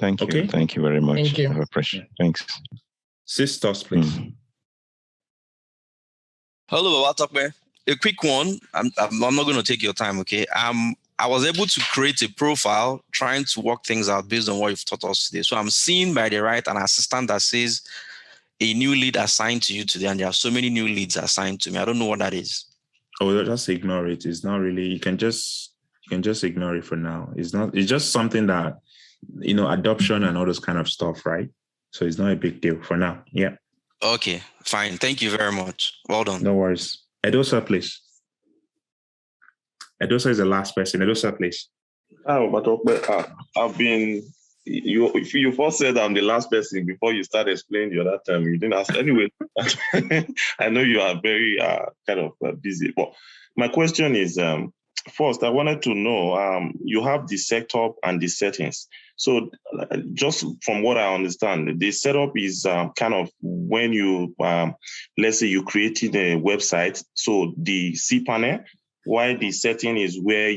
Thank you. Okay? Thank you very much. Thank you. I appreciate it. Thanks. Sisters, please. Hello, Babatope. A quick one. I'm not going to take your time, okay? I was able to create a profile trying to work things out based on what you've taught us today. So I'm seeing by the right an assistant that says a new lead assigned to you today, and there are so many new leads assigned to me. I don't know what that is. Oh, just ignore it. It's not really, you can just ignore it for now. It's just something that, adoption and all those kind of stuff, right? So it's not a big deal for now. Yeah. Okay, fine. Thank you very much. Well done. No worries. Edosa, please. Edosa is the last person. Edosa, please. I've been, you first said I'm the last person before you started explaining the other time. You didn't ask. Anyway, I know you are very kind of busy. But my question is, first, I wanted to know, you have the setup and the settings. So just from what I understand, the setup is kind of when you, let's say you created a website, so the cPanel, while the setting is where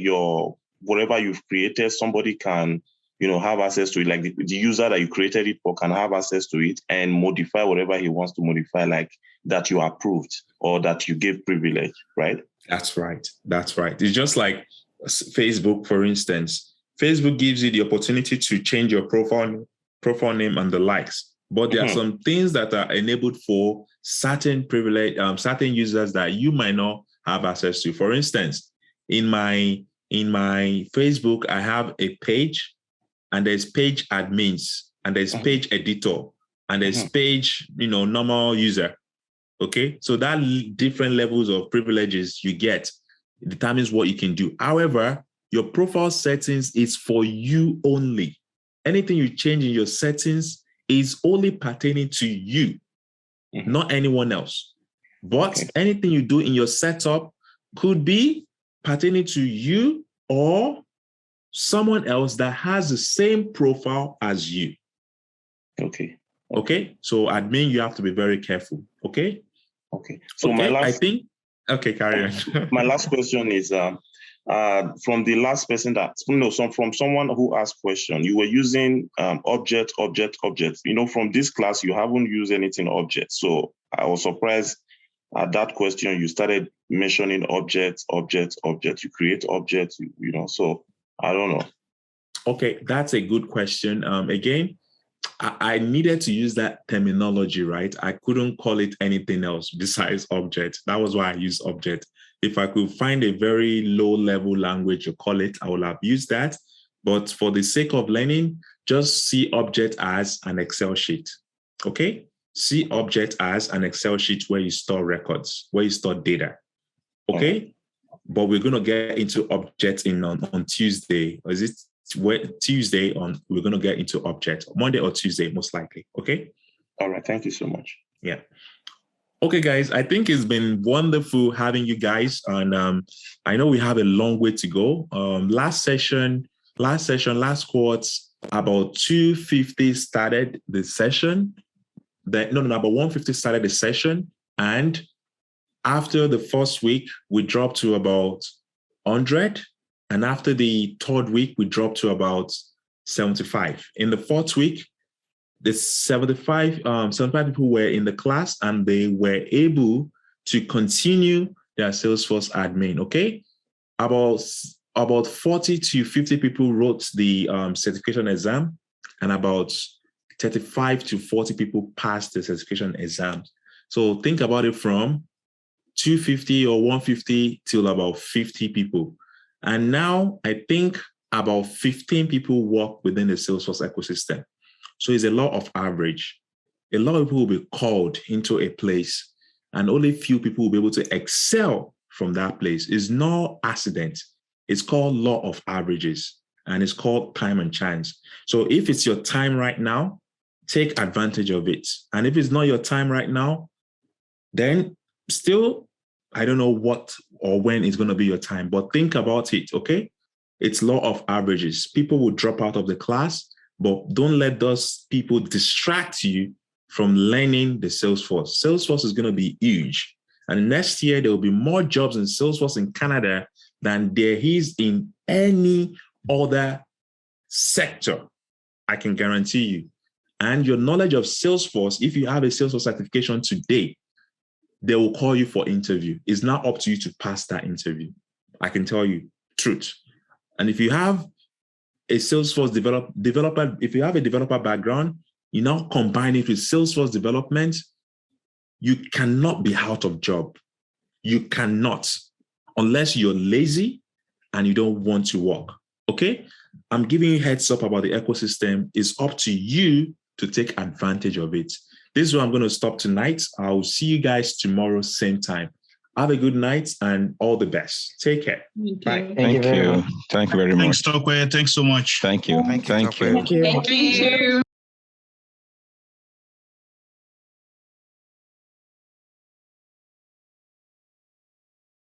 whatever you've created, somebody can, have access to it, like the user that you created it for can have access to it and modify whatever he wants to modify, like that you approved or that you gave privilege, right? That's right. It's just like Facebook, for instance. Facebook gives you the opportunity to change your profile name and the likes. But there are some things that are enabled for certain privilege, certain users that you might not have access to. For instance, in my Facebook, I have a page, and there's page admins, and there's page editor, and there's page, normal user. Okay, so that different levels of privileges you get determines what you can do. However, your profile settings is for you only. Anything you change in your settings is only pertaining to you, not anyone else. But anything you do in your setup could be pertaining to you or someone else that has the same profile as you. Okay, so admin, you have to be very careful. Okay. So my last, carry on. My last question is from the last person from someone who asked question, you were using object. From this class, you haven't used anything object. So I was surprised at that question. You started mentioning object. You create objects, so I don't know. Okay, that's a good question. Again, I needed to use that terminology, right? I couldn't call it anything else besides object. That was why I used object. If I could find a very low-level language to call it, I would have used that. But for the sake of learning, just see object as an Excel sheet, okay? See object as an Excel sheet where you store records, where you store data, okay? But we're going to get into object on Tuesday. Or is it Tuesday we're going to get into object, Monday or Tuesday, most likely. Okay. All right. Thank you so much. Yeah. Okay, guys, I think it's been wonderful having you guys. And I know we have a long way to go. Last quartz, about 250 started the session. About 150 started the session. And after the first week, we dropped to about 100. And after the third week, we dropped to about 75. In the fourth week, the 75 people were in the class and they were able to continue their Salesforce admin, okay? About 40 to 50 people wrote the certification exam, and about 35 to 40 people passed the certification exam. So think about it from 250 or 150 till about 50 people. And now I think about 15 people work within the Salesforce ecosystem. So it's a lot of average. A lot of people will be called into a place and only few people will be able to excel from that place. It's no accident. It's called law of averages and it's called time and chance. So if it's your time right now, take advantage of it. And if it's not your time right now, then still, I don't know what or when is going to be your time, but think about it, okay? It's law of averages. People will drop out of the class, but don't let those people distract you from learning the Salesforce. Salesforce is going to be huge. And next year, there will be more jobs in Salesforce in Canada than there is in any other sector. I can guarantee you. And your knowledge of Salesforce, if you have a Salesforce certification today, they will call you for interview. It's not up to you to pass that interview. I can tell you truth. And if you have a Salesforce developer, if you have a developer background, you now combine it with Salesforce development, you cannot be out of job. You cannot, unless you're lazy and you don't want to work. Okay? I'm giving you heads up about the ecosystem. It's up to you to take advantage of it. This is where I'm going to stop tonight. I'll see you guys tomorrow, same time. Have a good night and all the best. Take care. Bye. Thank you. Thank you very much. Thanks, Tokwe. Thanks so much. Thank you. Thank you.